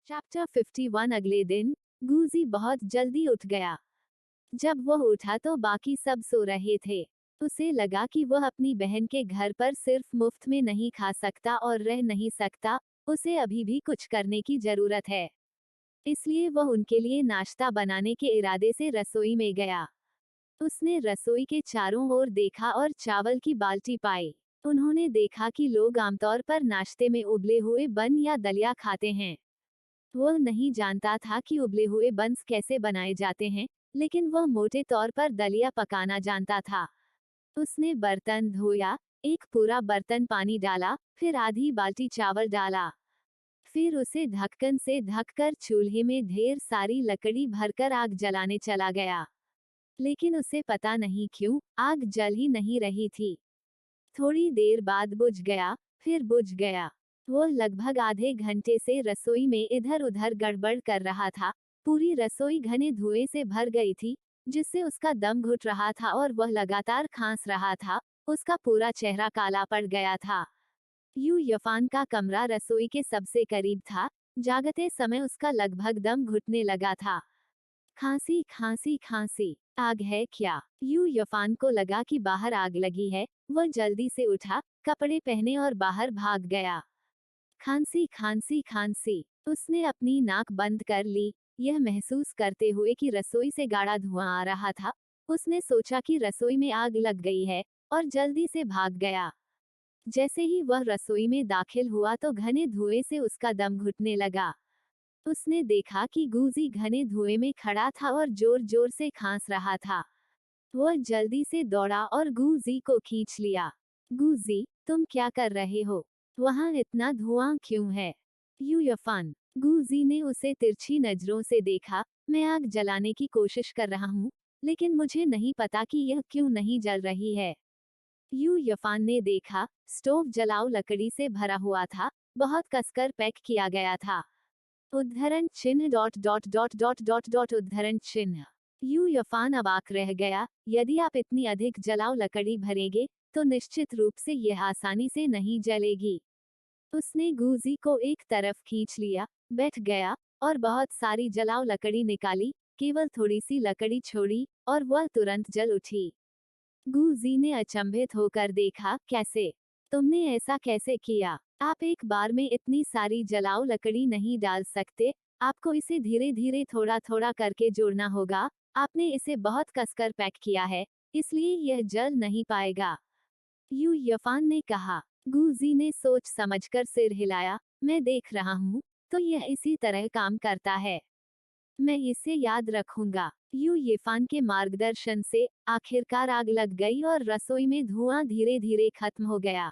Chapter 51। अगले दिन गूजी बहुत जल्दी उठ गया। जब वह उठा तो बाकी सब सो रहे थे। उसे लगा कि वह अपनी बहन के घर पर सिर्फ मुफ्त में नहीं खा सकता और रह नहीं सकता, उसे अभी भी कुछ करने की जरूरत है। इसलिए वह उनके लिए नाश्ता बनाने के इरादे से रसोई में गया। उसने रसोई के चारों ओर देखा और चावल की बाल्टी पाई। उन्होंने देखा कि लोग आमतौर पर नाश्ते में उबले हुए बन या दलिया खाते हैं। वह नहीं जानता था कि उबले हुए बंस कैसे बनाए जाते हैं, लेकिन वह मोटे तौर पर दलिया पकाना जानता था। उसने बर्तन धोया, एक पूरा बर्तन पानी डाला, फिर आधी बाल्टी चावल डाला। फिर उसे ढक्कन से ढककर चूल्हे में ढेर सारी लकड़ी भरकर आग जलाने चला गया। लेकिन उसे पता नहीं क्यों आग जल ही नहीं रही थी। थोड़ी देर बाद बुझ गया, फिर बुझ गया। वो लगभग आधे घंटे से रसोई में इधर उधर गड़बड़ कर रहा था। पूरी रसोई घने धुएं से भर गई थी, जिससे उसका दम घुट रहा था और वह लगातार खांस रहा था। उसका पूरा चेहरा काला पड़ गया था। यफान का कमरा रसोई के सबसे करीब था। जागते समय उसका लगभग दम घुटने लगा था। खांसी खांसी खांसी, आग है क्या? यफान को लगा कि बाहर आग लगी है। वह जल्दी से उठा, कपड़े पहने और बाहर भाग गया। खांसी खांसी खांसी, उसने अपनी नाक बंद कर ली, यह महसूस करते हुए कि रसोई से गाढ़ा धुआं आ रहा था। उसने सोचा कि रसोई में आग लग गई है और जल्दी से भाग गया। जैसे ही वह रसोई में दाखिल हुआ तो घने धुएं से उसका दम घुटने लगा। उसने देखा कि गूजी घने धुएं में खड़ा था और जोर जोर से खांस रहा था। वह जल्दी से दौड़ा और गूजी को खींच लिया। गूजी, तुम क्या कर रहे हो? वहाँ इतना धुआं क्यों है? यफान। गूजी ने उसे तिरछी नजरों से देखा। मैं आग जलाने की कोशिश कर रहा हूँ, लेकिन मुझे नहीं पता कि यह क्यों नहीं जल रही है। यफान ने देखा, स्टोव जलाऊ लकड़ी से भरा हुआ था, बहुत कसकर पैक किया गया था। उद्धरण चिन्ह dot dot dot dot dot dot उद्धरण चिन्ह। यफान अबाक रह गया। यदि आप इतनी अधिक जलाऊ लकड़ी भरेंगे, तो निश्चित रूप से यह आसानी से नहीं जलेगी। उसने गूजी को एक तरफ खींच लिया, बैठ गया और बहुत सारी जलाऊ लकड़ी निकाली। केवल थोड़ी सी लकड़ी छोड़ी और वह तुरंत जल उठी। गूजी ने अचंभित होकर देखा, कैसे? तुमने ऐसा कैसे किया? आप एक बार में इतनी सारी जलाऊ लकड़ी नहीं डाल सकते। आपको इसे धीरे धीरे थोड़ा थोड़ा करके जोड़ना होगा। आपने इसे बहुत कसकर पैक किया है, इसलिए यह जल नहीं पाएगा। यफान ने कहा। गूजी ने सोच समझकर सिर हिलाया। मैं देख रहा हूँ, तो यह इसी तरह काम करता है। मैं इसे याद रखूंगा। यफान के मार्गदर्शन से आखिरकार आग लग गई और रसोई में धुआं धीरे धीरे खत्म हो गया।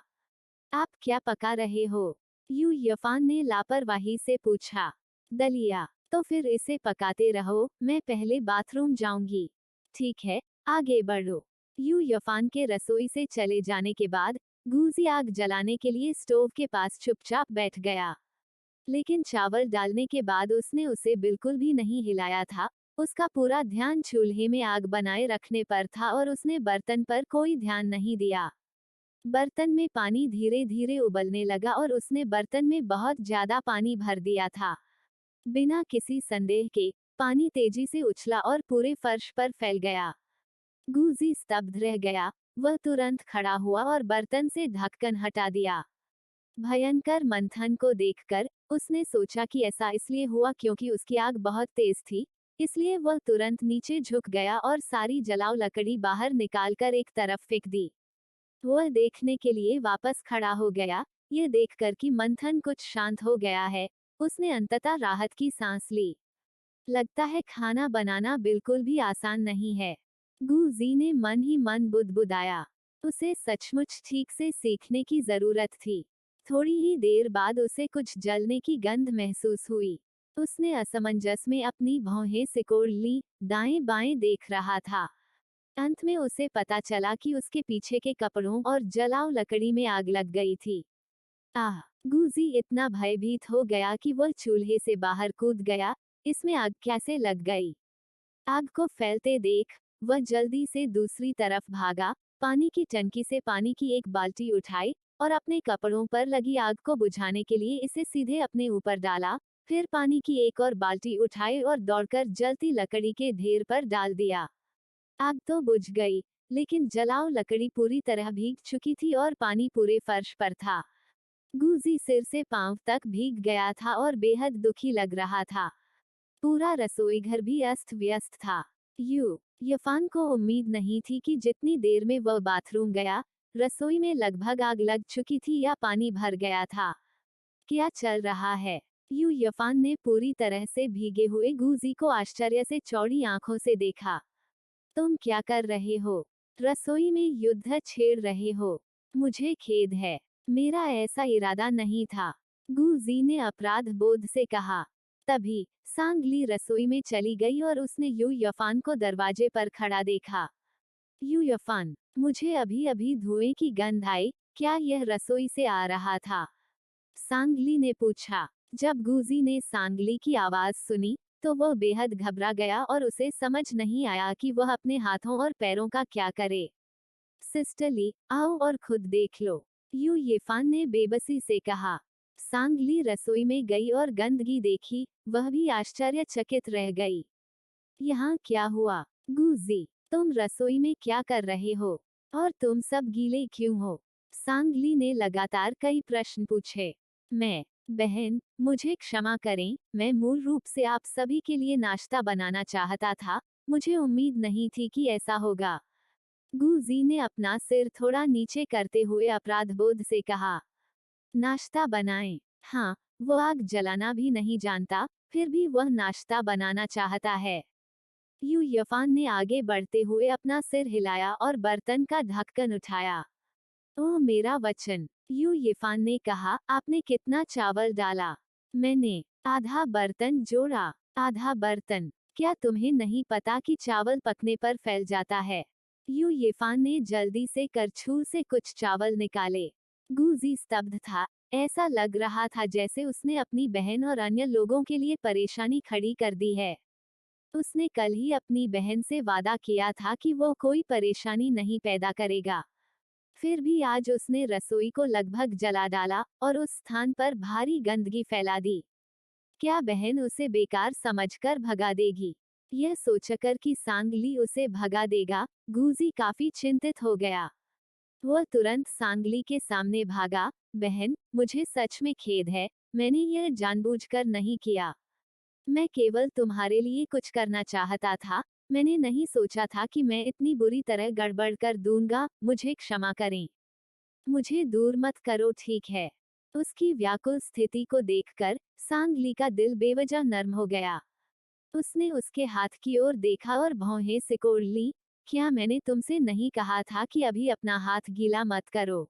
आप क्या पका रहे हो? यफान ने लापरवाही से पूछा। दलिया। तो फिर इसे पकाते रहो, मैं पहले बाथरूम जाऊंगी। ठीक है, आगे बढ़ो। यफान के रसोई से चले जाने के बाद गूजी आग जलाने के लिए स्टोव के पास चुपचाप बैठ गया। लेकिन चावल डालने के बाद उसने उसे बिल्कुल भी नहीं हिलाया था। उसका पूरा ध्यान चूल्हे में आग बनाए रखने पर था और उसने बर्तन पर कोई ध्यान नहीं दिया। बर्तन में पानी धीरे धीरे उबलने लगा और उसने बर्तन में बहुत ज्यादा पानी भर दिया था। बिना किसी संदेह के पानी तेजी से उछला और पूरे फर्श पर फैल गया। गूजी स्तब्ध रह गया। वह तुरंत खड़ा हुआ और बर्तन से ढक्कन हटा दिया। भयंकर मंथन को देखकर उसने सोचा कि ऐसा इसलिए हुआ क्योंकि उसकी आग बहुत तेज थी, इसलिए वह तुरंत नीचे झुक गया और सारी जलाऊ लकड़ी बाहर निकालकर एक तरफ फेंक दी। वह देखने के लिए वापस खड़ा हो गया। यह देखकर कि मंथन कुछ शांत हो गया है, उसने अंततः राहत की सांस ली। लगता है खाना बनाना बिल्कुल भी आसान नहीं है। गूजी ने मन ही मन बुदबुदाया। उसे सचमुच ठीक से सीखने की जरूरत थी। थोड़ी ही देर बाद उसे कुछ जलने की गंध महसूस हुई। उसने असमंजस में अपनी भौहें सिकोड़ ली, दाएं बाएं देख रहा था। अंत में उसे पता चला कि उसके पीछे के कपड़ों और जलाऊ लकड़ी में आग लग गई थी। आह! गूजी इतना भयभीत हो गया कि वह चूल्हे से बाहर कूद गया। इसमें आग कैसे लग गई? आग को फैलते देख वह जल्दी से दूसरी तरफ भागा, पानी की टंकी से पानी की एक बाल्टी उठाई और अपने कपड़ों पर लगी आग को बुझाने के लिए इसे सीधे अपने ऊपर डाला। फिर पानी की एक और बाल्टी उठाई और दौड़कर जलती लकड़ी के ढेर पर डाल दिया। आग तो बुझ गई, लेकिन जलाओ लकड़ी पूरी तरह भीग चुकी थी और पानी पूरे फर्श पर था। गूजी सिर से पांव तक भीग गया था और बेहद दुखी लग रहा था। पूरा रसोई घर भी अस्त व्यस्त था। यफान को उम्मीद नहीं थी कि जितनी देर में वह बाथरूम गया, रसोई में लगभग आग लग चुकी थी या पानी भर गया था। क्या चल रहा है? यफान ने पूरी तरह से भीगे हुए गूजी को आश्चर्य से चौड़ी आंखों से देखा। तुम क्या कर रहे हो? रसोई में युद्ध छेड़ रहे हो? मुझे खेद है, मेरा ऐसा इरादा नहीं था, गूजी ने अपराध बोध से कहा। तभी सांगली रसोई में चली गई और उसने यफान को दरवाजे पर खड़ा देखा। यफान, मुझे अभी अभी धुएं की गंध आई, क्या यह रसोई से आ रहा था? सांगली ने पूछा। जब गूजी ने सांगली की आवाज सुनी, तो वह बेहद घबरा गया और उसे समझ नहीं आया कि वह अपने हाथों और पैरों का क्या करे। सिस्टरली, आओ और खुद देख लो, यफान ने बेबसी से कहा। सांगली रसोई में गई और गंदगी देखी, वह भी आश्चर्यचकित रह गई। यहाँ क्या हुआ? गूजी, तुम रसोई में क्या कर रहे हो? और तुम सब गीले क्यों हो? सांगली ने लगातार कई प्रश्न पूछे। बहन, मुझे क्षमा करें, मैं मूल रूप से आप सभी के लिए नाश्ता बनाना चाहता था, मुझे उम्मीद नहीं थी कि ऐसा होगा। गूजी ने अपना सिर थोड़ा नीचे करते हुए अपराधबोध से कहा। नाश्ता बनाएं? हाँ, वो आग जलाना भी नहीं जानता, फिर भी वह नाश्ता बनाना चाहता है। यफान ने आगे बढ़ते हुए अपना सिर हिलाया और बर्तन का ढक्कन उठाया। ओह मेरा वचन, यफान ने कहा, आपने कितना चावल डाला? मैंने आधा बर्तन जोड़ा। आधा बर्तन? क्या तुम्हें नहीं पता कि चावल पकने पर फैल जाता है? यफान ने जल्दी से करछुल से कुछ चावल निकाले। गूजी स्तब्ध था, ऐसा लग रहा था जैसे उसने अपनी बहन और अन्य लोगों के लिए परेशानी खड़ी कर दी है। उसने कल ही अपनी बहन से वादा किया था कि वो कोई परेशानी नहीं पैदा करेगा। फिर भी आज उसने रसोई को लगभग जला डाला और उस स्थान पर भारी गंदगी फैला दी। क्या बहन उसे बेकार समझकर भगा देगी? यह सोचकर कि सांगली उसे भगा देगा, गूजी काफी चिंतित हो गया। वह तुरंत सांगली के सामने भागा। बहन, मुझे सच में खेद है, मैंने यह जानबूझकर नहीं किया। मैं केवल तुम्हारे लिए कुछ करना चाहता था, मैंने नहीं सोचा था कि मैं इतनी बुरी तरह गड़बड़ कर दूंगा, मुझे क्षमा करें। मुझे दूर मत करो, ठीक है? उसकी व्याकुल स्थिति को देखकर सांगली का दिल बेवजह नर्म हो गया। उसने उसके हाथ की ओर देखा और भौहें सिकोड़ ली। क्या मैंने तुमसे नहीं कहा था कि अभी अपना हाथ गीला मत करो?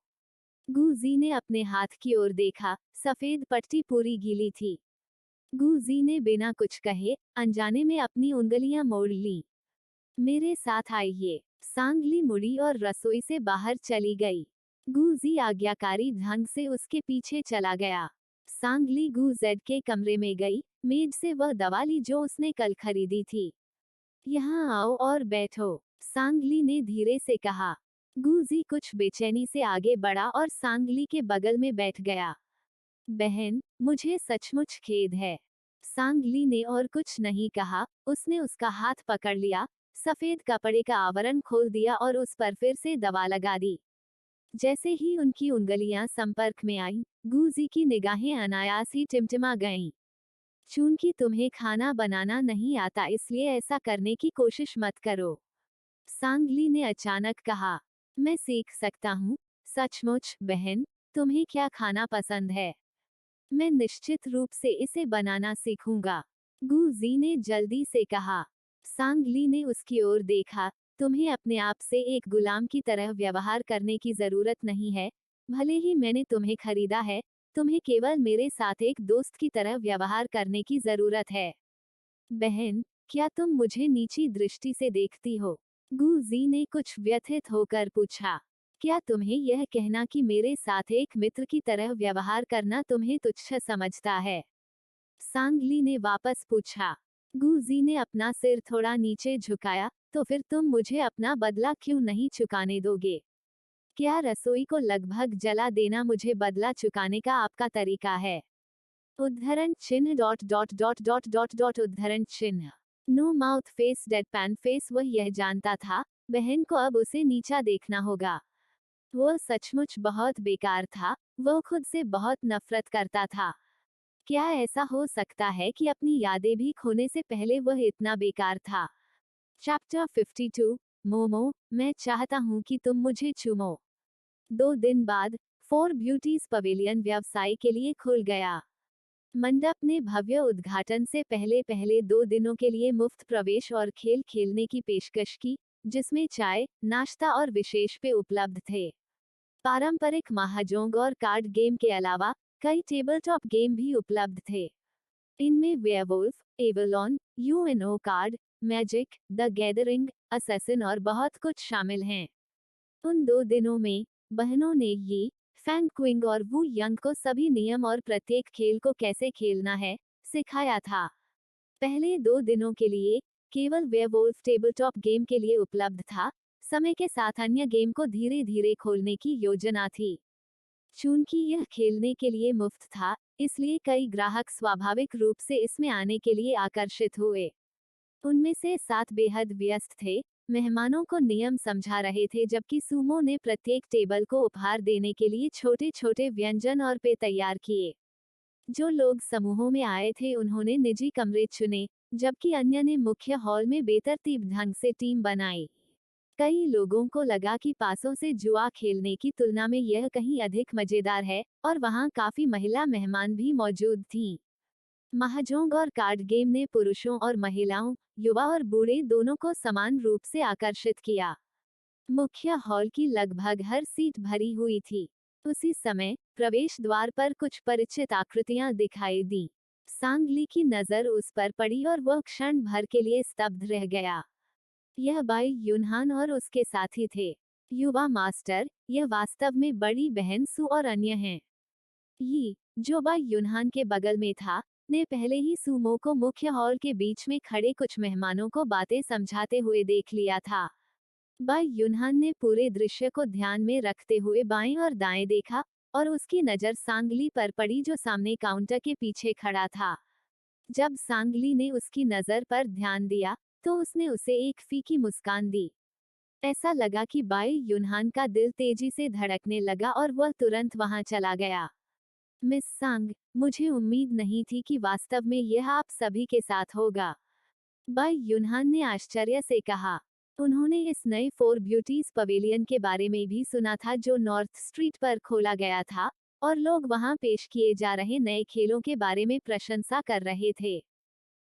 गूजी ने अपने हाथ की ओर देखा, सफेद पट्टी पूरी गीली थी। गूजी ने बिना कुछ कहे अनजाने में अपनी उंगलियां मोड़ ली। मेरे साथ आइए। सांगली मुड़ी और रसोई से बाहर चली गई। गूजी आज्ञाकारी ढंग से उसके पीछे चला गया। सांगली गूजेड के कमरे में गई, मेज से वह दवा ली जो उसने कल खरीदी थी। यहाँ आओ और बैठो, सांगली ने धीरे से कहा। गूजी कुछ बेचैनी से आगे बढ़ा और सांगली के बगल में बैठ गया। बहन, मुझे सचमुच खेद है। सांगली ने और कुछ नहीं कहा, उसने उसका हाथ पकड़ लिया, सफेद कपड़े का आवरण खोल दिया और उस पर फिर से दवा लगा दी। जैसे ही उनकी उंगलियां संपर्क में आईं, गूजी की निगाहें अनायास ही टिमटिमा गईं। चूंकि तुम्हें खाना बनाना नहीं आता इसलिए ऐसा करने की कोशिश मत करो, सांगली ने अचानक कहा। मैं सीख सकता हूँ, सचमुच बहन, तुम्हें क्या खाना पसंद है? मैं निश्चित रूप से इसे बनाना सीखूंगा, गूजी ने जल्दी से कहा। सांगली ने उसकी ओर देखा। तुम्हें अपने आप से एक गुलाम की तरह व्यवहार करने की जरूरत नहीं है, भले ही मैंने तुम्हें खरीदा है, तुम्हें केवल मेरे साथ एक दोस्त की तरह व्यवहार करने की जरूरत है। बहन, क्या तुम मुझे नीची दृष्टि से देखती हो? गूजी ने कुछ व्यथित होकर पूछा। क्या तुम्हें यह कहना कि मेरे साथ एक मित्र की तरह व्यवहार करना तुम्हें तुच्छ समझता है? सांगली ने वापस पूछा। गूजी ने अपना सिर थोड़ा नीचे झुकाया। तो फिर तुम मुझे अपना बदला क्यों नहीं चुकाने दोगे? क्या रसोई को लगभग जला देना मुझे बदला चुकाने का आपका तरीका है? उद्धरण चिन्ह dot dot dot dot dot dot उद्धरण चिन्ह। No mouth face deadpan face. वह यह जानता था बहन को अब उसे नीचा देखना होगा। वह सचमुच बहुत बेकार था। वह खुद से बहुत नफरत करता था। क्या ऐसा हो सकता है कि अपनी यादें भी खोने से पहले वह इतना बेकार था? चैप्टर 52। मोमो, मैं चाहता हूँ कि तुम मुझे चूमो। 2 दिन बाद फोर ब्यूटीज पवेलियन व्यवसाय के लिए खुल गया। मंडप ने भव्य उद्घाटन से पहले पहले 2 दिनों के लिए मुफ्त प्रवेश और खेल खेलने की पेशकश की, जिसमें चाय, नाश्ता और विशेष पेय उपलब्ध थे। पारंपरिक महाजोंग और कार्ड गेम के अलावा कई टेबल टॉप गेम भी उपलब्ध थे। इनमें werewolf, Avalon, UNO card, magic, the gathering, assassin और बहुत कुछ शामिल हैं। उन 2 दिनों में बहनों ने यी, फैंग क्विंग और वू यंग को सभी नियम और प्रत्येक खेल को कैसे खेलना है सिखाया था। पहले 2 दिनों के लिए केवल वेयरवुल्फ टेबलटॉप गेम के लिए उपलब्ध था। समय के साथ अन्य गेम को धीरे धीरे खोलने की योजना थी। चूंकि यह खेलने के लिए मुफ्त था, इसलिए कई ग्राहक स्वाभाविक रूप से इसमें आने के लिए आकर्षित हुए। उनमें से 7 बेहद व्यस्त थे, मेहमानों को नियम समझा रहे थे, जबकि सुमो ने प्रत्येक टेबल को उपहार देने के लिए छोटे छोटे व्यंजन और पेय तैयार किए। जो लोग समूहों में आए थे उन्होंने निजी कमरे चुने, जबकि अन्य ने मुख्य हॉल में बेतरतीब ढंग से टीम बनाई। कई लोगों को लगा कि पासों से जुआ खेलने की तुलना में यह कहीं अधिक मजेदार है, और वहां काफी महिला मेहमान भी मौजूद थीं। महाजोंग और कार्ड गेम ने पुरुषों और महिलाओं, युवा और बूढ़े दोनों को समान रूप से आकर्षित किया। मुख्य हॉल की लगभग हर सीट भरी हुई थी। उसी समय प्रवेश द्वार पर कुछ परिचित आकृतियां दिखाई दी। सांगली की नजर उस पर पड़ी और वह क्षण भर के लिए स्तब्ध रह गया। यह बाई यूनहान और उसके साथी थे। युवा मास्टर, यह वास्तव में बड़ी बहन सु और अन्य हैं। यी, जो बाई यूनहान के बगल में था, ने पहले ही सुमो को मुख्य हॉल के बीच में खड़े कुछ मेहमानों को बातें समझाते हुए देख लिया था। बाई यूनहान ने पूरे दृश्य को ध्यान में रखते हुए बाएं और दाएं देखा, और उसकी नजर सांगली पर पड़ी जो सामने काउंटर के पीछे खड़ा था। जब सांगली ने उसकी नजर पर ध्यान दिया, तो उसने उसे एक फीकी मुस्कान दी। ऐसा लगा कि बाई यूनहान का दिल तेजी से धड़कने लगा और वह तुरंत वहां चला गया। मिस सांग, मुझे उम्मीद नहीं थी कि वास्तव में यह आप सभी के साथ होगा, बाई यूनहान ने आश्चर्य से कहा। उन्होंने इस नए फोर ब्यूटीज पवेलियन के बारे में भी सुना था जो नॉर्थ स्ट्रीट पर खोला गया था, और लोग वहां पेश किए जा रहे नए खेलों के बारे में प्रशंसा कर रहे थे।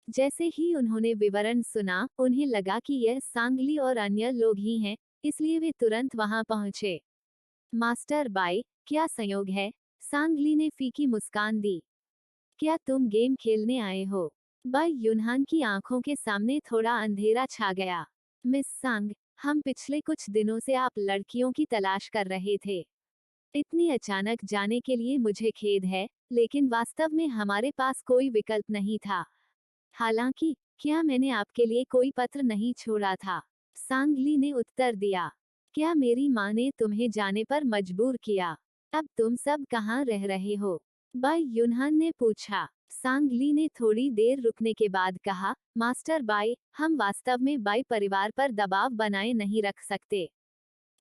जैसे ही उन्होंने विवरण सुना, उन्हें लगा कि यह सांगली और अन्य लोग ही हैं, इसलिए वे तुरंत वहां पहुंचे। मास्टर बाई, क्या संयोग है, सांगली ने फीकी मुस्कान दी। क्या तुम गेम खेलने आए हो? बाई यूनहान की आंखों के सामने थोड़ा अंधेरा छा गया। मिस सांग, हम पिछले कुछ दिनों से आप लड़कियों की तलाश कर रहे थे। इतनी अचानक जाने के लिए मुझे खेद है, लेकिन वास्तव में हमारे पास कोई विकल्प नहीं था। हालांकि, क्या मैंने आपके लिए कोई पत्र नहीं छोड़ा था? सांगली ने उत्तर दिया। क्या मेरी माँ ने तुम्हें जाने पर मजबूर किया? अब तुम सब कहाँ रह रहे हो? बाई यूनहान ने पूछा। सांगली ने थोड़ी देर रुकने के बाद कहा, मास्टर बाई, हम वास्तव में बाई परिवार पर दबाव बनाए नहीं रख सकते।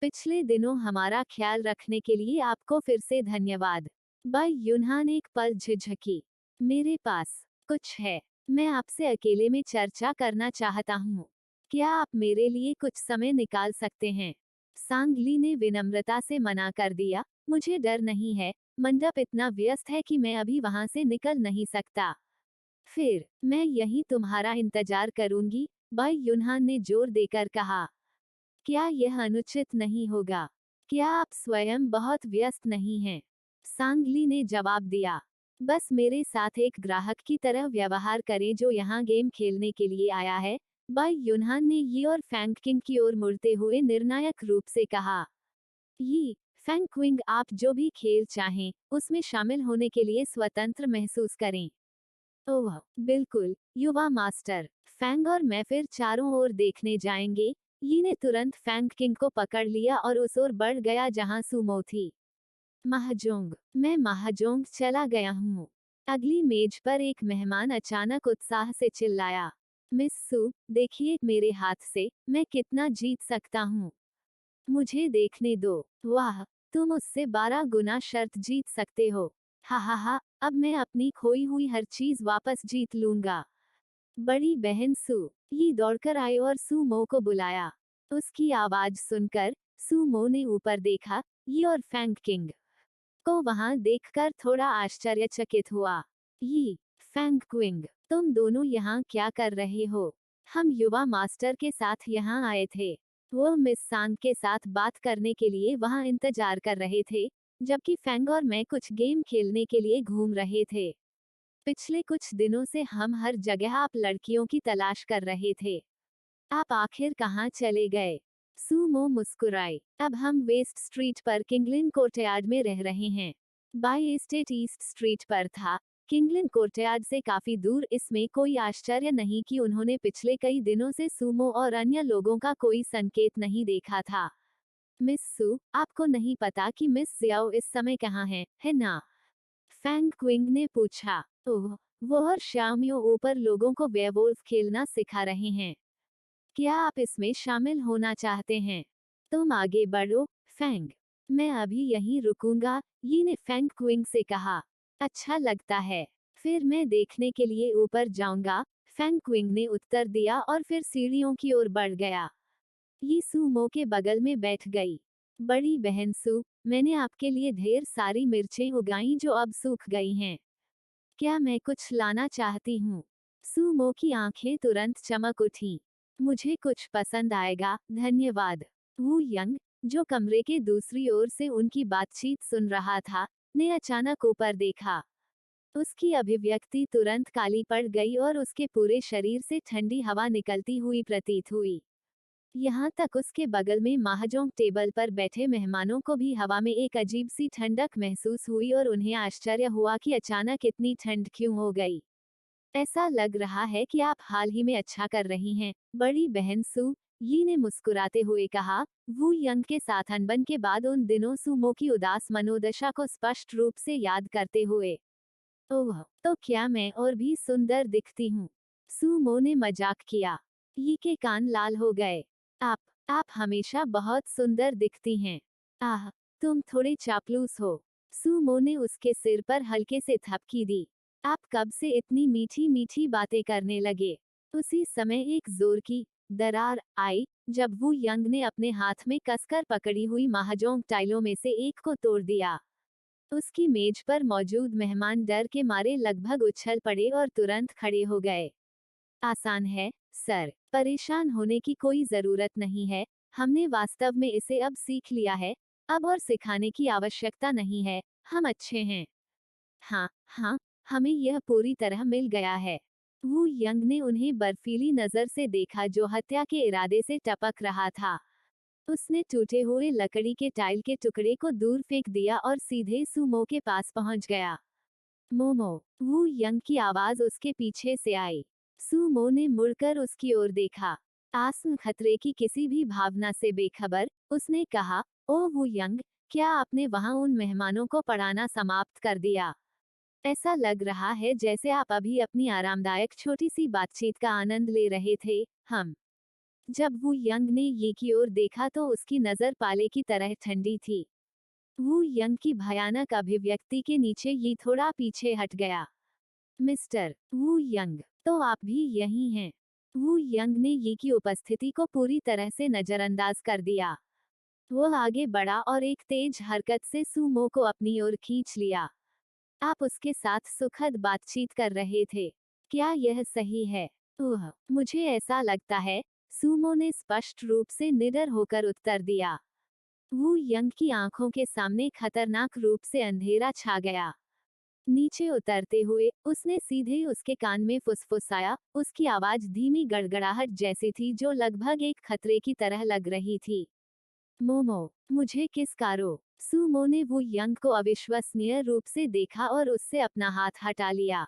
पिछले दिनों हमारा ख्याल रखने के लिए आपको फिर से धन्यवाद। बाई यूनहान एक पल झिझकी। मेरे पास कुछ है, मैं आपसे अकेले में चर्चा करना चाहता हूँ। क्या आप मेरे लिए कुछ समय निकाल सकते हैं? सांगली ने विनम्रता से मना कर दिया, मुझे डर नहीं है, मंडप इतना व्यस्त है कि मैं अभी वहां से निकल नहीं सकता। फिर मैं यहीं तुम्हारा इंतजार करूंगी, बाई यूनहान ने जोर देकर कहा। क्या यह अनुचित नहीं होगा? क्या आप स्वयं बहुत व्यस्त नहीं हैं? सांगली ने जवाब दिया। बस मेरे साथ एक ग्राहक की तरह व्यवहार करें जो यहाँ गेम खेलने के लिए आया है, बाई यूनहान ने यी और फैंग किंग की ओर मुड़ते हुए निर्णायक रूप से कहा। यी, फैंग क्विंग, आप जो भी खेल चाहें, उसमें शामिल होने के लिए स्वतंत्र महसूस करें। ओह, बिल्कुल, युवा मास्टर। फैंग और मैं फिर चारों ओर देखने जाएंगे। यी ने तुरंत फैंग किंग को पकड़ लिया और उस ओर बढ़ गया जहां सुमो थी। महाजोंग, मैं महाजोंग चला गया हूँ। अगली मेज पर एक मेहमान अचानक उत्साह से चिल्लाया, मिस सू, देखिए मेरे हाथ से, मैं कितना जीत सकता हूँ। मुझे देखने दो। वाह, तुम उससे 12 गुना शर्त जीत सकते हो। हा हा हा, अब मैं अपनी खोई हुई हर चीज वापस जीत लूंगा। बड़ी बहन सू ये दौड़कर आई और सू मो को बुलाया। उसकी आवाज सुनकर सू मो ने ऊपर देखा, ये और फैंग किंग को वहां देखकर थोड़ा आश्चर्यचकित हुआ। ये फैंग क्विंग, तुम दोनों यहाँ क्या कर रहे हो? हम युवा मास्टर के साथ यहाँ आए थे। वो मिस सांग के साथ बात करने के लिए वहां इंतजार कर रहे थे, जबकि फैंग और मैं कुछ गेम खेलने के लिए घूम रहे थे। पिछले कुछ दिनों से हम हर जगह आप लड़कियों की तलाश कर रहे थे। आप आखिर कहाँ चले गए? सूमो मुस्कुराई। अब हम वेस्ट स्ट्रीट पर किंगलिन कोर्टयार्ड में रह रहे हैं। बाई स्टेट ईस्ट स्ट्रीट पर था। किंगलिन कोर्टयार्ड से काफी दूर। इसमें कोई आश्चर्य नहीं कि उन्होंने पिछले कई दिनों से सूमो और अन्य लोगों का कोई संकेत नहीं देखा था। मिस सू, आपको नहीं पता कि मिस जियाओ इस समय कहाँ है ना? फैंग क्विंग ने पूछा। ओह, वो और शाओमियो ऊपर लोगों को वेयरवुल्फ खेलना सिखा रहे हैं। क्या आप इसमें शामिल होना चाहते हैं? तुम आगे बढ़ो, फैंग। मैं अभी यहीं रुकूंगा, यी ने फैंग क्विंग से कहा। अच्छा लगता है। फिर मैं देखने के लिए ऊपर जाऊंगा, फैंग क्विंग ने उत्तर दिया और फिर सीढ़ियों की ओर बढ़ गया। ये सू मो के बगल में बैठ गई। बड़ी बहन सू, मैंने आपके लिए ढेर सारी मिर्चें उगाई जो अब सूख गई हैं। क्या मैं कुछ लाना चाहती हूँ? सू मो की आंखें तुरंत चमक उठीं। मुझे कुछ पसंद आएगा, धन्यवाद। वू यंग, जो कमरे के दूसरी ओर से उनकी बातचीत सुन रहा था, ने अचानक ऊपर देखा। उसकी अभिव्यक्ति तुरंत काली पड़ गई और उसके पूरे शरीर से ठंडी हवा निकलती हुई प्रतीत हुई। यहाँ तक उसके बगल में महाजोंग टेबल पर बैठे मेहमानों को भी हवा में एक अजीब सी ठंडक महसूस हुई और उन्हें आश्चर्य हुआ कि अचानक इतनी ठंड क्यों हो गई। ऐसा लग रहा है कि आप हाल ही में अच्छा कर रही हैं, बड़ी बहन सू, यी ने मुस्कुराते हुए कहा, वू यंग के साथ अनबन के बाद उन दिनों सूमो की उदास मनोदशा को स्पष्ट रूप से याद करते हुए। ओह, तो क्या मैं और भी सुंदर दिखती हूँ? सूमो ने मजाक किया। यी के कान लाल हो गए। आप हमेशा बहुत सुंदर दिखती हैं। आह, तुम थोड़े चापलूस हो। सूमो ने उसके सिर पर हल्के से थपकी दी। आप कब से इतनी मीठी मीठी बातें करने लगे? उसी समय एक जोर की दरार आई, जब वू यंग ने अपने हाथ में कसकर पकड़ी हुई महाजोंग टाइलों में से एक को तोड़ दिया। उसकी मेज पर मौजूद मेहमान डर के मारे लगभग उछल पड़े और तुरंत खड़े हो गए। आसान है, सर, परेशान होने की कोई जरूरत नहीं है, हमने वास्तव में इसे अब सीख लिया है, अब और सिखाने की आवश्यकता नहीं है, हम अच्छे हैं। हाँ, हाँ, हमें यह पूरी तरह मिल गया है। वू यंग ने उन्हें बर्फीली नजर से देखा जो हत्या के इरादे से टपक रहा था। उसने टूटे हुए लकड़ी के टाइल के टुकड़े को दूर फेंक दिया और सीधे सूमो के पास पहुंच गया। मोमो, वू यंग की आवाज उसके पीछे से आई। सूमो ने मुड़कर उसकी ओर देखा। आसन्न खतरे की किसी भी भावना से बेखबर, उसने कहा, ओ वू यंग, क्या आपने वहां उन मेहमानों को पढ़ाना समाप्त कर दिया? ऐसा लग रहा है जैसे आप अभी अपनी आरामदायक छोटी सी बातचीत का आनंद ले रहे थे। हम जब वू यंग ने ये की ओर देखा तो उसकी नजर पाले की तरह ठंडी थी। वू यंग की भयानक अभिव्यक्ति के नीचे ये थोड़ा पीछे हट गया। मिस्टर वू यंग, तो आप भी यही हैं? वू यंग ने ये की उपस्थिति को पूरी तरह से नजरअंदाज कर दिया। वो आगे बढ़ा और एक तेज हरकत से सूमो को अपनी ओर खींच लिया। आप उसके साथ सुखद बातचीत कर रहे थे। क्या यह सही है? ओह, मुझे ऐसा लगता है, सूमो ने स्पष्ट रूप से निडर होकर उत्तर दिया। वू यंग की आंखों के सामने खतरनाक रूप से अंधेरा छा गया। नीचे उतरते हुए उसने सीधे उसके कान में फुसफुसाया। उसकी आवाज धीमी गड़गड़ाहट जैसी थी जो लगभग एक खतरे की तरह लग रही थी। मोमो, मुझे किस कारो? सूमो ने वू यंग को अविश्वसनीय रूप से देखा और उससे अपना हाथ हटा लिया।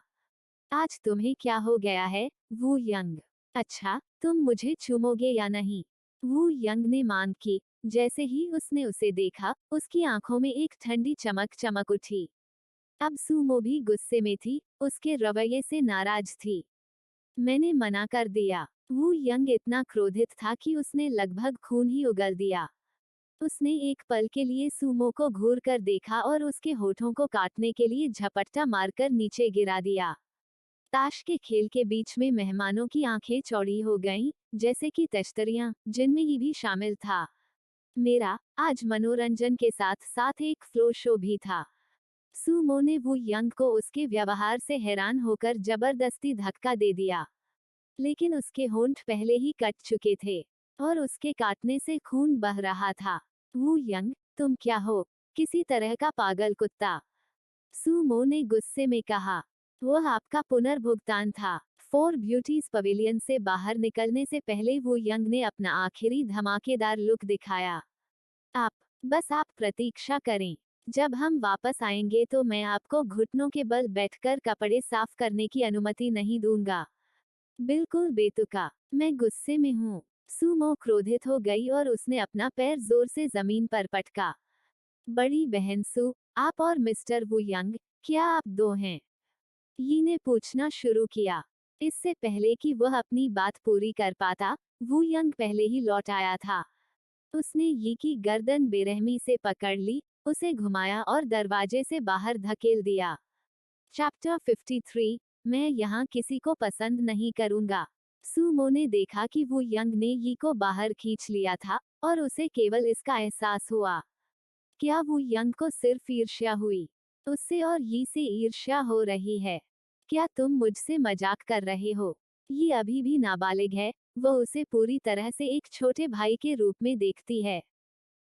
आज तुम्हें क्या हो गया है, वू यंग? अच्छा, तुम मुझे चूमोगे या नहीं? वू यंग ने मांग की। जैसे ही उसने उसे देखा, उसकी आंखों में एक ठंडी चमक चमक उठी। अब सुमो भी गुस्से में थी, उसके रवैये से नाराज थी। मैंने मना कर दिया। वू यंग इतना क्रोधित था कि उसने लगभग खून ही उगल दिया। उसने एक पल के लिए सुमो को घूर कर देखा और उसके होठों को काटने के लिए झपट्टा मारकर नीचे गिरा दिया। ताश के खेल के बीच में मेहमानों की आंखें चौड़ी हो गईं, जैसे कि तश्तरियां, जिनमें ही भी शामिल था। मेरा आज मनोरंजन के साथ साथ एक फ्लो शो भी था। सुमो ने वू यंग को उसके व्यवहार से हैरान होकर जबरदस्ती धक्का दे दिया, लेकिन उसके होंठ पहले ही कट चुके थे और उसके काटने से खून बह रहा था। वू यंग, तुम क्या हो, किसी तरह का पागल कुत्ता? सुमो ने गुस्से में कहा। वह आपका पुनर्भुगतान था। फोर ब्यूटीज पवेलियन से बाहर निकलने से पहले वू यंग ने अपना आखिरी धमाकेदार लुक दिखाया। आप प्रतीक्षा करें। जब हम वापस आएंगे तो मैं आपको घुटनों के बल बैठकर कपड़े साफ करने की अनुमति नहीं दूंगा। बिल्कुल बेतुका, मैं गुस्से में हूँ। सुमो क्रोधित हो गई और उसने अपना पैर जोर से जमीन पर पटका। बड़ी बहन सु, आप और मिस्टर वू यंग, क्या आप दो हैं? यी ने पूछना शुरू किया। इससे पहले कि वह अपनी बात पूरी कर पाता, वू यंग पहले ही लौट आया था। उसने यी की गर्दन बेरहमी से पकड़ ली, उसे घुमाया और दरवाजे से बाहर धकेल दिया। चैप्टर 53, मैं यहाँ किसी को पसंद नहीं करूँगा। सुमो ने देखा कि वू यंग ने यी को बाहर खींच लिया था और उसे केवल इसका एहसास हुआ। क्या वू यंग को सिर्फ ईर्ष्या हुई? उससे और यी से ईर्ष्या हो रही है? क्या तुम मुझसे मजाक कर रहे हो? ये अभी भी नाबालिग है, वह उसे पूरी तरह से एक छोटे भाई के रूप में देखती है।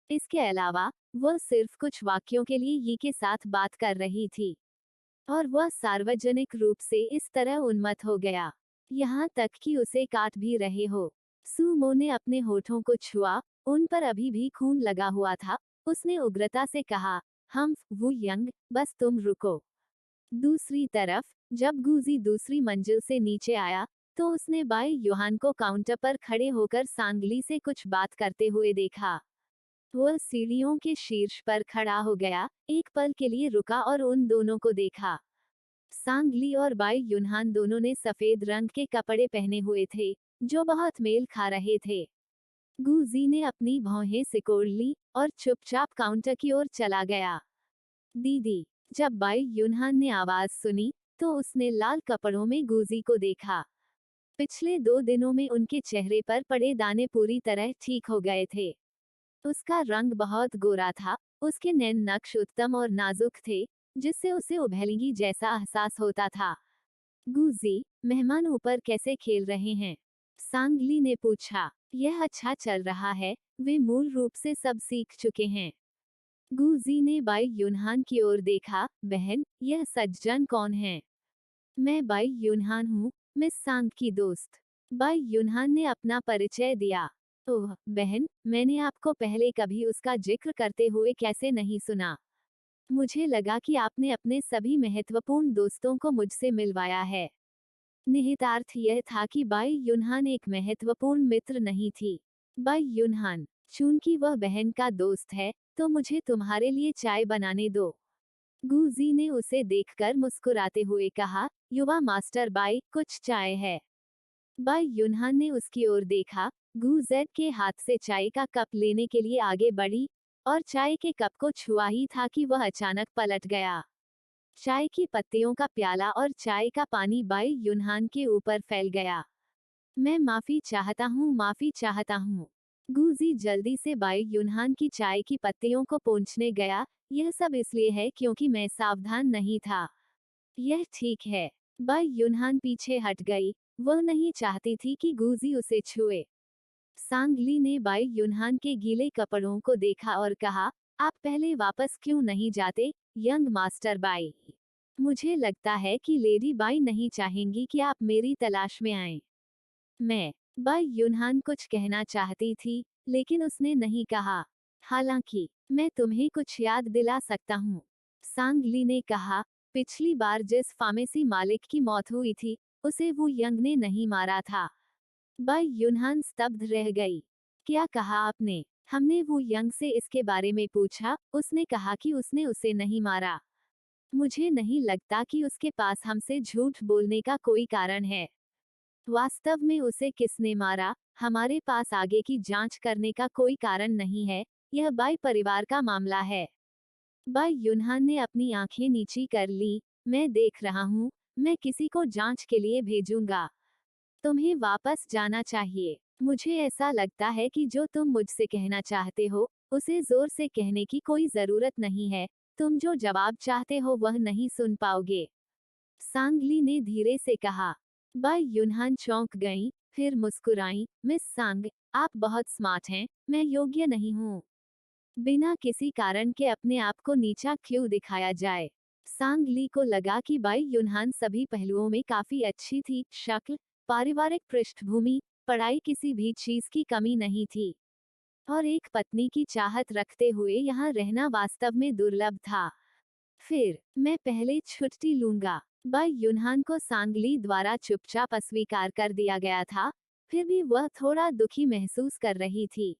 इसके अलावा, वह सिर्फ कुछ वाक्यों के लिए यी के साथ बात कर रही थी, और वह सार्वजनिक रूप से इस तरह उन्मत्त हो गया, यहाँ तक कि उसे काट भी रहे हो। सुमो ने अपने होठों को छुआ, उन पर अभी भी खून लगा हुआ था। उसने उग्रता से कहा, वू यंग, बस तुम रुको। दूसरी तरफ, जब गुजी दूसरी मंजिल से नीचे आया, तो उसने बाई युहान को काउंटर पर खड़े होकर सांगली से कुछ बात करते हुए देखा। वह सीढ़ियों के शीर्ष पर खड़ा हो गया, एक पल के लिए रुका और उन दोनों को देखा। सांगली और बाई युनहान दोनों ने सफेद रंग के कपड़े पहने हुए थे, जो बहुत मेल खा रहे थे। गुजी ने अपनी भौहें सिकोड़ ली और चुपचाप काउंटर की ओर चला गया। दीदी, जब बाई युनहान ने आवाज सुनी, तो उसने लाल कपड़ों में गुजी को देखा। पिछले 2 दिनों में उनके चेहरे पर पड़े दाने पूरी तरह ठीक हो गए थे। उसका रंग बहुत गोरा था, उसके नैन नक्श उत्तम और नाजुक थे, जिससे उसे उभेलगी जैसा एहसास होता था। गुजी, मेहमान ऊपर कैसे खेल रहे हैं? सांगली ने पूछा। यह अच्छा चल रहा है, वे मूल रूप से सब सीख चुके हैं। गुजी ने बाई युनहान की ओर देखा। बहन, यह सज्जन कौन है? मैं बाई युनहान हूँ, मिस सांग की दोस्त। बाई युनहान ने अपना परिचय दिया। ओह बहन, मैंने आपको पहले कभी उसका जिक्र करते हुए कैसे नहीं सुना। मुझे लगा कि आपने अपने सभी महत्वपूर्ण दोस्तों को मुझसे मिलवाया है। निहितार्थ यह था कि बाई युनहान एक महत्वपूर्ण मित्र नहीं थी। बाई युनहान, चूंकि वह बहन का दोस्त है, तो मुझे तुम्हारे लिए चाय बनाने दो। गुजी ने उसे देखकर मुस्कुराते हुए कहा, युवा मास्टर बाई, कुछ चाय है? बाई युनहान ने उसकी ओर देखा। गुजेट के हाथ से चाय का कप लेने के लिए आगे बढ़ी, और चाय के कप को छुआ ही था कि वह अचानक पलट गया। चाय की पत्तियों का प्याला और चाय का पानी बाई युनहान के ऊपर फैल गया। मैं माफी चाहता हूँ। गुजी जल्दी से बाई युनहान की चाय की पत्तियों को पोंछने गया। यह सब इसलिए है क्योंकि मैं सावधान नहीं था। यह ठीक है। बाई युनहान पीछे हट गई, वह नहीं चाहती थी कि गुजी उसे छुए। सांगली ने बाई युनहान के गीले कपड़ों को देखा और कहा, आप पहले वापस क्यों नहीं जाते, यंग मास्टर बाई? मुझे लगता है कि लेडी बाई नहीं चाहेंगी कि आप मेरी तलाश में आएं। मैं, बाई युनहान कुछ कहना चाहती थी, लेकिन उसने नहीं कहा। हालांकि, मैं तुम्हें कुछ याद दिला सकता हूँ, सांगली ने कहा। पिछली बार जिस फार्मेसी मालिक की मौत हुई थी, उसे वू यंग ने नहीं मारा था। बाई युनहान स्तब्ध रह गई। क्या कहा आपने? हमने वू यंग से इसके बारे में पूछा, उसने कहा कि उसने उसे नहीं मारा। मुझे नहीं लगता कि उसके पास हमसे झूठ बोलने का कोई कारण है। वास्तव में उसे किसने मारा, हमारे पास आगे की जांच करने का कोई कारण नहीं है। यह बाई परिवार का मामला है। बाई युनहान ने अपनी आंखें नीची कर ली। मैं देख रहा हूँ। मैं किसी को जांच के लिए भेजूंगा। तुम्हें वापस जाना चाहिए। मुझे ऐसा लगता है कि जो तुम मुझसे कहना चाहते हो, उसे जोर से कहने की कोई जरूरत नहीं है। तुम जो जवाब चाहते हो वह नहीं सुन पाओगे। सांगली ने धीरे से कहा। बाई युनहान चौंक गईं, फिर मुस्कुराईं। मिस सांग, आप बहुत स्मार्ट हैं, मैं योग्य नहीं हूँ। बिना किसी कारण के अपने आप को नीचा क्यों दिखाया जाए। सांग ली को लगा कि बाई युनहान सभी पहलुओं में काफी अच्छी थी। शक्ल, पारिवारिक पृष्ठभूमि, पढ़ाई, किसी भी चीज की कमी नहीं थी। और एक पत्नी की चाहत रखते हुए यहाँ रहना वास्तव में दुर्लभ था। फिर मैं पहले छुट्टी लूंगा। बाई युनहान को सांगली द्वारा चुपचाप अस्वीकार कर दिया गया था। फिर भी वह थोड़ा दुखी महसूस कर रही थी।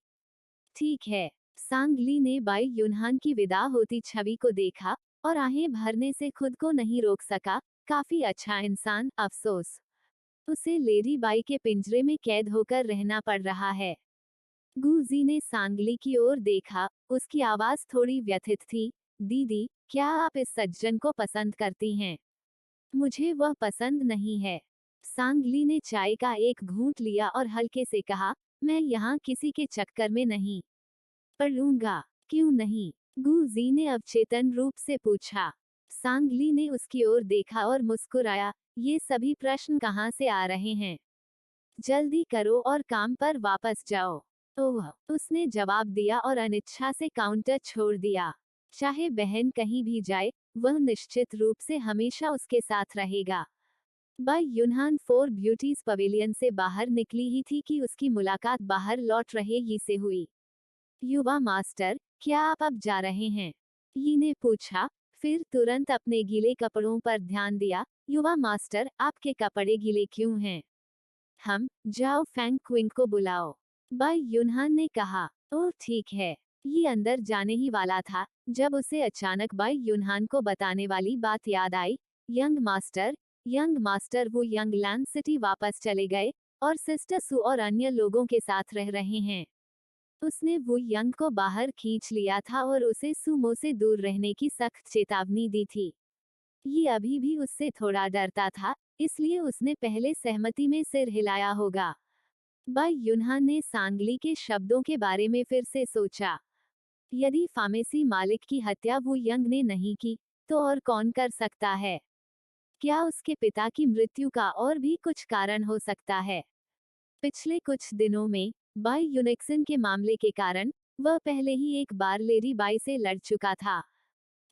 ठीक है। सांगली ने बाई युनहान की विदा होती छवि को देखा और आहें भरने से खुद को नहीं रोक सका। काफी अच्छा इंसान, अफसोस उसे लेडी बाई के पिंजरे में कैद होकर रहना पड़ रहा है। गुजी ने सांगली की ओर देखा। उसकी आवाज थोड़ी व्यथित थी। दीदी, क्या आप इस सज्जन को पसंद करती हैं? मुझे वह पसंद नहीं है। सांगली ने चाय का एक घूंट लिया और हल्के से कहा, मैं यहाँ किसी के चक्कर में नहीं पढ़ूंगा। क्यों नहीं? गुजी ने अवचेतन रूप से पूछा। सांगली ने उसकी ओर देखा और मुस्कुराया। ये सभी प्रश्न कहाँ से आ रहे हैं? जल्दी करो और काम पर वापस जाओ। ओह, उसने जवाब दिया और अनिच्छा से काउंटर छोड़ दिया। चाहे बहन कहीं भी जाए, वह निश्चित रूप से हमेशा उसके साथ रहेगा। बाई युनहान फोर ब्यूटीज पवेलियन से बाहर निकली ही थी कि उसकी मुलाकात बाहर लौट रहे यी से हुई। युवा मास्टर, क्या आप अब जा रहे हैं? यी ने पूछा, फिर तुरंत अपने गीले कपड़ों पर ध्यान दिया। युवा मास्टर, आपके कपड़े गीले क्यों हैं? हम, जाओ फैंग क्विंग को बुलाओ। बाई युनहान ने कहा। ओह ठीक है। ये अंदर जाने ही वाला था जब उसे अचानक बाई युनहान को बताने वाली बात याद आई। यंग मास्टर वो यंग लैंड सिटी वापस चले गए और सिस्टर सू और अन्य लोगों के साथ रह रहे हैं। उसने वो यंग को बाहर खींच लिया था और उसे सुमो से दूर रहने की सख्त चेतावनी दी थी। ये अभी भी उससे थोड़ा डरता था, इसलिए उसने पहले सहमति में सिर हिलाया होगा। बाई युनहान ने सांगली के शब्दों के बारे में फिर से सोचा। यदि फार्मेसी मालिक की हत्या वो यंग ने नहीं की, तो और कौन कर सकता है? क्या उसके पिता की मृत्यु का और भी कुछ कारण हो सकता है? पिछले कुछ दिनों में बाई यूनिक्सन के मामले के कारण वह पहले ही एक बार लेडी बाई से लड़ चुका था।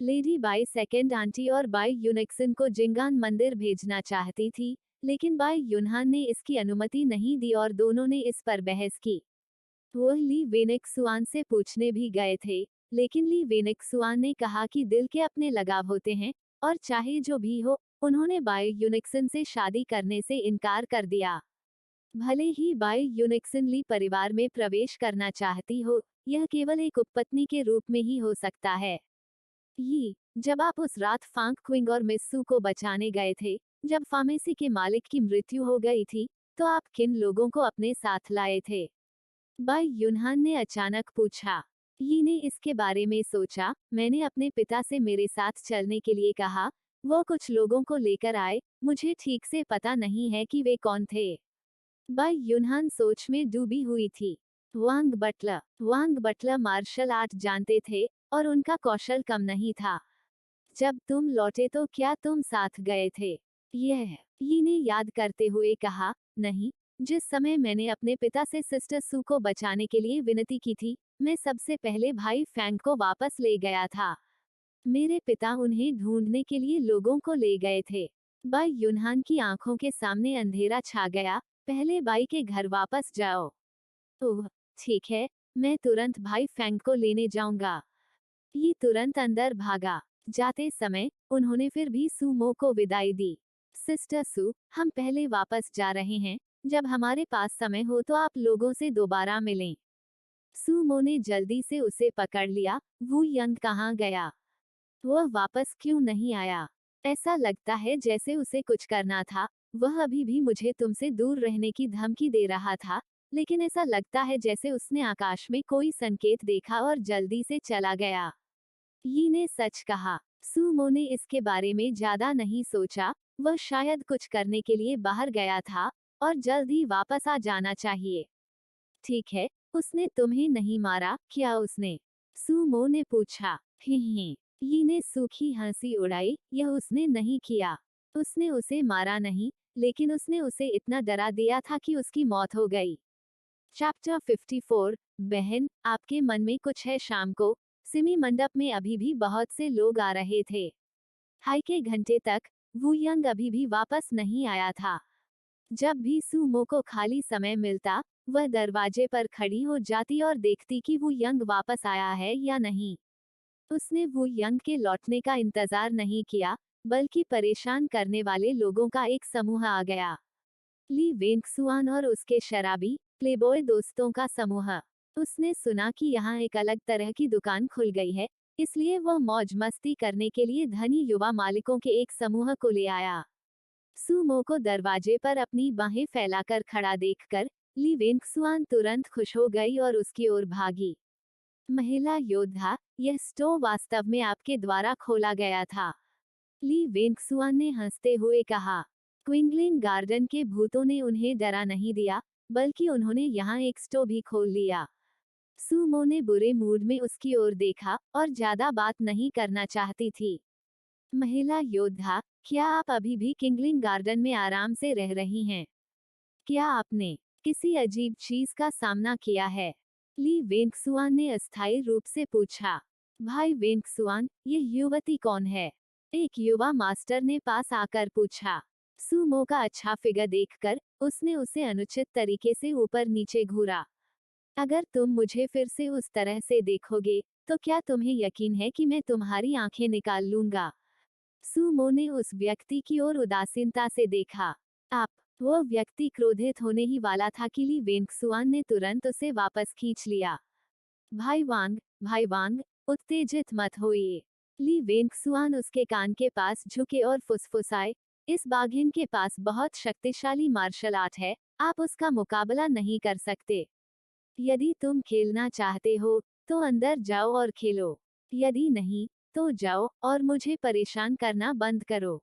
लेडी बाई सेकेंड आंटी और बाई यूनिक्सन को जिंगान मंदिर भेजना चाहती थी, लेकिन बाई युनहान ने इसकी अनुमति नहीं दी और दोनों ने इस पर बहस की। वह ली वेनेक्सुआन से पूछने भी गए थे, लेकिन ली वेनेक्सुआन ने कहा कि दिल के अपने लगाव होते हैं और चाहे जो भी हो, उन्होंने बाई यूनिक्सन से शादी करने से इनकार कर दिया। भले ही बाई यूनिक्सन ली परिवार में प्रवेश करना चाहती हो, यह केवल एक उपपत्नी के रूप में ही हो सकता है। जब आप उस रात फांग क्विंग और मिस्सू को बचाने गए थे, जब फार्मेसी के मालिक की मृत्यु हो गई थी, तो आप किन लोगों को अपने साथ लाए थे? बाई युनहान ने अचानक पूछा। यी ने इसके बारे में सोचा। मैंने अपने पिता से मेरे साथ चलने के लिए कहा। वो कुछ लोगों को लेकर आए, मुझे ठीक से पता नहीं है कि वे कौन थे। बाई युनहान सोच में डूबी हुई थी। वांग बटलर मार्शल आर्ट जानते थे और उनका कौशल कम नहीं था। जब तुम लौटे तो क्या तुम साथ गए थे? यी ने याद करते हुए कहा, नहीं। जिस समय मैंने अपने पिता से सिस्टर सू को बचाने के लिए विनती की थी, मैं सबसे पहले भाई फैंग को वापस ले गया था। मेरे पिता उन्हें ढूंढने के लिए लोगों को ले गए थे। बाई युनहान की आंखों के सामने अंधेरा छा गया। पहले बाई के घर वापस जाओ। ओह, ठीक है, मैं तुरंत भाई फैंग को लेने जाऊंगा। ये तुरंत अंदर भागा। जाते समय उन्होंने फिर भी सुमो को विदाई दी। सिस्टर सू, हम पहले वापस जा रहे हैं। जब हमारे पास समय हो तो आप लोगों से दोबारा मिलें। सुमो ने जल्दी से उसे पकड़ लिया। वो यंग कहाँ गया? वह वापस क्यों नहीं आया? ऐसा लगता है जैसे उसे कुछ करना था। वह अभी भी मुझे तुमसे दूर रहने की धमकी दे रहा था, लेकिन ऐसा लगता है जैसे उसने आकाश में कोई संकेत देखा और जल्दी से चला गया। यी ने सच कहा। सुमो ने इसके बारे में ज्यादा नहीं सोचा। वह शायद कुछ करने के लिए बाहर गया था और जल्द ही वापस आ जाना चाहिए। ठीक है, उसने तुम्हें नहीं मारा, क्या उसने? सुमो ने पूछा। ही, यी ने सूखी हंसी उड़ाई। यह उसने नहीं किया। उसने उसे मारा नहीं, लेकिन उसने उसे इतना डरा दिया था कि उसकी मौत हो गई। चैप्टर 54। बहन, आपके मन में कुछ है? शाम को सिमी मंडप में अभी भी बहुत से लोग आ रहे थे। हाई के घंटे तक वू यंग अभी भी वापस नहीं आया था। जब भी सुमो को खाली समय मिलता, वह दरवाजे पर खड़ी हो जाती और देखती कि वू यंग वापस आया है या नहीं। उसने वू यंग के लौटने का इंतजार नहीं किया, बल्कि परेशान करने वाले लोगों का एक समूह आ गया। ली वेंगसुआन और उसके शराबी प्लेबॉय दोस्तों का समूह। उसने सुना कि यहाँ एक अलग तरह की दुकान खुल गई है, इसलिए वह मौज मस्ती करने के लिए धनी युवा मालिकों के एक समूह को ले आया। सुमो को दरवाजे पर अपनी बाहें फैलाकर खड़ा देखकर ली वेंगसुआन तुरंत खुश हो गई और उसकी ओर भागी। महिला योद्धा, यह स्टोर वास्तव में आपके द्वारा खोला गया था। ली वेंगसुआन ने हंसते हुए कहा। क्विंगलिंग गार्डन के भूतों ने उन्हें डरा नहीं दिया, बल्कि उन्होंने यहाँ एक स्टोर भी खोल लिया। सुमो ने बुरे मूड में उसकी ओर देखा और ज्यादा बात नहीं करना चाहती थी। महिला योद्धा, क्या आप अभी भी किंगलिंग गार्डन में आराम से रह रही हैं? क्या आपने किसी अजीब चीज का सामना किया है? ली वेंगसुआन ने अस्थायी रूप से पूछा। भाई वेंगसुआन, ये युवती कौन है? एक युवा मास्टर ने पास आकर पूछा। सुमो का अच्छा फिगर देखकर उसने उसे अनुचित तरीके से ऊपर नीचे घूरा। अगर तुम मुझे फिर से उस तरह से देखोगे, तो क्या तुम्हें यकीन है कि मैं तुम्हारी आंखें निकाल लूंगा? सुमो ने उस व्यक्ति की ओर उदासीनता से देखा। आप? वह व्यक्ति क्रोधित होने ही वाला था कि ली वेंगसुआन ने तुरंत उसे वापस खींच लिया। भाई वांग, उत्तेजित मत होइए। ली वेंगसुआन उसके कान के पास झुके और फुसफुसाए। इस बाघिन के पास बहुत शक्तिशाली मार्शल आर्ट है, आप उसका मुकाबला नहीं कर सकते। यदि तुम खेलना चाहते हो, तो अंदर जाओ और खेलो। यदि नहीं, तो जाओ और मुझे परेशान करना बंद करो।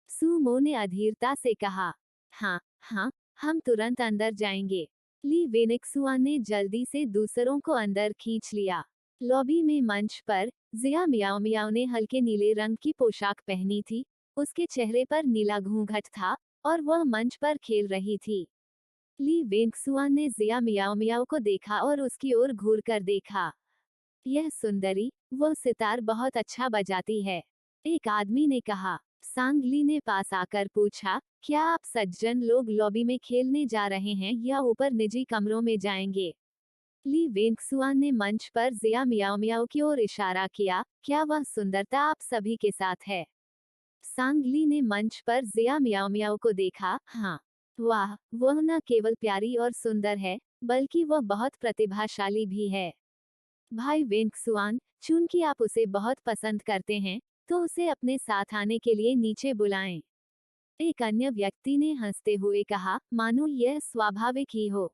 सुमो ने अधीरता से कहा। हाँ, हाँ, हम तुरंत अंदर जाएंगे। ली वेनेक्सुआन ने जल्दी से दूसरों को अंदर खींच लिया। लॉबी में मंच पर जिया मियाओ मियाओ ने हल्के नीले रंग की पोशाक पहनी थी। उसके चेहरे पर नीला घूंघट था और वह मंच पर खेल रही थी। ली वेंगसुआन ने जिया मियाओ मियाओ को देखा और उसकी ओर घूर कर देखा। यह सुंदरी, वह सितार बहुत अच्छा बजाती है, एक आदमी ने कहा। सांगली ने पास आकर पूछा, क्या आप सज्जन लोग लॉबी में खेलने जा रहे हैं या ऊपर निजी कमरों में जाएंगे? ली वेंगसुआन ने मंच पर जिया मियाओ मियाओ की ओर इशारा किया। क्या वह सुंदरता आप सभी के साथ है? सांगली ने मंच पर जिया मियाओ मियाओ को देखा। हाँ। वाह, वह न केवल प्यारी और सुंदर है, बल्कि वह बहुत प्रतिभाशाली भी है। भाई वेंगसुआन, चूंकि आप उसे बहुत पसंद करते हैं, तो उसे अपने साथ आने के लिए नीचे बुलाएं। एक अन्य व्यक्ति ने हंसते हुए कहा, मानो यह स्वाभाविक ही हो।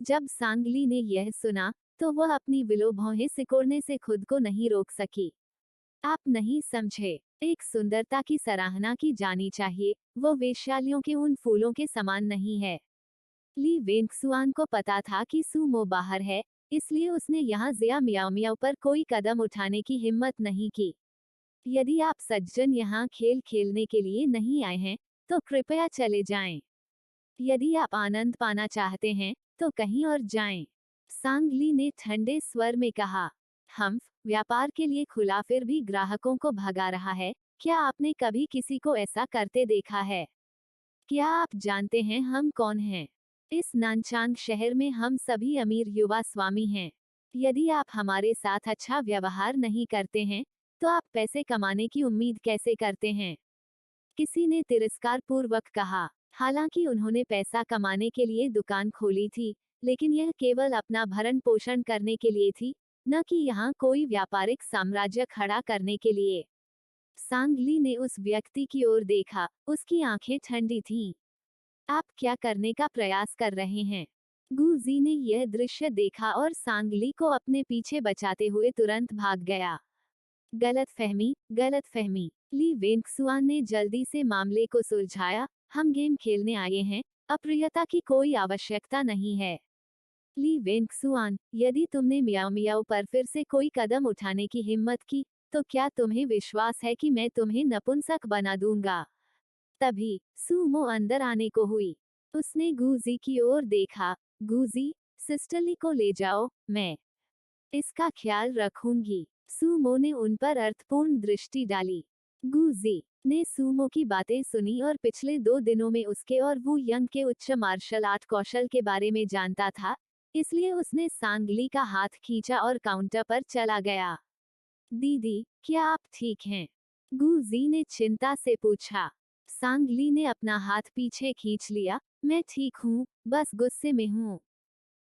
जब सांगली ने यह सुना, तो वह अपनी विलो भौहें सिकोड़ने से खुद को नहीं रोक सकी। आप नहीं समझे, एक सुंदरता की सराहना की जानी चाहिए, वो वेश्यालियों के उन फूलों के समान नहीं है। ली वेंगसुआन को पता था कि सुमो बाहर है, इसलिए उसने यहाँ जिया मियाओ मियाओ पर कोई कदम उठाने की हिम्मत नहीं की। यदि आप सज्जन यहाँ खेल खेलने के लिए नहीं आए हैं, तो कृपया चले जाएं। यदि आप आनंद पाना चाहते हैं, तो कहीं और जाएं। सांगली ने ठंडे स्वर में कहा। हम व्यापार के लिए खुला फिर भी ग्राहकों को भगा रहा है, क्या आपने कभी किसी को ऐसा करते देखा है? क्या आप जानते हैं हम कौन हैं? इस नानचांग शहर में हम सभी अमीर युवा स्वामी हैं। यदि आप हमारे साथ अच्छा व्यवहार नहीं करते हैं, तो आप पैसे कमाने की उम्मीद कैसे करते हैं? किसी ने तिरस्कार पूर्वक कहा। हालांकि उन्होंने पैसा कमाने के लिए दुकान खोली थी, लेकिन यह केवल अपना भरण पोषण करने के लिए थी। न कि यहाँ कोई व्यापारिक साम्राज्य खड़ा करने के लिए। सांगली ने उस व्यक्ति की ओर देखा, उसकी आंखें ठंडी थीं। आप क्या करने का प्रयास कर रहे हैं? गुजी ने यह दृश्य देखा और सांगली को अपने पीछे बचाते हुए तुरंत भाग गया। गलतफहमी, गलतफहमी। ली वेंगसुआन ने जल्दी से मामले को सुलझाया। हम गेम खेलने आए हैं, अप्रियता की कोई आवश्यकता नहीं है। ली वेंगसुआन, यदि तुमने मियाओ मियाओ पर फिर से कोई कदम उठाने की हिम्मत की, तो क्या तुम्हें विश्वास है कि मैं तुम्हें नपुंसक बना दूंगा? तभी सुमो अंदर आने को हुई। उसने गुजी की ओर देखा। गुजी, सिस्टरली को ले जाओ, मैं इसका ख्याल रखूंगी। सुमो ने उन पर अर्थपूर्ण दृष्टि डाली। गुजी ने सुमो की बातें सुनी और पिछले 2 दिनों में उसके और वू यंग के उच्च मार्शल आर्ट कौशल के बारे में जानता था, इसलिए उसने सांगली का हाथ खींचा और काउंटर पर चला गया। दीदी, क्या आप ठीक हैं? गुजी ने चिंता से पूछा। सांगली ने अपना हाथ पीछे खींच लिया। मैं ठीक हूँ, बस गुस्से में हूँ।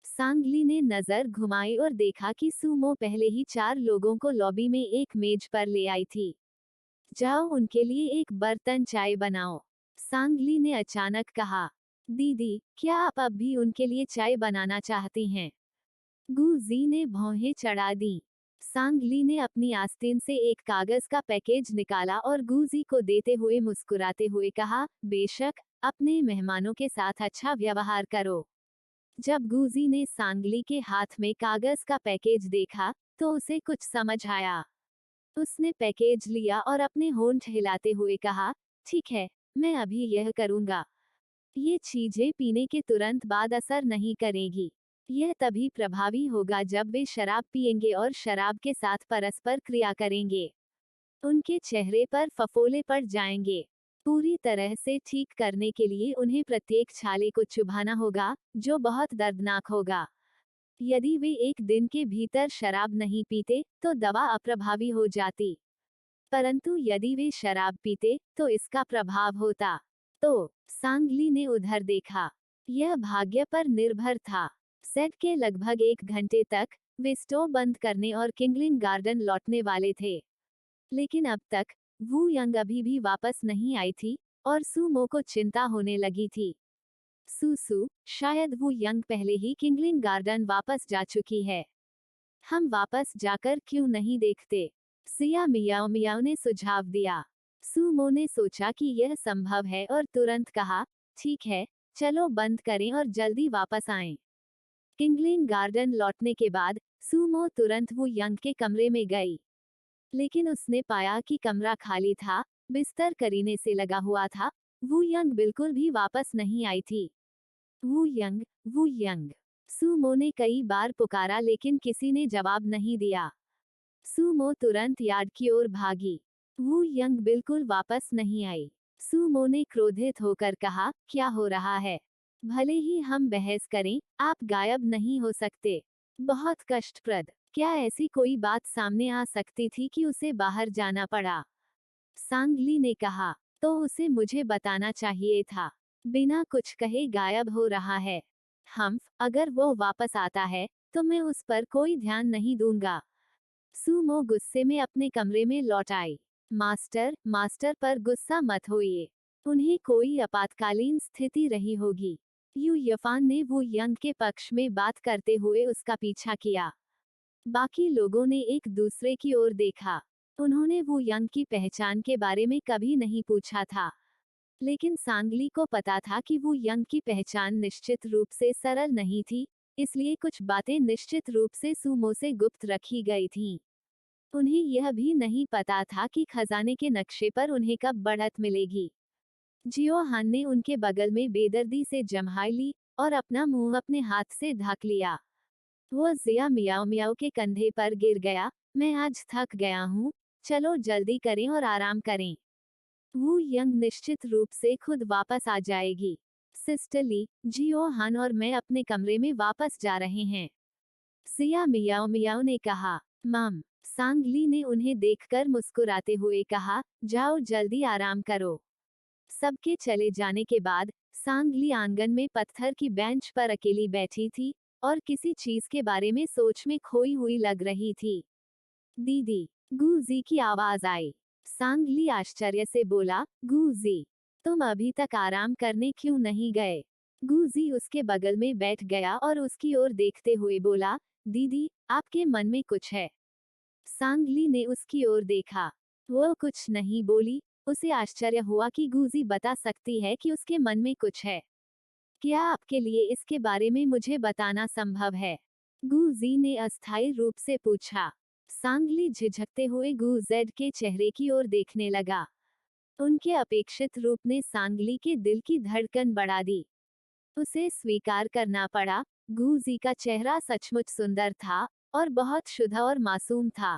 सांगली ने नजर घुमाई और देखा कि सुमो पहले ही 4 लोगों को लॉबी में एक मेज पर ले आई थी। जाओ उनके लिए एक बर्तन चाय बनाओ, सांगली ने अचानक कहा। दीदी, क्या आप अब भी उनके लिए चाय बनाना चाहती हैं? गुजी ने भौहें चढ़ा दी। सांगली ने अपनी आस्तीन से एक कागज का पैकेज निकाला और गुजी को देते हुए मुस्कुराते हुए कहा, बेशक, अपने मेहमानों के साथ अच्छा व्यवहार करो। जब गुजी ने सांगली के हाथ में कागज का पैकेज देखा, तो उसे कुछ समझ आया। उसने पैकेज लिया और अपने होंठ हिलाते हुए कहा, ठीक है, मैं अभी यह करूंगा। ये चीजें पीने के तुरंत बाद असर नहीं करेगी। यह तभी प्रभावी होगा जब वे शराब पिएंगे और शराब के साथ परस्पर क्रिया करेंगे। उनके चेहरे पर फफोले पड़ जाएंगे। पूरी तरह से ठीक करने के लिए उन्हें प्रत्येक छाले को चुभाना होगा, जो बहुत दर्दनाक होगा। यदि वे 1 दिन के भीतर शराब नहीं पीते, तो दवा अप्रभावी हो जाती। परंतु यदि वे शराब पीते, तो इसका प्रभाव होता। तो सांगली ने उधर देखा। यह भाग्य पर निर्भर था। सेट के लगभग 1 घंटे तक वे स्टोव बंद करने और किंगलिंग गार्डन लौटने वाले थे। लेकिन अब तक वू यंग अभी भी वापस नहीं आई थी और सुमो को चिंता होने लगी थी। सुसु, शायद वू यंग पहले ही किंगलिंग गार्डन वापस जा चुकी है। हम वापस जाकर क्यों नहीं देखते? सिया मियाओ मियाओ ने सुझाव दिया। सुमो ने सोचा कि यह संभव है और तुरंत कहा, ठीक है, चलो बंद करें और जल्दी वापस आएं। किंगलिंग गार्डन लौटने के बाद सुमो तुरंत वू यंग के कमरे में गई। लेकिन उसने पाया कि कमरा खाली था, बिस्तर करीने से लगा हुआ था। वू यंग बिल्कुल भी वापस नहीं आई थी। वू यंग, वू यंग। सुमो ने कई बार पुकारा लेकिन किसी ने जवाब नहीं दिया। सुमो तुरंत यार्ड की ओर भागी। वू यंग बिल्कुल वापस नहीं आई। सुमो ने क्रोधित होकर कहा, क्या हो रहा है? भले ही हम बहस करें, आप गायब नहीं हो सकते। बहुत कष्टप्रद। क्या ऐसी कोई बात सामने आ सकती थी कि उसे बाहर जाना पड़ा? सांगली ने कहा, तो उसे मुझे बताना चाहिए था। बिना कुछ कहे गायब हो रहा है। अगर वो वापस आता है, तो मैं उस पर कोई ध्यान नहीं दूंगा। सुमो गुस्से में अपने कमरे में लौट आई। मास्टर पर गुस्सा मत होइए। उन्हें कोई आपातकालीन स्थिति रही होगी। यू यफान ने वू यंग के पक्ष में बात करते हुए उसका पीछा किया। बाकी लोगों ने एक दूसरे की ओर देखा। उन्होंने वू यंग की पहचान के बारे में कभी नहीं पूछा था। लेकिन सांगली को पता था कि वू यंग की पहचान निश्चित रूप से सरल नहीं थी, इसलिए कुछ बातें निश्चित रूप से सुमो से गुप्त रखी गई थीं। उन्हें यह भी नहीं पता था कि खजाने के नक्शे पर उन्हें कब बढ़त मिलेगी। जियो हान ने उनके बगल में बेदर्दी से जम्हाई ली और अपना मुंह अपने हाथ से ढक लिया। वो जिया मियाओ मियाओ के कंधे पर गिर गया। मैं आज थक गया हूँ, चलो जल्दी करें और आराम करें। वू यंग निश्चित रूप से खुद वापस आ जाएगी। सिस्टर ली, जियो हान और मैं अपने कमरे में वापस जा रहे हैं, सिया मियाओ मियाओ ने कहा। मम, सांगली ने उन्हें देखकर मुस्कुराते हुए कहा, जाओ जल्दी आराम करो। सबके चले जाने के बाद सांगली आंगन में पत्थर की बेंच पर अकेली बैठी थी और किसी चीज के बारे में सोच में खोई हुई लग रही थी। दीदी, गुजी की आवाज आई। सांगली आश्चर्य से बोला, गुजी, तुम अभी तक आराम करने क्यों नहीं गए? गुजी उसके बगल में बैठ गया और उसकी ओर देखते हुए बोला, दीदी, आपके मन में कुछ है। सांगली ने उसकी ओर देखा। वो कुछ नहीं बोली। उसे आश्चर्य हुआ कि गुजी बता सकती है कि उसके मन में कुछ है। क्या आपके लिए इसके बारे में मुझे बताना संभव है? गुजी ने अस्थायी रूप से पूछा। सांगली झिझकते हुए गुजेड के चेहरे की ओर देखने लगा। उनके अपेक्षित रूप ने सांगली के दिल की धड़कन बढ़ा दी। उसे स्वीकार करना पड़ा, गुजी का चेहरा सचमुच सुंदर था और बहुत शुद्ध और मासूम था।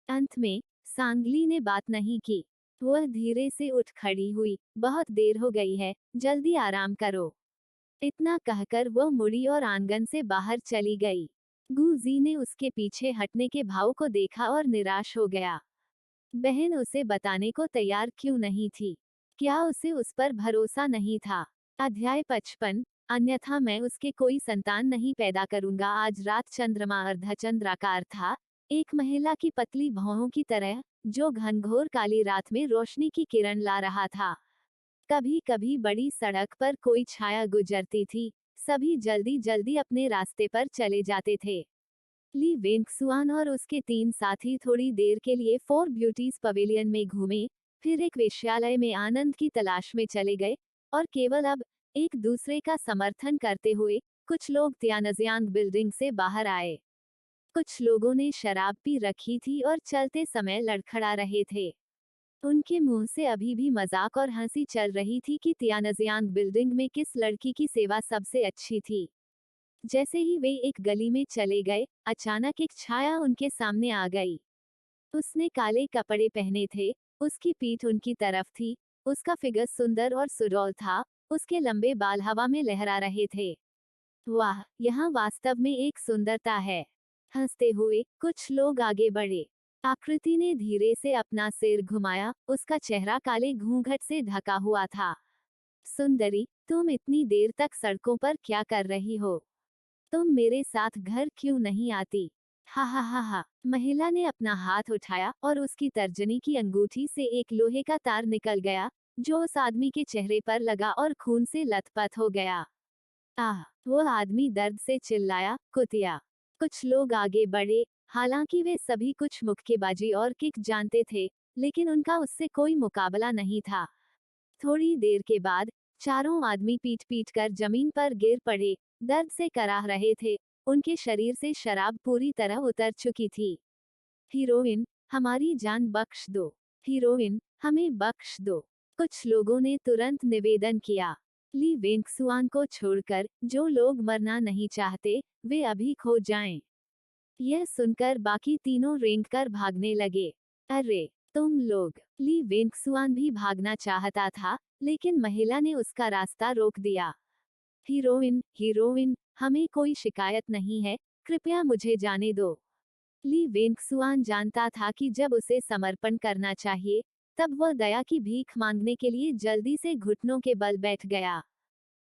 अंत में सांगली ने बात नहीं की। वह धीरे से उठ खड़ी हुई। बहुत देर हो गई है, जल्दी आराम करो। इतना कहकर वह मुड़ी और आंगन से बाहर चली गई। गुजी ने उसके पीछे हटने के भाव को देखा और निराश हो गया। बहन उसे बताने को तैयार क्यों नहीं थी? क्या उसे उस पर भरोसा नहीं था? अध्याय 55। अन्यथा मैं उसके कोई संतान नहीं पैदा करूंगा। आज रात चंद्रमा अर्धचंद्राकार था, एक महिला की पतली भौहों की तरह, जो घनघोर काली रात में रोशनी की किरण ला रहा था। कभी कभी बड़ी सड़क पर कोई छाया गुजरती थी। सभी जल्दी जल्दी अपने रास्ते पर चले जाते थे। ली वेंगसुआन और उसके 3 साथी थोड़ी देर के लिए फोर ब्यूटीज पवेलियन में घूमे, फिर एक वेश्यालय में आनंद की तलाश में चले गए, और केवल अब, एक दूसरे का समर्थन करते हुए, कुछ लोग त्यानजियांग बिल्डिंग से बाहर आए। कुछ लोगों ने शराब पी रखी थी और चलते समय लड़खड़ा रहे थे। उनके मुंह से अभी भी मजाक और हंसी चल रही थी कि त्यानजियांग बिल्डिंग में किस लड़की की सेवा सबसे अच्छी थी। जैसे ही वे एक गली में चले गए, अचानक एक छाया उनके सामने आ गई। उसने काले कपड़े पहने थे, उसकी पीठ उनकी तरफ थी, उसका फिगर सुंदर और सुडौल था, उसके लंबे बाल हवा में लहरा रहे थे। वाह, यहाँ वास्तव में एक सुंदरता है। हंसते हुए कुछ लोग आगे बढ़े। आकृति ने धीरे से अपना सिर घुमाया, उसका चेहरा काले घूंघट से ढका हुआ था। सुंदरी, तुम इतनी देर तक सड़कों पर क्या कर रही हो? तुम मेरे साथ घर क्यों नहीं आती? हा हा हा हा। महिला ने अपना हाथ उठाया और उसकी तर्जनी की अंगूठी से एक लोहे का तार निकल गया, जो उस आदमी के चेहरे पर लगा और खून से लथपथ हो गया। आह! वो आदमी दर्द से चिल्लाया, कुतिया। कुछ लोग आगे बढ़े, हालांकि वे सभी कुछ मुक्केबाजी और किक जानते थे, लेकिन उनका उससे कोई मुकाबला नहीं था। थोड़ी देर के बाद, चारों आदमी पीट पीट कर जमीन पर गिर पड़े, दर्द से कराह रहे थे, उनके शरीर से शराब पूरी तरह उतर चुकी थी। हीरोइन, हमारी जान बख्श दो। हीरोइन, हमें बख्श दो। कुछ लोगों ने तुरंत निवेदन किया। ली वेंगसुआन को छोड़कर, जो लोग मरना नहीं चाहते, वे अभी खो जाएं। यह सुनकर बाकी तीनों रेंग कर भागने लगे। अरे, तुम लोग! ली वेंगसुआन भी भागना चाहता था, लेकिन महिला ने उसका रास्ता रोक दिया। हीरोइन, हीरोइन, हमें कोई शिकायत नहीं है, कृपया मुझे जाने दो। ली वेंगसुआन जानता था कि जब उसे समर्पण करना चाहिए, तब वह दया की भीख मांगने के लिए जल्दी से घुटनों के बल बैठ गया।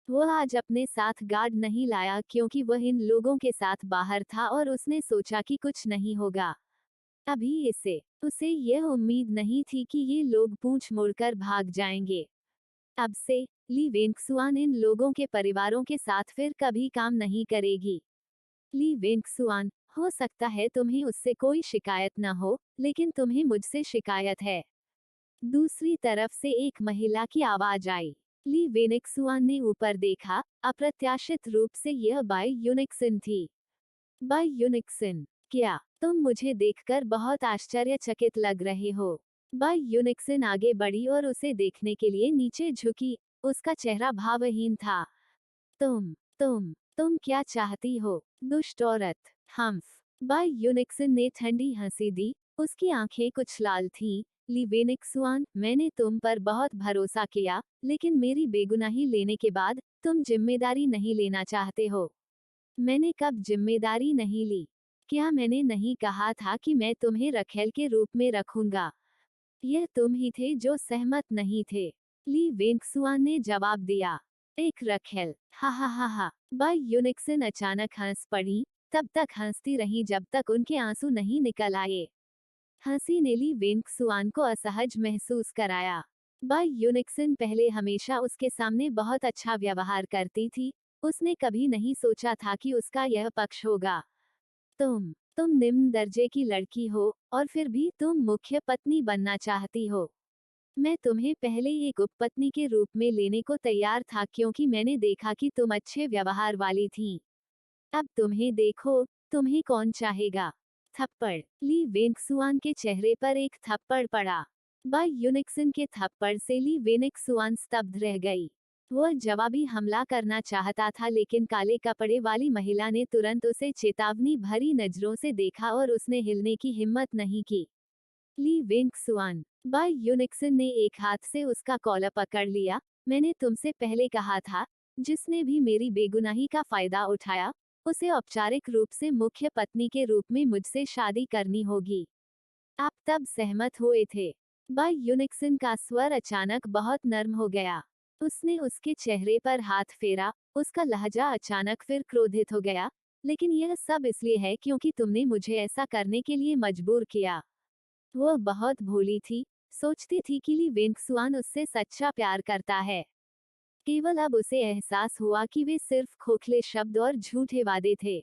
वह आज अपने साथ गार्ड नहीं लाया क्योंकि वह इन लोगों के साथ बाहर था और उसने सोचा कि कुछ नहीं होगा। अभी उसे यह उम्मीद नहीं थी कि ये लोग पूंछ मोड़कर भाग जाएंगे। अब से, ली वेंगसुआन इन लोगों के परिवारों के साथ फिर कभी काम नहीं करेगी। ली वेंगसुआन, हो सकता है तुम्हें उससे कोई शिकायत न हो, लेकिन तुम्हें मुझसे शिकायत है। दूसरी तरफ से एक महिला की आवाज आई। ली वेंगसुआन ने ऊपर देखा, अप्रत्याशित रूप से यह बाय यूनिक्सिन थी। बाय यूनिक्सिन, क्या तुम मुझे देखकर बहुत आश्चर्यचकित लग रहे हो? बाय यूनिक्सिन आगे बढ़ी और उसे देखने के लिए नीचे झुकी, उसका चेहरा भावहीन था। तुम क्या चाहती हो, दुष्ट औरत? हम्फ। बाय यूनिक्सिन ने ठंडी हंसी दी, उसकी आंखें कुछ लाल थीं। ली वेंगसुआन, मैंने तुम पर बहुत भरोसा किया, लेकिन मेरी बेगुनाही लेने के बाद, तुम जिम्मेदारी नहीं लेना चाहते हो। मैंने कब जिम्मेदारी नहीं ली? क्या मैंने नहीं कहा था कि मैं तुम्हें रखेल के रूप में रखूंगा? यह तुम ही थे जो सहमत नहीं थे। ली वेंगसुआन ने जवाब दिया। एक रखेल, हा हा हा हा। बाई यूनिक्सन अचानक हंस पड़ी, तब तक हंसती रही जब तक उनके आंसू नहीं निकल आए। हंसी ने ली वेंग सुआन को असहज महसूस कराया। बाई यूनिक्सन पहले हमेशा उसके सामने बहुत अच्छा व्यवहार करती थी। उसने कभी नहीं सोचा था कि उसका यह पक्ष होगा। तुम निम्न दर्जे की लड़की हो, और फिर भी तुम मुख्य पत्नी बनना चाहती हो। मैं तुम्हें पहले एक उपपत्नी के रूप में लेने को तैयार था क्योंकि मैंने देखा कि तुम अच्छे व्यवहार वाली थीं। अब तुम्हें देखो, तुम्हें कौन चाहेगा? थप्पड़। ली वेंगसुआन के चेहरे पर एक थप्पड़ पड़ा। बाय यूनिक्सन के थप्पड़ से ली वेनेक्सुआन स्तब्ध रह गई। वह जवाबी हमला करना चाहता था लेकिन काले कपड़े वाली महिला ने तुरंत उसे चेतावनी भरी नजरों से देखा और उसने हिलने की हिम्मत नहीं की। ली वेंगसुआन। बाय यूनिक्सन ने एक हाथ से उसका कॉलर पकड़ लिया। मैंने तुमसे पहले कहा था, जिसने भी मेरी बेगुनाही का फायदा उठाया, उसे औपचारिक रूप से मुख्य पत्नी के रूप में मुझसे शादी करनी होगी। आप तब सहमत हुए थे। बाय यूनिक्सन का स्वर अचानक बहुत नर्म हो गया। उसने उसके चेहरे पर हाथ फेरा। उसका लहजा अचानक फिर क्रोधित हो गया। लेकिन यह सब इसलिए है क्योंकि तुमने मुझे ऐसा करने के लिए मजबूर किया। वह बहुत भोली थी, सोचती थी कि ली वेंगसुआन उससे सच्चा प्यार करता है। केवल अब उसे एहसास हुआ कि वे सिर्फ खोखले शब्द और झूठे वादे थे।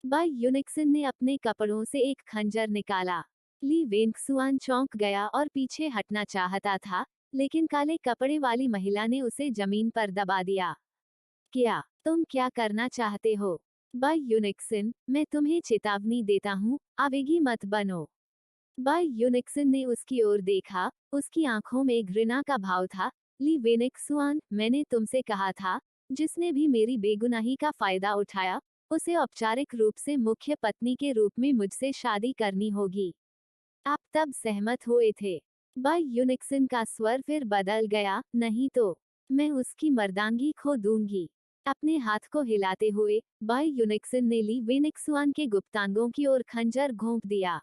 बाय यूनिक्सन ने अपने कपड़ों से एक खंजर निकाला। ली वेंगसुआन चौंक गया और पीछे हटना चाहता था, लेकिन काले कपड़े वाली महिला ने उसे जमीन पर दबा दिया। तुम क्या करना चाहते हो? बाय यूनिक्सन, मैं तुम्हें चेतावनी देता हूँ, आवेगी मत बनो। बाय यूनिक्सन ने उसकी ओर देखा। उसकी आंखों में घृणा का भाव था। ली वेनेक्सुआन, मैंने तुमसे कहा था, जिसने भी मेरी बेगुनाही का फायदा उठाया, उसे औपचारिक रूप से मुख्य पत्नी के रूप में मुझसे शादी करनी होगी। आप तब सहमत हुए थे। बाय यूनिक्सन का स्वर फिर बदल गया, नहीं तो मैं उसकी मर्दांगी खो दूंगी। अपने हाथ को हिलाते हुए बाय यूनिक्सन ने ली वेनेक्सुआन के गुप्तांगों की ओर खंजर घोंप दिया।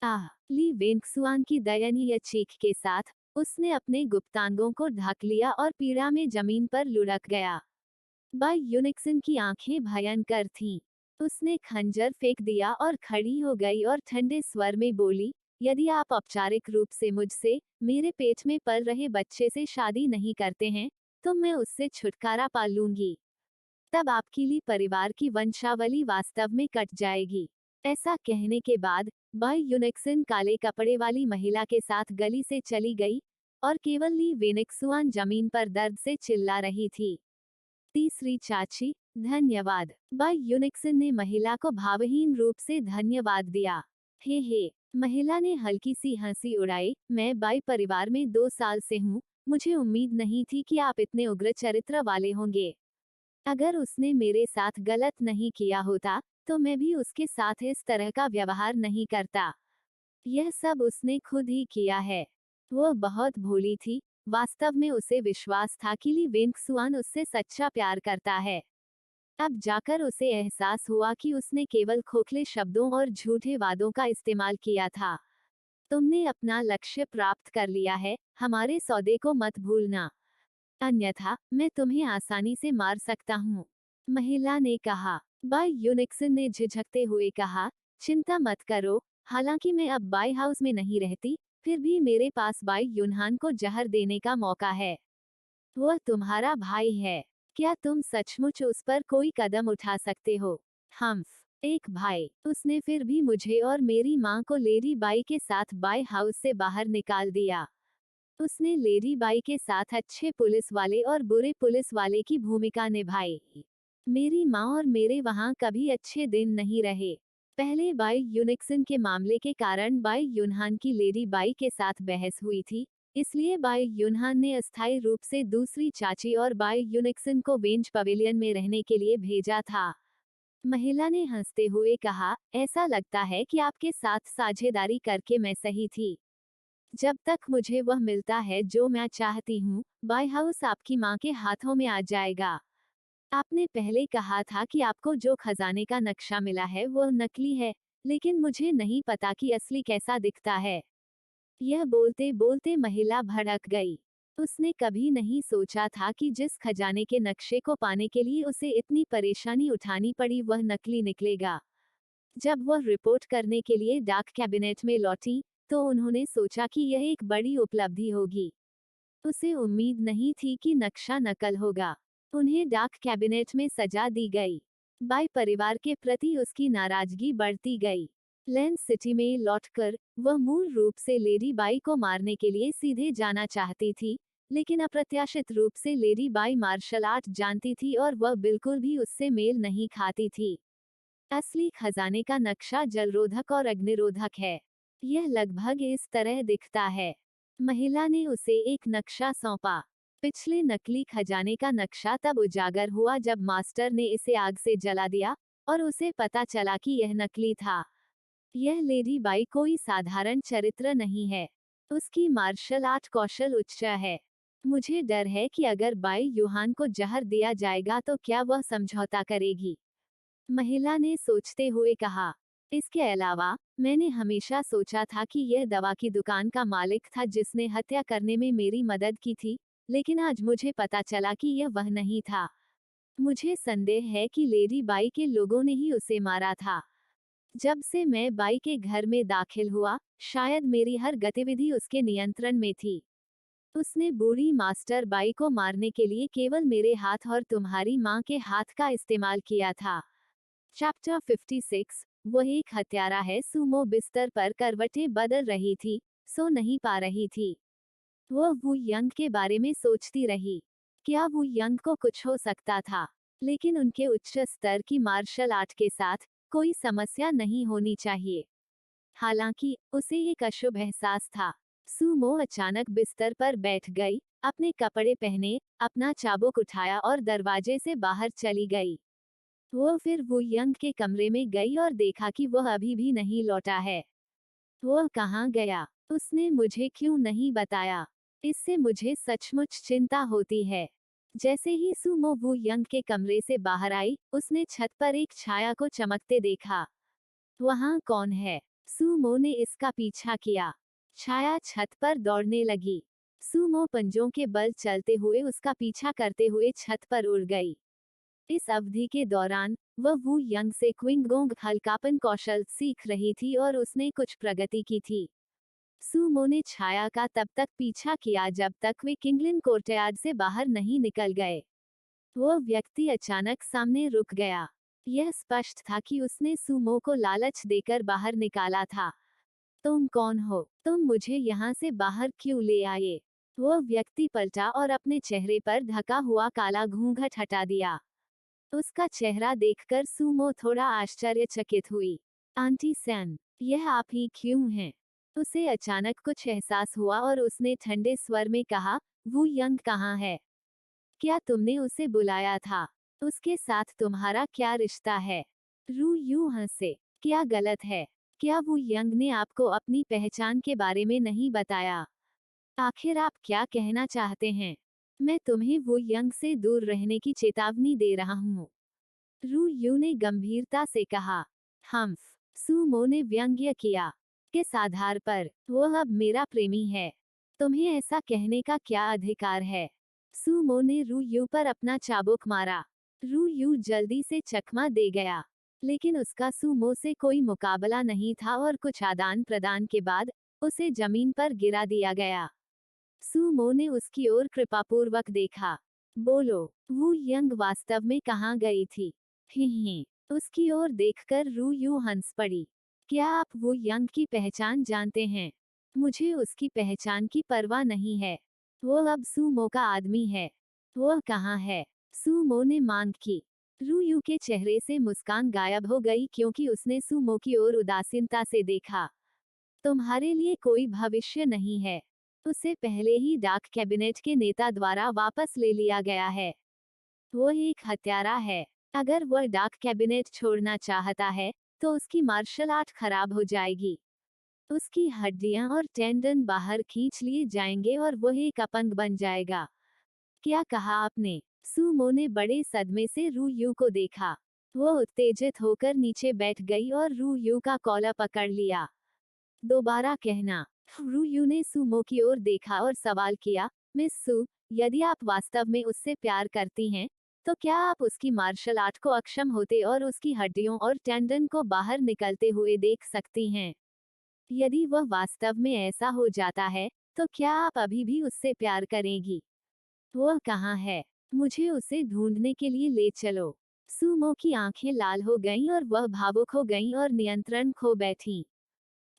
आह! ली वेंगसुआन की दयनीय चीख के साथ, उसने अपने गुप्तांगों को ढक लिया और पीड़ा में जमीन पर लुढ़क गया। बाय यूनिक्सन की आंखें भयंकर थीं। उसने खंजर फेंक दिया और खड़ी हो गई और ठंडे स्वर में बोली, यदि आप औपचारिक रूप से मुझसे, मेरे पेट में पल रहे बच्चे से शादी नहीं करते हैं, तो मैं उससे छुटकारा पा लूंगी। तब आपकी ली परिवार की वंशावली वास्तव में कट जाएगी। ऐसा कहने के बाद बाय यूनिक्सन काले कपड़े वाली महिला के साथ गली से चली गई, और केवल ली वेनेक्सुआन जमीन पर दर्द से चिल्ला रही थी। तीसरी चाची, धन्यवाद। बाय यूनिक्सन ने महिला को भावहीन रूप से धन्यवाद दिया। हे, महिला ने हल्की सी हंसी उड़ाई। मैं बाय परिवार में 2 साल से हूँ। मुझे उम्मीद नहीं थी कि आप इतने उग्र चरित्र वाले होंगे। अगर उसने मेरे साथ गलत नहीं किया होता, तो मैं भी उसके साथ इस तरह का व्यवहार नहीं करता। यह सब उसने खुद ही किया है। वह बहुत भोली थी। वास्तव में उसे विश्वास था कि ली वेंगसुआन उससे सच्चा प्यार करता है। अब जाकर उसे एहसास हुआ कि उसने केवल खोखले शब्दों और झूठे वादों का इस्तेमाल किया था। तुमने अपना लक्ष्य प्राप्त कर लिया है, हमारे सौदे को मत भूलना। अन्यथा मैं तुम्हें आसानी से मार सकता हूँ। महिला ने कहा। बाय यूनिक्सन ने झिझकते हुए कहा, चिंता मत करो, हालांकि मैं अब बाय हाउस में नहीं रहती, फिर भी मेरे पास बाय यूनहान को जहर देने का मौका है। वह तुम्हारा भाई है। क्या तुम सचमुच उस पर कोई कदम उठा सकते हो? हम्फ, एक भाई। उसने फिर भी मुझे और मेरी माँ को लेडी बाई के साथ बाय हाउस से बाहर निकाल दिया। उसने लेडी बाई के साथ अच्छे पुलिस वाले और बुरे पुलिस वाले की भूमिका निभाई। मेरी माँ और मेरे वहाँ कभी अच्छे दिन नहीं रहे। पहले बाई यूनिक्सन के मामले के कारण बाई यूनहान की लेडी बाई के साथ बहस हुई थी, इसलिए बाई यूनहान ने अस्थायी रूप से दूसरी चाची और बाई यूनिक्सन को वेंज पवेलियन में रहने के लिए भेजा था। महिला ने हंसते हुए कहा, ऐसा लगता है कि आपके साथ साझेदारी करके मैं सही थी। जब तक मुझे वह मिलता है जो मैं चाहती हूँ, बाय हाउस आपकी माँ के हाथों में आ जाएगा। आपने पहले कहा था कि आपको जो खजाने का नक्शा मिला है वह नकली है, लेकिन मुझे नहीं पता कि असली कैसा दिखता है। यह बोलते बोलते महिला भड़क गई। उसने कभी नहीं सोचा था कि जिस खजाने के नक्शे को पाने के लिए उसे इतनी परेशानी उठानी पड़ी वह नकली निकलेगा। जब वह रिपोर्ट करने के लिए डाक कैबिनेट में लौटी, तो उन्होंने सोचा कि यह एक बड़ी उपलब्धि होगी। उसे उम्मीद नहीं थी कि नक्शा नकल होगा। उन्हें डाक कैबिनेट में सजा दी गई। बाई परिवार के प्रति उसकी नाराजगी बढ़ती गई। लेंस सिटी में लौटकर वह मूल रूप से लेडी बाई को मारने के लिए सीधे जाना चाहती थी, लेकिन अप्रत्याशित रूप से लेडी बाई मार्शल आर्ट जानती थी और वह बिल्कुल भी उससे मेल नहीं खाती थी। असली खजाने का नक्शा जलरोधक और अग्निरोधक है। यह लगभग इस तरह दिखता है। महिला ने उसे एक नक्शा सौंपा। पिछले नकली खजाने का नक्शा तब उजागर हुआ जब मास्टर ने इसे आग से जला दिया और उसे पता चला कि यह नकली था। यह लेडी बाई कोई साधारण चरित्र नहीं है। उसकी मार्शल आर्ट कौशल उच्च है। मुझे डर है कि अगर बाई यूहान को जहर दिया जाएगा तो क्या वह समझौता करेगी, महिला ने सोचते हुए कहा। इसके अलावा मैंने हमेशा सोचा था कि यह दवा की दुकान का मालिक था जिसने हत्या करने में मेरी मदद की थी, लेकिन आज मुझे पता चला कि यह वह नहीं था। मुझे संदेह है कि लेडी बाई के लोगों ने ही उसे मारा था। जब से मैं बाई के घर में दाखिल हुआ, शायद मेरी हर गतिविधि उसके नियंत्रण में थी। उसने बूढ़ी मास्टर बाई को मारने के लिए केवल मेरे हाथ और तुम्हारी माँ के हाथ का इस्तेमाल किया था। चैप्टर 56। वह एक हत्यारा है। सुमो बिस्तर पर करवटें बदल रही थी, सो नहीं पा रही थी। वह वू यंग के बारे में सोचती रही। क्या वू यंग को कुछ हो सकता था, लेकिन उनके उच्च स्तर की मार्शल आर्ट के साथ कोई समस्या नहीं होनी चाहिए। हालांकि उसे एक अशुभ एहसास था। सुमो अचानक बिस्तर पर बैठ गई, अपने कपड़े पहने, अपना चाबुक उठाया और दरवाजे से बाहर चली गई। वो फिर वू यंग के कमरे में गई और देखा कि वह अभी भी नहीं लौटा है। वह कहाँ गया? उसने मुझे क्यों नहीं बताया? इससे मुझे सचमुच चिंता होती है। जैसे ही सुमो वू यंग के कमरे से बाहर आई, उसने छत पर एक छाया को चमकते देखा। वहाँ कौन है? सुमो ने इसका पीछा किया। छाया छत पर दौड़ने लगी। सुमो पंजों के बल चलते हुए उसका पीछा करते हुए छत पर उड़ गई। इस अवधि के दौरान वह वू यंग से क्विंगगोंग हल्कापन कौशल सीख रही थी और उसने कुछ प्रगति की थी। सुमो ने छाया का तब तक पीछा किया जब तक वे किंगलिन कोर्टयार्ड से बाहर नहीं निकल गए। वह व्यक्ति अचानक सामने रुक गया। यह स्पष्ट था कि उसने सुमो को लालच देकर बाहर निकाला था। तुम कौन हो? तुम मुझे यहाँ से बाहर क्यों ले आए? वह व्यक्ति पलटा और अपने चेहरे पर ढका हुआ काला घूंघट हटा दिया। उसका चेहरा देखकर सुमो थोड़ा आश्चर्यचकित हुई। आंटी सैन, यह आप ही क्यों हैं? उसे अचानक कुछ एहसास हुआ और उसने ठंडे स्वर में कहा, वू यंग कहाँ है? क्या तुमने उसे बुलाया था? उसके साथ तुम्हारा क्या रिश्ता है? रू यू हंसे। क्या गलत है? क्या वू यंग ने आपको अपनी पहचान के बारे में नहीं बताया? आखिर आप क्या कहना चाहते हैं? मैं तुम्हें वू यंग से दूर रहने की चेतावनी दे रहा हूँ, रू यू ने गंभीरता से कहा। हम्फ, सुमो ने व्यंग्य किया। किस आधार पर? वह अब मेरा प्रेमी है। तुम्हें ऐसा कहने का क्या अधिकार है? सुमो ने रू यू पर अपना चाबुक मारा। रू यू जल्दी से चकमा दे गया, लेकिन उसका सुमो से कोई मुकाबला नहीं था और कुछ आदान प्रदान के बाद उसे जमीन पर गिरा दिया गया। सुमो ने उसकी ओर कृपापूर्वक देखा। बोलो, वू यंग वास्तव में कहाँ गई थी? ही, उसकी ओर देखकर रू यू हंस पड़ी। क्या आप वू यंग की पहचान जानते हैं? मुझे उसकी पहचान की परवाह नहीं है। वो अब सुमो का आदमी है। वह कहाँ है? सुमो ने मांग की। रू यू के चेहरे से मुस्कान गायब हो गई क्योंकि उसने सुमो की ओर उदासीनता से देखा। तुम्हारे लिए कोई भविष्य नहीं है। उसे पहले ही डाक कैबिनेट के नेता द्वारा वापस ले लिया गया है। वह एक हत्यारा है। अगर वह डाक कैबिनेट छोड़ना चाहता है, तो उसकी मार्शल आर्ट खराब हो जाएगी। उसकी हड्डियां और टेंडन बाहर खींच लिए जाएंगे और वह एक अपंग बन जाएगा। क्या कहा आपने? सुमो ने बड़े सदमे से रू यू को देखा। वह उत्तेजित होकर नीचे बैठ गई और रू यू का कॉलर पकड़ लिया। दोबारा कहना। रू यू ने सुमो की ओर देखा और सवाल किया, मिस सू, यदि आप वास्तव में उससे प्यार करती हैं, तो क्या आप उसकी मार्शल आर्ट को अक्षम होते और उसकी हड्डियों और टेंडन को बाहर निकलते हुए देख सकती हैं? यदि वह वास्तव में ऐसा हो जाता है, तो क्या आप अभी भी उससे प्यार करेंगी? वह कहाँ है? मुझे उसे ढूंढने के लिए ले चलो। सुमो की आंखें लाल हो गईं और वह भावुक हो गईं और नियंत्रण खो बैठीं।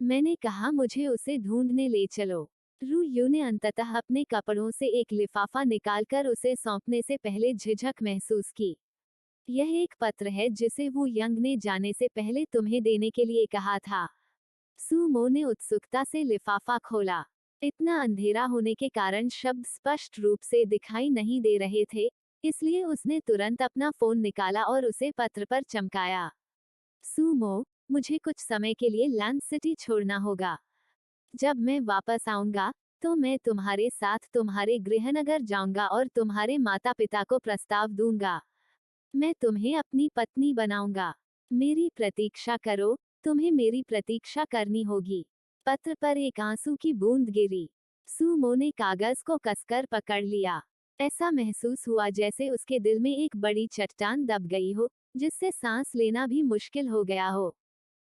मैंने कहा मुझे उसे ढूंढने ले चलो। रू यू ने अंततः अपने कपड़ों से एक लिफाफा निकालकर उसे सौंपने से पहले झिझक महसूस की। यह एक पत्र है जिसे वू यंग ने जाने से पहले तुम्हें देने के लिए कहा था। सुमो ने उत्सुकता से लिफाफा खोला। इतना अंधेरा होने के कारण शब्द स्पष्ट रूप से दिखाई नहीं दे रहे थे, इसलिए उसने तुरंत अपना फोन निकाला और उसे पत्र पर चमकाया। सुमो, मुझे कुछ समय के लिए लैंड सिटी छोड़ना होगा। जब मैं वापस आऊंगा, तो मैं तुम्हारे साथ तुम्हारे गृहनगर जाऊंगा और तुम्हारे माता पिता को प्रस्ताव दूंगा। मैं तुम्हें अपनी पत्नी बनाऊंगा। मेरी प्रतीक्षा करो, तुम्हें मेरी प्रतीक्षा करनी होगी। पत्र पर एक आंसू की बूंद गिरी। सुमो ने कागज को कसकर पकड़ लिया। ऐसा महसूस हुआ जैसे उसके दिल में एक बड़ी चट्टान दब गई हो, जिससे सांस लेना भी मुश्किल हो गया हो।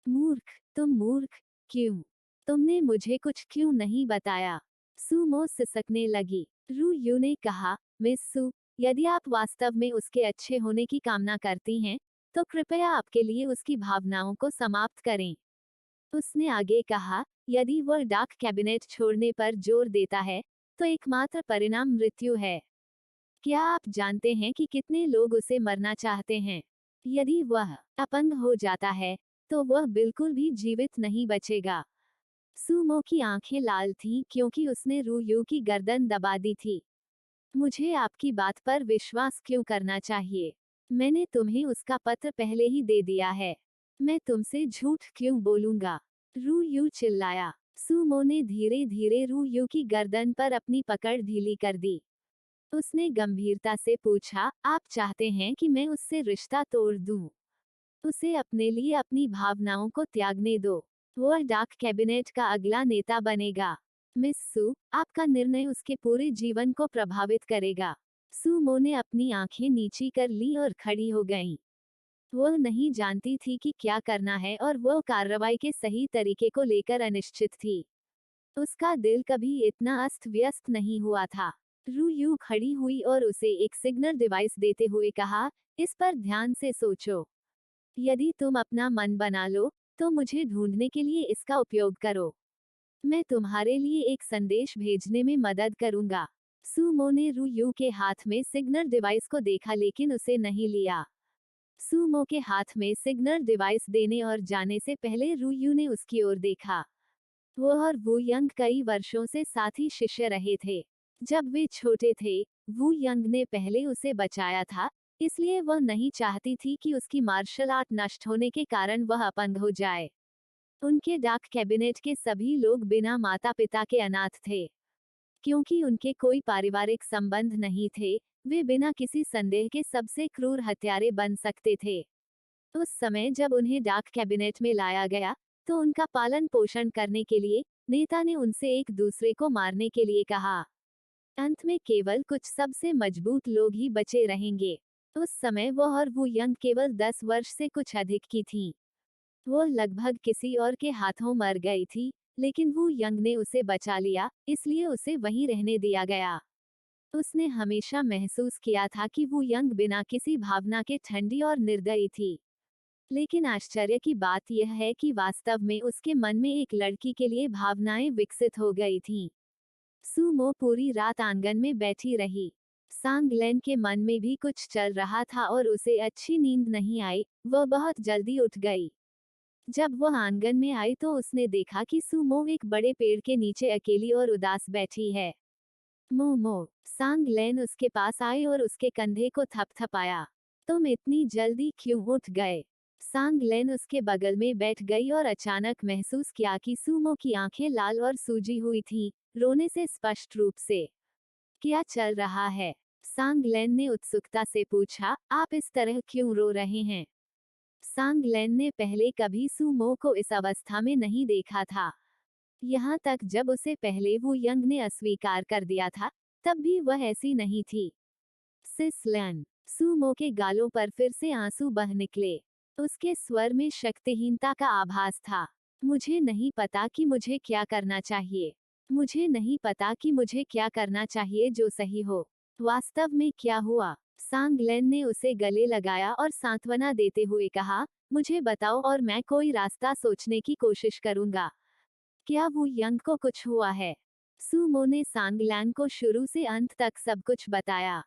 मूर्ख, तुम मूर्ख, क्यों? तुमने मुझे कुछ क्यों नहीं बताया? सुमो सिसकने लगी। रू यू ने कहा, मिस सू, यदि आप वास्तव में उसके अच्छे होने की कामना करती हैं, तो कृपया आपके लिए उसकी भावनाओं को समाप्त करें। उसने आगे कहा, यदि वह डाक कैबिनेट छोड़ने पर जोर देता है, तो एकमात्र परिणाम मृत्यु है। क्या आप जानते हैं कि कितने लोग उसे मरना चाहते हैं? यदि वह अपंग हो जाता है, तो वह बिल्कुल भी जीवित नहीं बचेगा। सुमो की आंखें लाल थीं क्योंकि उसने रू यू की गर्दन दबा दी थी। मुझे आपकी बात पर विश्वास क्यों करना चाहिए? मैंने तुम्हें उसका पत्र पहले ही दे दिया है। मैं तुमसे झूठ क्यों बोलूंगा? रू यू चिल्लाया। सुमो ने धीरे धीरे रू यू की गर्दन पर अपनी पकड़ ढीली कर दी। उसने गंभीरता से पूछा, आप चाहते हैं कि मैं उससे रिश्ता तोड़ दूं? उसे अपने लिए अपनी भावनाओं को त्यागने दो। वह डाक कैबिनेट का अगला नेता बनेगा। मिस सू, आपका निर्णय उसके पूरे जीवन को प्रभावित करेगा। सुमो ने अपनी आंखें नीची कर ली और खड़ी हो गईं। वह नहीं जानती थी कि क्या करना है और वह कार्रवाई के सही तरीके को लेकर अनिश्चित थी। उसका दिल कभी इतना अस्त व्यस्त नहीं हुआ था। रू यू खड़ी हुई और उसे एक सिग्नल डिवाइस देते हुए कहा, इस पर ध्यान से सोचो। यदि तुम अपना मन बना लो, तो मुझे ढूंढने के लिए इसका उपयोग करो। मैं तुम्हारे लिए एक संदेश भेजने में मदद करूंगा। सुमो ने रू यू के हाथ में सिग्नल डिवाइस को देखा लेकिन उसे नहीं लिया। सुमो के हाथ में सिग्नल डिवाइस देने और जाने से पहले रू यू ने उसकी ओर देखा। वो और वू यंग कई वर्षों से साथी शिष्य रहे थे। जब वे छोटे थे, वू यंग ने पहले उसे बचाया था, इसलिए वह नहीं चाहती थी कि उसकी मार्शल आर्ट नष्ट होने के कारण वह अपंग हो जाए। उनके डाक कैबिनेट के सभी लोग बिना माता पिता के अनाथ थे। क्योंकि उनके कोई पारिवारिक संबंध नहीं थे, वे बिना किसी संदेह के सबसे क्रूर हत्यारे बन सकते थे। उस समय जब उन्हें डाक कैबिनेट में लाया गया, तो उनका पालन पोषण करने के लिए नेता ने उनसे एक दूसरे को मारने के लिए कहा। अंत में केवल कुछ सबसे मजबूत लोग ही बचे रहेंगे। उस समय वह और वो यंग केवल 10 वर्ष से कुछ अधिक की थीं। वो लगभग किसी और के हाथों मर गई थी, लेकिन वो यंग ने उसे बचा लिया, इसलिए उसे वहीं रहने दिया गया। उसने हमेशा महसूस किया था कि वो यंग बिना किसी भावना के ठंडी और निर्दयी थी। लेकिन आश्चर्य की बात यह है कि वास्तव में उसके मन में एक लड़की के लिए भावनाएं विकसित हो गई थीं। सुमो पूरी रात आंगन में बैठी रही। सांगलेन के मन में भी कुछ चल रहा था और उसे अच्छी नींद नहीं आई, वह बहुत जल्दी उठ गई। जब वह आंगन में आई तो उसने देखा कि सुमो एक बड़े पेड़ के नीचे अकेली और उदास बैठी है। मोमो, सांगलेन उसके पास आई और उसके कंधे को थपथपाया। तुम इतनी जल्दी क्यों उठ गए? सांगलेन उसके बगल में बैठ गई और अचानक महसूस किया कि सुमो की आंखें लाल और सूजी हुई थीं, रोने से स्पष्ट रूप से। क्या चल रहा है? सांगलेन ने उत्सुकता से पूछा, आप इस तरह क्यों रो रहे हैं? सांगलेन ने पहले कभी सुमो को इस अवस्था में नहीं देखा था। यहाँ तक जब उसे पहले वो यंग ने अस्वीकार कर दिया था, तब भी वह ऐसी नहीं थी। सिसलैन। सूमो के गालों पर फिर से आंसू बह निकले। उसके स्वर में शक्तिहीनता का आभास था। मुझे नहीं पता कि मुझे क्या करना चाहिए। मुझे नहीं पता कि मुझे क्या करना चाहिए जो सही हो। वास्तव में क्या हुआ? सांगलेन ने उसे गले लगाया और सांत्वना देते हुए कहा, मुझे बताओ और मैं कोई रास्ता सोचने की कोशिश करूंगा। क्या वो यंग को कुछ हुआ है? सूमो ने सांगलैन को शुरू से अंत तक सब कुछ बताया।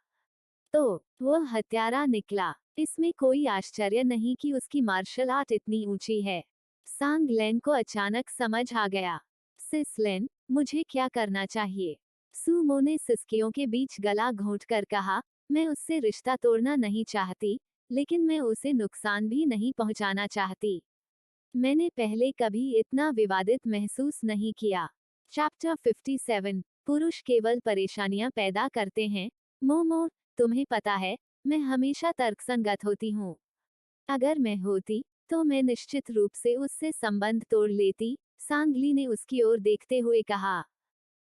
तो वह हत्यारा निकला। इसमें कोई आश्चर्य नहीं कि उसकी मार्शल आर्ट इतनी ऊंची है। सांगलेन को अचानक समझ आ गया। सिसलेन, मुझे क्या करना चाहिए? सूमो ने सिसकियों के बीच गला घोंटकर कहा, मैं उससे रिश्ता तोड़ना नहीं चाहती, लेकिन मैं उसे नुकसान भी नहीं पहुंचाना चाहती। मैंने पहले कभी इतना विवादित महसूस नहीं किया। चैप्टर 57। पुरुष केवल परेशानियां पैदा करते हैं। मोमो, तुम्हें पता है, मैं हमेशा तर्कसंगत होती हूँ। अगर मैं होती, तो मैं निश्चित रूप से उससे संबंध तोड़ लेती। सांगली ने उसकी ओर देखते हुए कहा,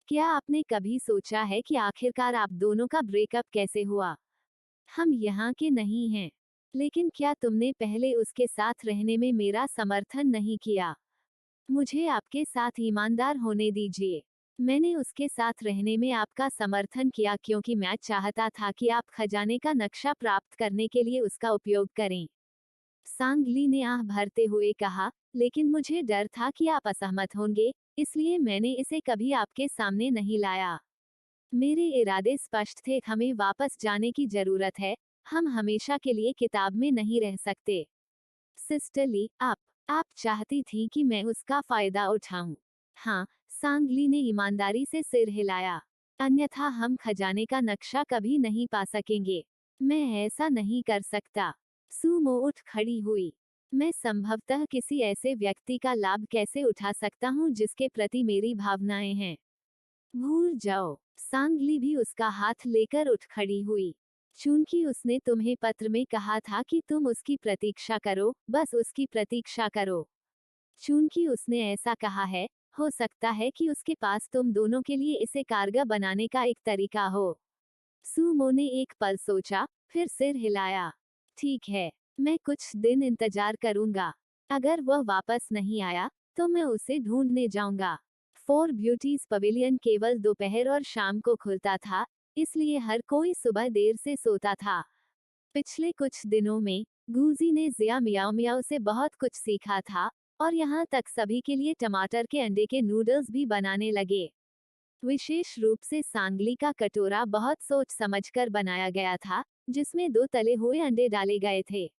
क्या आपने कभी सोचा है कि आखिरकार आप दोनों का ब्रेकअप कैसे हुआ? हम यहाँ के नहीं हैं। लेकिन क्या तुमने पहले उसके साथ रहने में मेरा समर्थन नहीं किया? मुझे आपके साथ ईमानदार होने दीजिए। मैंने उसके साथ रहने में आपका समर्थन किया क्योंकि मैं चाहता था कि आप खजाने का नक्शा प्राप्त करने के लिए उसका उपयोग करें। सांगली ने आह भरते हुए कहा, लेकिन मुझे डर था कि आप असहमत होंगे, इसलिए मैंने इसे कभी आपके सामने नहीं लाया। मेरे इरादे स्पष्ट थे, हमें वापस जाने की जरूरत है। हम हमेशा के लिए किताब में नहीं रह सकते। सिस्टर ली, आप चाहती थी कि मैं उसका फायदा उठाऊं? हाँ, सांगली ने ईमानदारी से सिर हिलाया। अन्यथा हम खजाने का नक्शा कभी नहीं पा सकेंगे। मैं ऐसा नहीं कर सकता। सूमो उठ खड़ी हुई। मैं संभवतः किसी ऐसे व्यक्ति का लाभ कैसे उठा सकता हूँ जिसके प्रति मेरी भावनाएं हैं? भूल जाओ। सांगली भी उसका हाथ लेकर उठ खड़ी हुई। चूंकि उसने तुम्हें पत्र में कहा था कि तुम उसकी प्रतीक्षा करो, बस उसकी प्रतीक्षा करो। चूंकि उसने ऐसा कहा है, हो सकता है कि उसके पास तुम दोनों के लिए इसे कारगर बनाने का एक तरीका हो। सूमो ने एक पल सोचा, फिर सिर हिलाया। ठीक है, मैं कुछ दिन इंतजार करूंगा। अगर वह वापस नहीं आया, तो मैं उसे ढूंढने जाऊंगा। फोर ब्यूटीज पवेलियन केवल दोपहर और शाम को खुलता था, इसलिए हर कोई सुबह देर से सोता था। पिछले कुछ दिनों में गूजी ने जिया मियाओ मियाओ से बहुत कुछ सीखा था, और यहाँ तक सभी के लिए टमाटर के अंडे के नूडल्स भी बनाने लगे। विशेष रूप से सांगली का कटोरा बहुत सोच समझकर बनाया गया था, जिसमें 2 तले हुए अंडे डाले गए थे।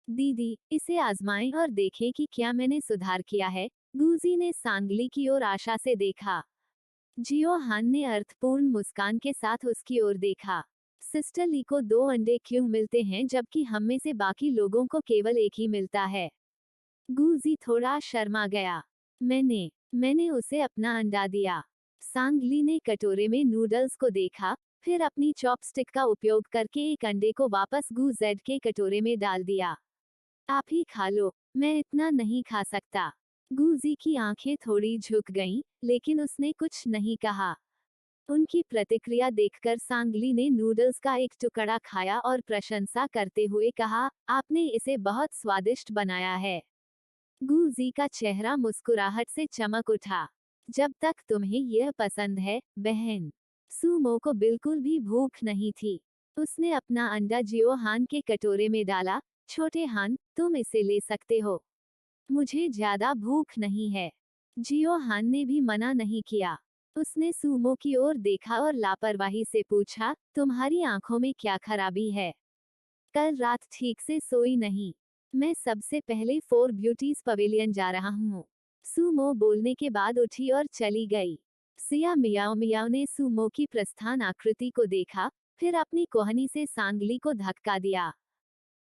दीदी, इसे आजमाएं और देखें कि क्या मैंने सुधार किया है। गूजी ने सांगली की ओर आशा से देखा। जियो हान ने अर्थपूर्ण मुस्कान के साथ उसकी ओर देखा। सिस्टर ली को 2 अंडे क्यों मिलते हैं जबकि हम में से बाकी लोगों को केवल एक ही मिलता है? गूजी थोड़ा शर्मा गया। मैंने उसे अपना अंडा दिया। सांगली ने कटोरे में नूडल्स को देखा, फिर अपनी चॉपस्टिक का उपयोग करके एक अंडे को वापस गूजेड के कटोरे में डाल दिया। आप ही खा लो, मैं इतना नहीं खा सकता। गूजी की आंखें थोड़ी झुक गईं, लेकिन उसने कुछ नहीं कहा। उनकी प्रतिक्रिया देखकर सांगली ने नूडल्स का एक टुकड़ा खाया और प्रशंसा करते हुए कहा, आपने इसे बहुत स्वादिष्ट बनाया है। गूजी का चेहरा मुस्कुराहट से चमक उठा। जब तक तुम्हें यह पसंद है, बहन। सूमो को बिल्कुल भी भूख नहीं थी। उसने अपना अंडा जियो हान के कटोरे में डाला। छोटे हान, तुम इसे ले सकते हो। मुझे ज्यादा भूख नहीं है। जियो हान ने भी मना नहीं किया। उसने सूमो की ओर देखा और लापरवाही से पूछा, तुम्हारी आंखों में क्या खराबी है? कल रात ठीक से सोई नहीं। मैं सबसे पहले फोर ब्यूटीज पवेलियन जा रहा हूँ। सूमो बोलने के बाद उठी और चली गई। सिया मियाओ मियाओ ने सूमो की प्रस्थान आकृति को देखा, फिर अपनी कोहनी से सांगली को धक्का दिया।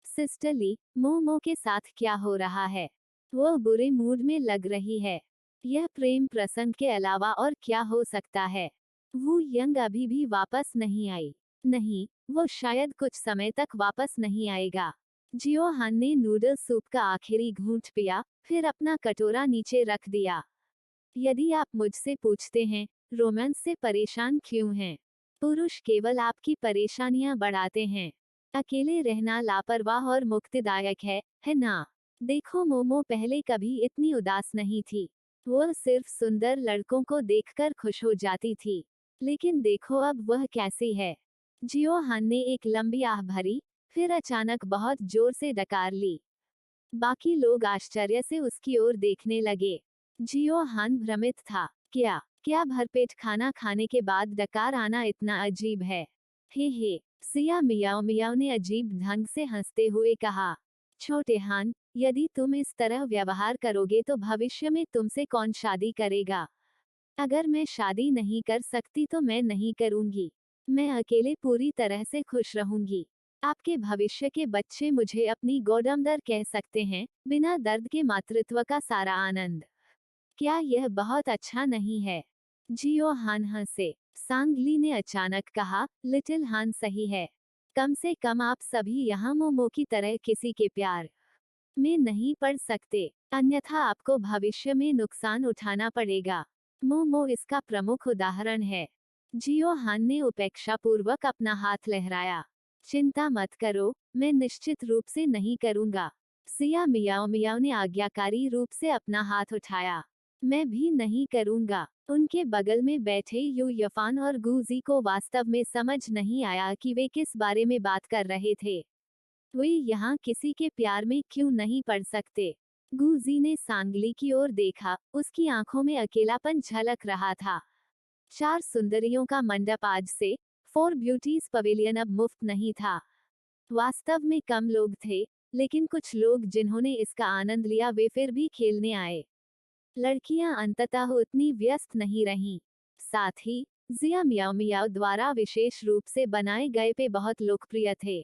सिस्टर ली, मोमो के साथ क्या हो रहा है? वह बुरे मूड में लग रही है। यह प्रेम प्रसंग के अलावा और क्या हो सकता है? वो यंग अभी भी वापस नहीं आई। नहीं, वो शायद कुछ समय तक वापस नहीं आएगा। जियो हान ने नूडल सूप का आखिरी घूंट पिया, फिर अपना कटोरा नीचे रख दिया। यदि आप मुझसे पूछते हैं, रोमांस से परेशान क्यों हैं? पुरुष केवल आपकी परेशानियां बढ़ाते हैं। अकेले रहना लापरवाह और मुक्तिदायक है ना? देखो, मोमो पहले कभी इतनी उदास नहीं थी। वह सिर्फ सुंदर लड़कों को देखकर खुश हो जाती थी। लेकिन देखो अब वह कैसी है। जियो हान ने एक लंबी आह भरी, फिर अचानक बहुत जोर से डकार ली। बाकी लोग आश्चर्य से उसकी ओर देखने लगे। जियो हान भ्रमित था। क्या क्या भरपेट खाना खाने के बाद डकार आना इतना अजीब है? हे, सिया मियाओ मियाओ ने अजीब ढंग से हंसते हुए कहा। छोटे हान, यदि तुम इस तरह व्यवहार करोगे तो भविष्य में तुमसे कौन शादी करेगा? अगर मैं शादी नहीं कर सकती तो मैं नहीं करूंगी। मैं अकेले पूरी तरह से खुश रहूंगी। आपके भविष्य के बच्चे मुझे अपनी गोदमदर कह सकते हैं, बिना दर्द के मातृत्व का सारा आनंद। क्या यह बहुत अच्छा नहीं है? जियो हान हंसे। सांगली ने अचानक कहा, लिटिल हान सही है। कम से कम आप सभी यहाँ मोमो की तरह किसी के प्यार में नहीं पड़ सकते, अन्यथा आपको भविष्य में नुकसान उठाना पड़ेगा। मोमो इसका प्रमुख उदाहरण है। जियो हान ने उपेक्षापूर्वक अपना हाथ लहराया। चिंता मत करो, मैं निश्चित रूप से नहीं करूंगा। सिया मियाओ मियाओ ने आज्ञाकारी रूप से अपना हाथ उठाया। मैं भी नहीं करूंगा। उनके बगल में बैठे यू यफान और गुजी को वास्तव में समझ नहीं आया कि वे किस बारे में बात कर रहे थे। वे यहाँ किसी के प्यार में क्यों नहीं पड़ सकते? गुजी ने सांगली की ओर देखा, उसकी आंखों में अकेलापन झलक रहा था। 4 सुंदरियों का मंडप आज से 4 ब्यूटीज पवेलियन अब मुफ्त नहीं था। वास्तव में कम लोग थे, लेकिन कुछ लोग जिन्होंने इसका आनंद लिया वे फिर भी खेलने आए। लड़कियां अंततः उतनी व्यस्त नहीं रहीं। साथ ही जिया मियाओ मियाओ द्वारा विशेष रूप से बनाए गए पे बहुत लोकप्रिय थे।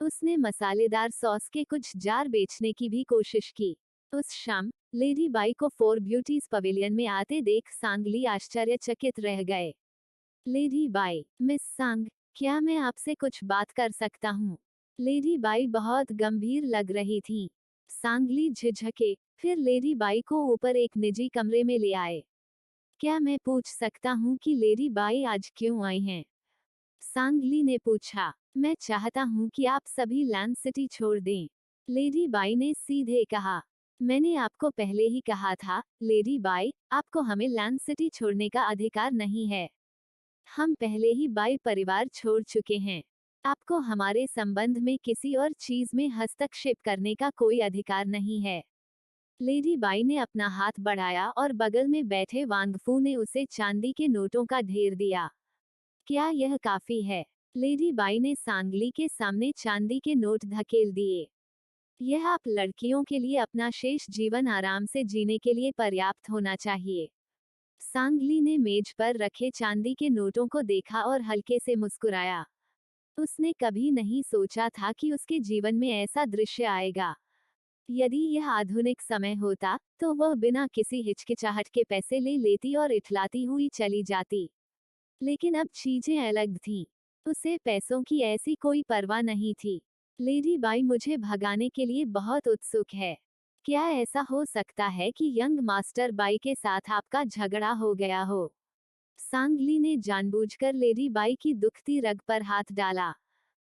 उसने मसालेदार सॉस के कुछ जार बेचने की भी कोशिश की। उस शाम लेडी बाई को 4 ब्यूटीज पवेलियन में आते देख सांगली आश्चर्यचकित रह गए। लेडी बाई, मिस सांग, क्या मैं आपसे कुछ बात कर सकता हूँ? लेडी बाई बहुत गंभीर लग रही थीं। सांगली झिझके, फिर लेडी बाई को ऊपर एक निजी कमरे में ले आए। क्या मैं पूछ सकता हूँ कि लेडी बाई आज क्यों आई हैं? सांगली ने पूछा। मैं चाहता हूँ कि आप सभी लैंड सिटी छोड़ दें, लेडी बाई ने सीधे कहा। मैंने आपको पहले ही कहा था, लेडी बाई, आपको हमें लैंड सिटी छोड़ने का अधिकार नहीं है। हम पहले ही बाई परिवार छोड़ चुके हैं। आपको हमारे संबंध में किसी और चीज में हस्तक्षेप करने का कोई अधिकार नहीं है। लेडी बाई ने अपना हाथ बढ़ाया और बगल में बैठे वांगफू ने उसे चांदी के नोटों का ढेर दिया। क्या यह काफी है? लेडी बाई ने सांगली के सामने चांदी के नोट धकेल दिए। यह आप लड़कियों के लिए अपना शेष जीवन आराम से जीने के लिए पर्याप्त होना चाहिए। सांगली ने मेज पर रखे चांदी के नोटों को देखा और हल्के से मुस्कुराया। उसने कभी नहीं सोचा था कि उसके जीवन में ऐसा दृश्य आएगा। यदि यह आधुनिक समय होता, तो वह बिना किसी हिचकिचाहट के पैसे ले लेती और इठलाती हुई चली जाती। लेकिन अब चीजें अलग थीं। उसे पैसों की ऐसी कोई परवाह नहीं थी। लेडी बाई मुझे भगाने के लिए बहुत उत्सुक है। क्या ऐसा हो सकता है कि यंग मास्टर बाई के साथ आपका झगड़ा हो गया हो? सांगली ने जानबूझकर लेडी बाई की दुखती रग पर हाथ डाला।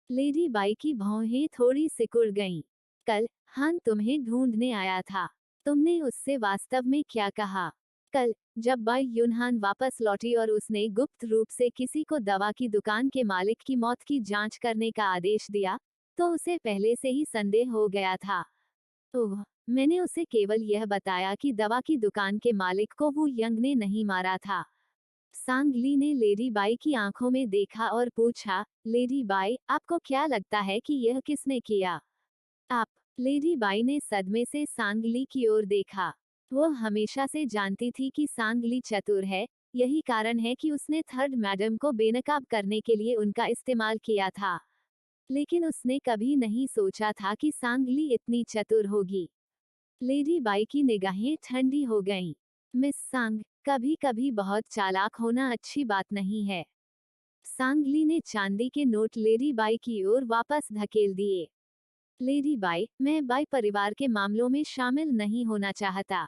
लेडी बाई की भौहें थोड़ी सिकुड़ गईं। कल हान तुम्हें ढूंढने आया था। तुमने उससे वास्तव में क्या कहा? कल जब बाई युनहान वापस लौटी और उसने गुप्त रूप से किसी को दवा की दुकान के मालिक की मौत की जांच करने का आदेश दिया, तो उसे पहले से ही संदेह हो गया था। ओह, मैंने उसे केवल यह बताया कि दवा की दुकान के मालिक को वो यंग ने नहीं मारा था। सांगली ने लेडी बाई की आंखों में देखा और पूछा, लेडी बाई, आपको क्या लगता है कि यह किसने किया? आप? लेडी बाई ने सदमे से सांगली की ओर देखा। वह हमेशा से जानती थी कि सांगली चतुर है, यही कारण है कि उसने थर्ड मैडम को बेनकाब करने के लिए उनका इस्तेमाल किया था। लेकिन उसने कभी नहीं सोचा था कि सांगली इतनी चतुर होगी। लेडी बाई की निगाहें ठंडी हो गईं। मिस सांग, कभी कभी बहुत चालाक होना अच्छी बात नहीं है। सांगली ने चांदी के नोट लेडी बाई की ओर वापस धकेल दिए। लेडी बाई, मैं बाई परिवार के मामलों में शामिल नहीं होना चाहता।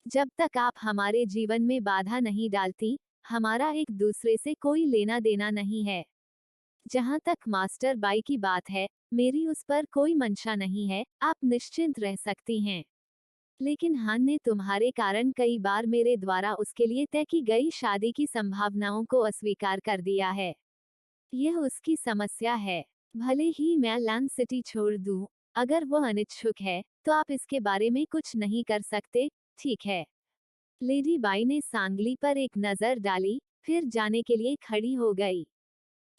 जब तक आप हमारे जीवन में बाधा नहीं डालती, हमारा एक दूसरे से कोई लेना देना नहीं है। जहाँ तक मास्टर बाई की बात है, मेरी उस पर कोई मंशा नहीं है, आप निश्चिंत रह सकती हैं। लेकिन हान ने तुम्हारे कारण कई बार मेरे द्वारा उसके लिए तय की गई शादी की संभावनाओं को अस्वीकार कर दिया है। यह उसकी समस्या है। भले ही मैं लैंड सिटी छोड़ दूं, अगर वो अनिच्छुक है, तो आप इसके बारे में कुछ नहीं कर सकते, ठीक है? लेडी बाई ने सांगली पर एक नजर डाली, फिर जाने के लिए खड़ी हो गई।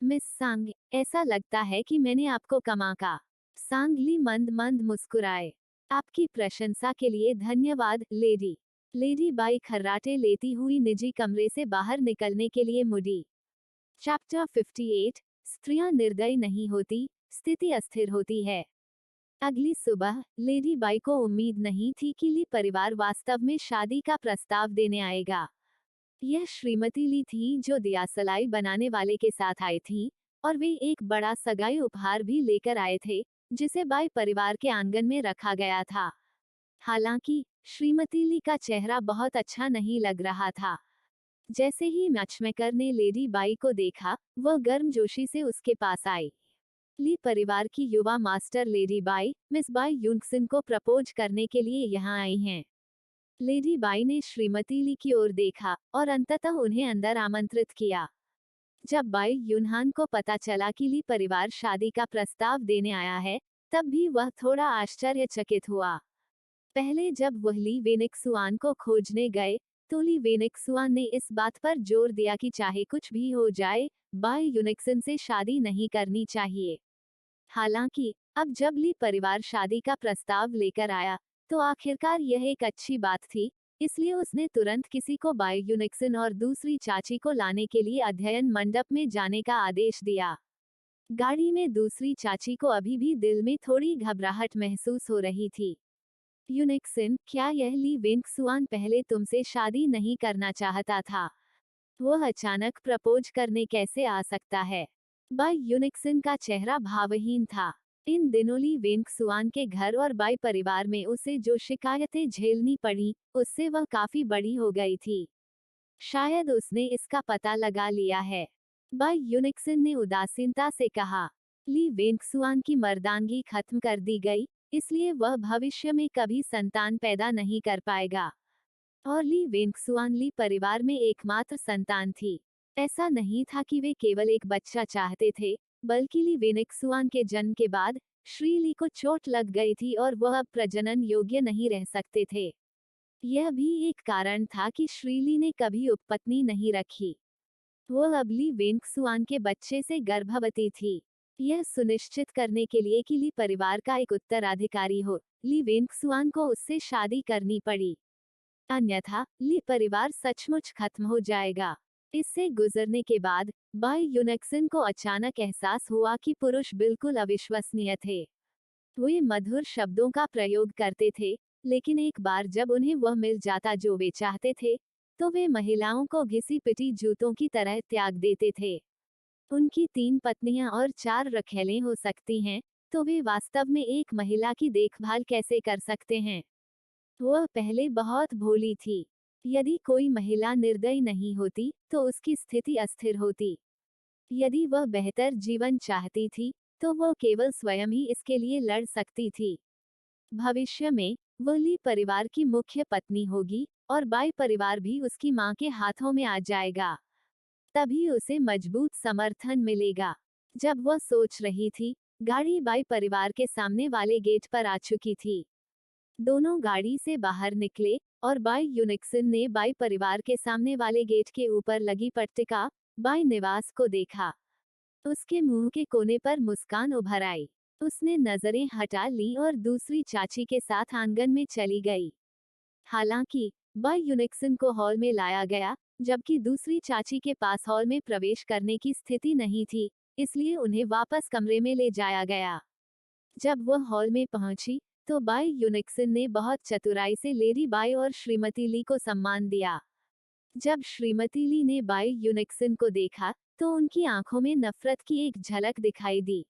मिस सांग, ऐसा लगता है कि मैंने आपको कमा का। सांगली मंद मंद मुस्कुराए। आपकी प्रशंसा के लिए धन्यवाद, लेडी। लेडी बाई खर्राटे लेती हुई निजी कमरे से बाहर निकलने के लिए मुड़ी। चैप्टर 58, स्त्रियां निर्दयी नहीं होती, स्थिति अस्थिर होती है। अगली सुबह लेडी बाई को उम्मीद नहीं थी कि ली परिवार वास्तव में शादी का प्रस्ताव देने आएगा। यह श्रीमती ली थी जो दियासलाई बनाने वाले के साथ आई थी, और वे एक बड़ा सगाई उपहार भी लेकर आए थे, जिसे बाई परिवार के आंगन में रखा गया था। हालांकि श्रीमती ली का चेहरा बहुत अच्छा नहीं लग रहा था। जैसे ही मैचमेकर ने लेडी बाई को देखा, वह गर्मजोशी से उसके पास आई। ली परिवार की युवा master lady Bai, miss Bai Yunxian को प्रपोज करने के लिए यहाँ आई हैं। लेडी बाई ने श्रीमती ली की ओर देखा और अंततः उन्हें अंदर आमंत्रित किया। जब बाई युनहान को पता चला कि ली परिवार शादी का प्रस्ताव देने आया है, तब भी वह थोड़ा आश्चर्यचकित हुआ। पहले जब वह ली वेनिक्सुआन को खोजने गए, तो ली वेनिक्सुआन ने इस बात पर जोर दिया कि चाहे कुछ भी हो जाए, बाई यूनिक्सन से शादी नहीं करनी चाहिए। हालांकि अब जब ली परिवार शादी का प्रस्ताव लेकर आया, तो आखिरकार यह एक अच्छी बात थी, इसलिए उसने तुरंत किसी को बाई यूनिक्सन और दूसरी चाची को लाने के लिए अध्ययन मंडप में जाने का आदेश दिया। गाड़ी में दूसरी चाची को अभी भी दिल में थोड़ी घबराहट महसूस हो रही थी। यूनिक्सन, क्या यह ली वेंक्सुआन पहले तुमसे शादी नहीं करना चाहता था? वह अचानक प्रपोज करने कैसे आ सकता है? बाई यूनिक्सन का चेहरा भावहीन था। इन दिनों ली वेंक्सुआन के घर और बाई परिवार में उसे जो शिकायतें झेलनी पड़ी, उससे वह काफी बड़ी हो गई थी। शायद उसने इसका पता लगा लिया है। बाई यूनिक्सन ने उदासीनता से कहा। ली वेंक्सुआन की मर्दानगी खत्म कर दी गई, इसलिए वह भविष्य में कभी संतान पैदा नहीं कर पाएगा। और ली वेंक्सुआन ली परिवार में एकमात्र संतान थी। ऐसा नहीं था कि वे केवल एक बच्चा चाहते थे, बल्कि ली वेंक्सुआन के जन्म के बाद श्री ली को चोट लग गई थी और वह अब प्रजनन योग्य नहीं रह सकते थे। यह भी एक कारण था कि श्री ली ने कभी उपपत्नी नहीं रखी। वह अब ली वेंक्सुआन के बच्चे से गर्भवती थी। यह सुनिश्चित करने के लिए कि ली परिवार का एक उत्तराधिकारी हो, ली वेंक्सुआन को उससे शादी करनी पड़ी। अन्यथा ली परिवार सचमुच खत्म हो जाएगा। इससे गुजरने के बाद बाई यूनिक्सन को अचानक एहसास हुआ कि पुरुष बिल्कुल अविश्वसनीय थे। वे मधुर शब्दों का प्रयोग करते थे, लेकिन एक बार जब उन्हें वह मिल जाता जो वे चाहते थे, तो वे महिलाओं को घिसी पिटी जूतों की तरह त्याग देते थे। उनकी 3 पत्नियां और 4 रखैलें हो सकती हैं, तो वे वास्तव में एक महिला की देखभाल कैसे कर सकते हैं? वह पहले बहुत भोली थी। यदि कोई महिला निर्दयी नहीं होती, तो उसकी स्थिति अस्थिर होती। यदि वह बेहतर जीवन चाहती थी, तो वह केवल स्वयं ही इसके लिए लड़ सकती थी। भविष्य में वह ली परिवार की मुख्य पत्नी होगी, और बाई परिवार भी उसकी मां के हाथों में आ जाएगा। तभी उसे मजबूत समर्थन मिलेगा। जब वह सोच रही थी, गाड़ी बाई परिवार के सामने वाले गेट पर आ चुकी थी। दोनों गाड़ी से बाहर निकले, और बाई यूनिक्सन ने बाई परिवार के सामने वाले गेट के ऊपर लगी पट्टिका, बाई निवास को देखा। उसके मुंह के कोने पर मुस्कान उभर आई। उसने नजरें हटा ली और दूसरी चाची के साथ आंगन में चली गई। हालांकि बाई यूनिक्सन को हॉल में लाया गया, जबकि दूसरी चाची के पास हॉल में प्रवेश करने की स्थिति नहीं थी, इसलिए उन्हें वापस कमरे में ले जाया गया। जब वह हॉल में पहुंची, तो बाई यूनिक्सन ने बहुत चतुराई से लेडी बाई और श्रीमती ली को सम्मान दिया। जब श्रीमती ली ने बाई यूनिक्सन को देखा, तो उनकी आंखों में नफरत की एक झलक दिखाई दी।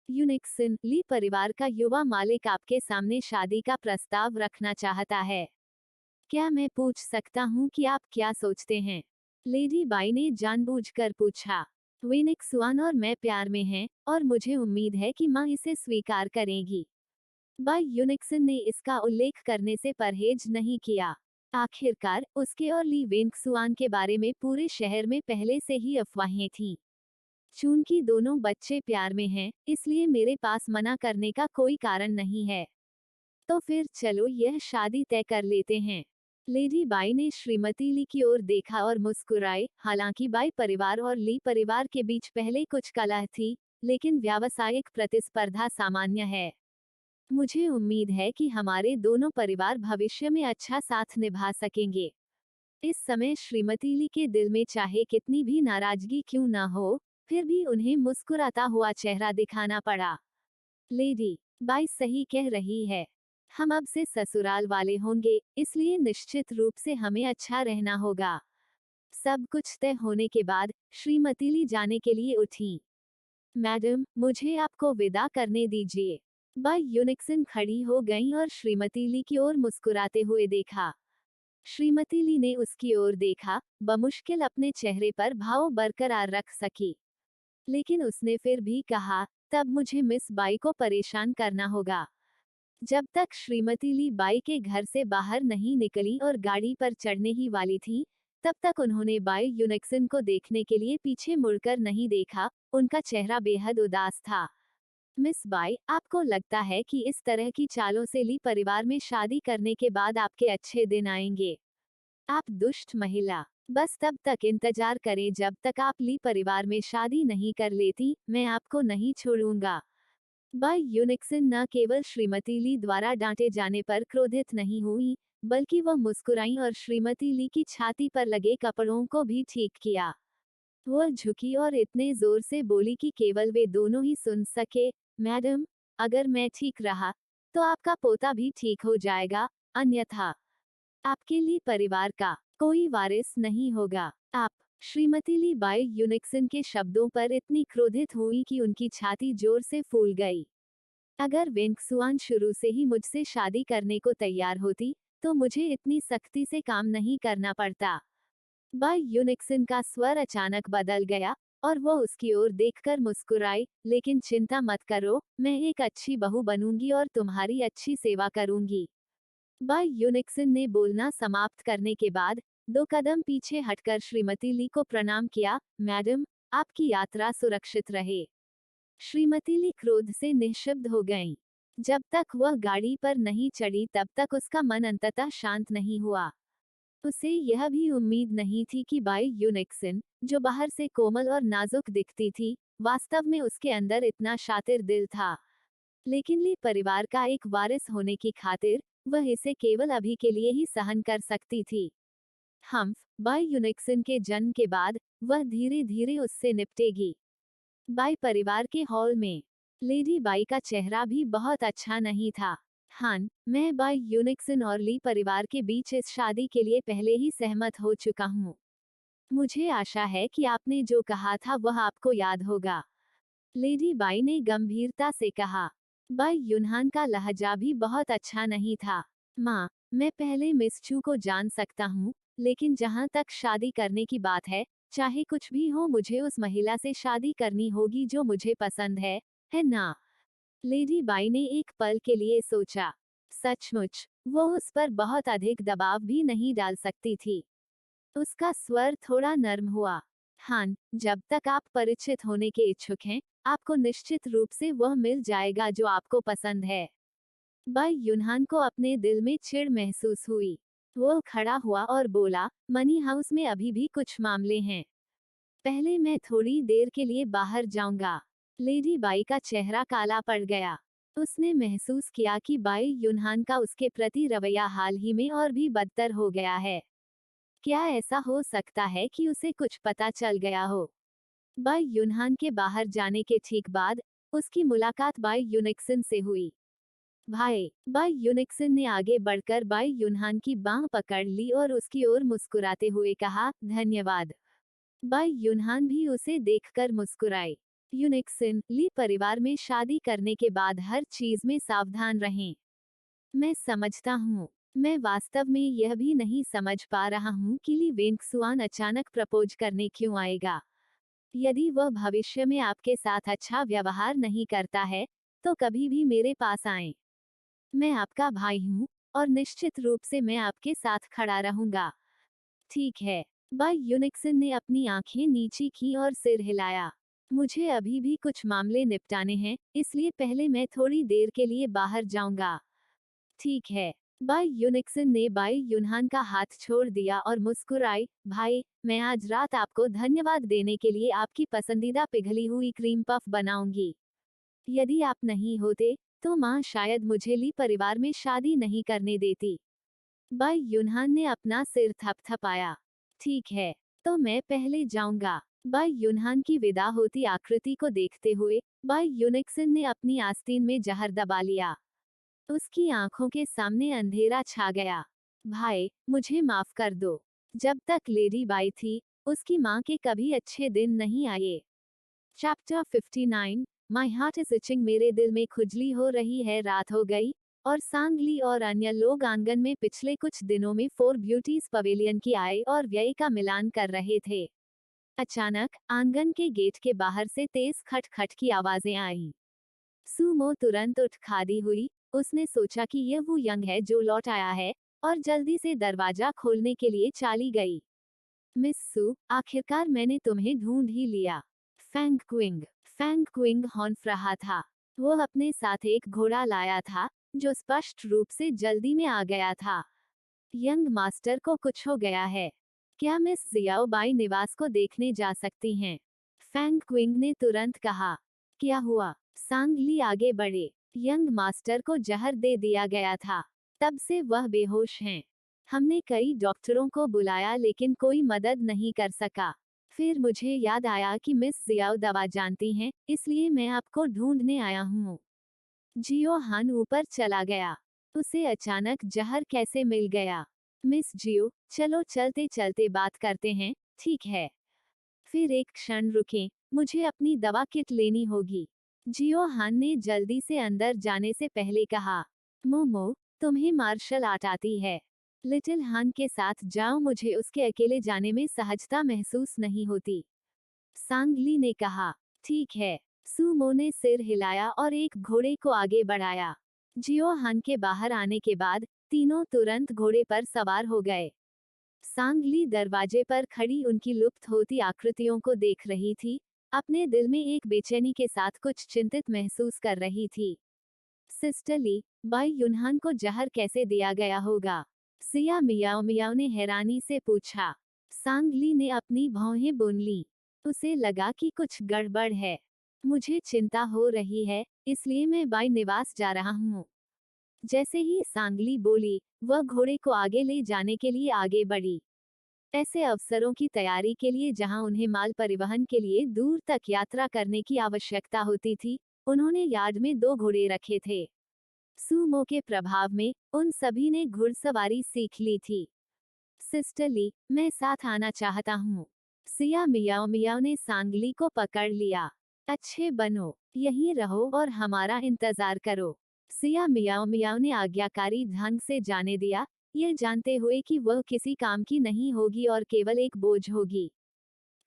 यूनिक्सन, ली परिवार का युवा मालिक आपके सामने शादी का प्रस्ताव रखना चाहता है। क्या मैं पूछ सकता हूँ कि आप क्या सोचते हैं? लेडी बाई ने जानबूझकर पूछा। विनिक्सुआन और मैं प्यार में हैं, और मुझे उम्मीद है कि माँ इसे स्वीकार करेगी। बाई यूनिक्सन ने इसका उल्लेख करने से परहेज नहीं किया। आखिरकार उसके और ली वेंगसुआन के बारे में पूरे शहर में पहले से ही अफवाहें थीं। चूंकि दोनों बच्चे प्यार में हैं, इसलिए मेरे पास मना करने का कोई कारण नहीं है। तो फिर चलो यह शादी तय कर लेते हैं। लेडी बाई ने श्रीमती ली की ओर देखा और मुस्कुराए। हालांकि बाई परिवार और ली परिवार के बीच पहले कुछ कलह थी, लेकिन व्यावसायिक प्रतिस्पर्धा सामान्य है। मुझे उम्मीद है कि हमारे दोनों परिवार भविष्य में अच्छा साथ निभा सकेंगे। इस समय श्रीमती ली के दिल में चाहे कितनी भी नाराजगी क्यों न हो, फिर भी उन्हें मुस्कुराता हुआ चेहरा दिखाना पड़ा। लेडी बाई सही कह रही है। हम अब से ससुराल वाले होंगे, इसलिए निश्चित रूप से हमें अच्छा रहना होगा। सब कुछ तय होने के बाद श्रीमती ली जाने के लिए उठी। मैडम, मुझे आपको विदा करने दीजिए। बाई यूनिक्सन खड़ी हो गईं और श्रीमती ली की ओर मुस्कुराते हुए देखा। श्रीमती ली ने उसकी ओर देखा, बमुश्किल अपने चेहरे पर भाव बरकरार रख सकी। लेकिन उसने फिर भी कहा, तब मुझे मिस बाई को परेशान करना होगा। जब तक श्रीमती ली बाई के घर से बाहर नहीं निकली और गाड़ी पर चढ़ने ही वाली थी, तब तक उन्होंने बाई यूनिक्सन को देखने के लिए पीछे मुड़कर नहीं देखा। उनका चेहरा बेहद उदास था। मिस बाई, आपको लगता है कि इस तरह की चालों से ली परिवार में शादी करने के बाद आपके अच्छे दिन आएंगे? आप दुष्ट महिला, बस तब तक इंतजार करें जब तक आप ली परिवार में शादी नहीं कर लेती। मैं आपको नहीं छोड़ूंगा। बाई यूनिक्सन न केवल श्रीमती ली द्वारा डांटे जाने पर क्रोधित नहीं हुई, बल्कि वह मुस्कुराई और श्रीमती ली की छाती पर लगे कपड़ों को भी ठीक किया। वह झुकी और इतने जोर से बोली कि केवल वे दोनों ही सुन सके। मैडम, अगर मैं ठीक रहा, तो आपका पोता भी ठीक हो जाएगा, अन्यथा आपके लिए परिवार का कोई वारिस नहीं होगा। आप श्रीमती ली बाई यूनिक्सन के शब्दों पर इतनी क्रोधित हुई कि उनकी छाती जोर से फूल गई। अगर वेंगसुआन शुरू से ही मुझसे शादी करने को तैयार होती, तो मुझे इतनी सख्ती से काम नहीं करना पड़ता। बाई यूनिक्सन का स्वर अचानक बदल गया, और वह उसकी ओर देखकर मुस्कुराई। लेकिन चिंता मत करो, मैं एक अच्छी बहू बनूंगी और तुम्हारी अच्छी सेवा करूंगी। बाई यूनिक्सन ने बोलना समाप्त करने के बाद 2 कदम पीछे हटकर श्रीमती ली को प्रणाम किया। मैडम, आपकी यात्रा सुरक्षित रहे। श्रीमती ली क्रोध से निःशब्द हो गईं। जब तक वह गाड़ी पर नहीं चढ़ी तब तक उसका मन अंततः शांत नहीं हुआ। उसे यह भी उम्मीद नहीं थी कि बाई यूनिक्सन, जो बाहर से कोमल और नाजुक दिखती थी, वास्तव में उसके अंदर इतना शातिर दिल था। लेकिन ली परिवार का एक वारिस होने की खातिर वह इसे केवल अभी के लिए ही सहन कर सकती थी। बाई यूनिक्सन के जन्म के बाद वह धीरे धीरे उससे निपटेगी। बाई परिवार के हॉल में लेडी बाई का चेहरा भी बहुत अच्छा नहीं था। मैं बाई यूनिक्सन और ली परिवार के बीच इस शादी के लिए पहले ही सहमत हो चुका हूँ। मुझे आशा है कि आपने जो कहा था वह आपको याद होगा। लेडी बाई ने गंभीरता से कहा। बाई यूनहान का लहजा भी बहुत अच्छा नहीं था। माँ, मैं पहले मिस चू को जान सकता हूँ, लेकिन जहाँ तक शादी करने की बात है, चाहे कुछ भी हो मुझे उस महिला से शादी करनी होगी जो मुझे पसंद है ना? लेडी बाई ने एक पल के लिए सोचा। सचमुच, वो उस पर बहुत अधिक दबाव भी नहीं डाल सकती थी। उसका स्वर थोड़ा नर्म हुआ। जब तक आप परिचित होने के इच्छुक हैं, आपको निश्चित रूप से वह मिल जाएगा जो आपको पसंद है। बाई यूनहान को अपने दिल में चिढ़ महसूस हुई। वो खड़ा हुआ और बोला, मनी हाउस में अभी भी कुछ मामले हैं। पहले मैं थोड़ी देर के लिए बाहर जाऊंगा। लेडी बाई का चेहरा काला पड़ गया। उसने महसूस किया कि बाई यूनहान का उसके प्रति रवैया हाल ही में और भी बदतर हो गया है। क्या ऐसा हो सकता है कि उसे कुछ पता चल गया हो? बाई यूनहान के बाहर जाने के ठीक बाद उसकी मुलाकात बाई यूनिक्सन से हुई। बाई यूनिक्सन ने आगे बढ़कर बाई यूनहान की बांह पकड़ ली और उसकी ओर मुस्कुराते हुए कहा, धन्यवाद। बाई यूनहान भी उसे देखकर मुस्कुराई। यूनिक्सन, ली परिवार में शादी करने के बाद हर चीज में सावधान रहें। मैं समझता हूँ। मैं वास्तव में यह भी नहीं समझ पा रहा हूँ कि ली वेंगसुआन अचानक प्रपोज करने क्यों आएगा। यदि वह भविष्य में आपके साथ अच्छा व्यवहार नहीं करता है, तो कभी भी मेरे पास आएं। मैं आपका भाई हूँ, और निश्चित रूप से मैं आपके साथ खड़ा रहूंगा। ठीक है। बाई यूनिक्सन ने अपनी आंखें नीची की और सिर हिलाया। मुझे अभी भी कुछ मामले निपटाने हैं, इसलिए पहले मैं थोड़ी देर के लिए बाहर जाऊंगा। ठीक है। बाई यूनिक्सन ने बाई यूनहान का हाथ छोड़ दिया और मुस्कुराई। भाई, मैं आज रात आपको धन्यवाद देने के लिए आपकी पसंदीदा पिघली हुई क्रीम पफ बनाऊंगी। यदि आप नहीं होते, तो माँ शायद मुझे ली परिवार में शादी नहीं करने देती। बाई यूनहान ने अपना सिर थपथपाया। ठीक है, तो मैं पहले जाऊंगा। बाई यूनहान की विदा होती आकृति को देखते हुए, बाई यूनिक्सन ने अपनी आस्तीन में जहर दबा लिया। उसकी आंखों के सामने अंधेरा छा गया। भाई, मुझे माफ कर दो। जब तक लेडी बाई थी, उसकी माँ के कभी अच्छे दिन नहीं आए। Chapter 59, my heart is itching. मेरे दिल में खुजली हो रही है। रात हो गई, और सांगली और अन्य लोग आंगन में पिछले कुछ दिनों में फोर ब्यूटीज पवेलियन की आय और व्यय का मिलान कर रहे थे। अचानक आंगन के गेट के बाहर से तेज खटखट की आवाजें आईं। सुमो तुरंत उठ खड़ी हुई। उसने सोचा कि यह वो यंग है जो लौट आया है, और जल्दी से दरवाजा खोलने के लिए चाली गई। मिस सू, आखिरकार मैंने तुम्हें ढूंढ ही लिया। फैंग क्विंग हॉन्फ रहा था। वो अपने साथ एक घोड़ा लाया था, जो स्पष्ट रूप से जल्दी में आ गया था। यंग मास्टर को कुछ हो गया है। क्या मिस जियाओ बाई निवास को देखने जा सकती हैं? फैंग क्विंग ने तुरंत कहा। क्या हुआ? सांगली आगे बढ़े। यंग मास्टर को जहर दे दिया गया था। तब से वह बेहोश हैं। हमने कई डॉक्टरों को बुलाया लेकिन कोई मदद नहीं कर सका। फिर मुझे याद आया कि मिस जियाओ दवा जानती हैं, इसलिए मैं आपको ढूंढने आया हूँ। जियो हान ऊपर चला गया। उसे अचानक जहर कैसे मिल गया? मिस जियो, चलो चलते चलते बात करते हैं, ठीक है? फिर एक क्षण रुकें, मुझे अपनी दवा किट लेनी होगी। जियो हान ने जल्दी से अंदर जाने से पहले कहा। मोमो, तुम्हें मार्शल आर्ट आती है? लिटिल हान के साथ जाओ, मुझे उसके अकेले जाने में सहजता महसूस नहीं होती। सांगली ने कहा। ठीक है। सुमो ने सिर हिलाया और एक घोड़े को आगे बढ़ाया। जियो हान के बाहर आने के बाद तीनों तुरंत घोड़े पर सवार हो गए। सांगली दरवाजे पर खड़ी उनकी लुप्त होती आकृतियों को देख रही थी, अपने दिल में एक बेचैनी के साथ कुछ चिंतित महसूस कर रही थी। सिस्टर ली, बाई यूनहान को जहर कैसे दिया गया होगा? सिया मियाओ मियाओ ने हैरानी से पूछा। सांगली ने अपनी भौहें बुन ली। उसे लगा कि कुछ गड़बड़ है। मुझे चिंता हो रही है, इसलिए मैं बाई निवास जा रहा हूँ। जैसे ही सांगली बोली, वह घोड़े को आगे ले जाने के लिए आगे बढ़ी। ऐसे अवसरों की तैयारी के लिए जहां उन्हें माल परिवहन के लिए दूर तक यात्रा करने की आवश्यकता होती थी, उन्होंने यार्ड में 2 घोड़े रखे थे। सुमो के प्रभाव में उन सभी ने घुड़सवारी सीख ली थी। सिस्टर ली, मैं साथ आना चाहता हूँ। सिया मियाओ मियाओ ने सांगली को पकड़ लिया। अच्छे बनो, यहीं रहो और हमारा इंतजार करो। सिया मियाओ मियाओ ने आज्ञाकारी ढंग से जाने दिया, यह जानते हुए कि वह किसी काम की नहीं होगी और केवल एक बोझ होगी।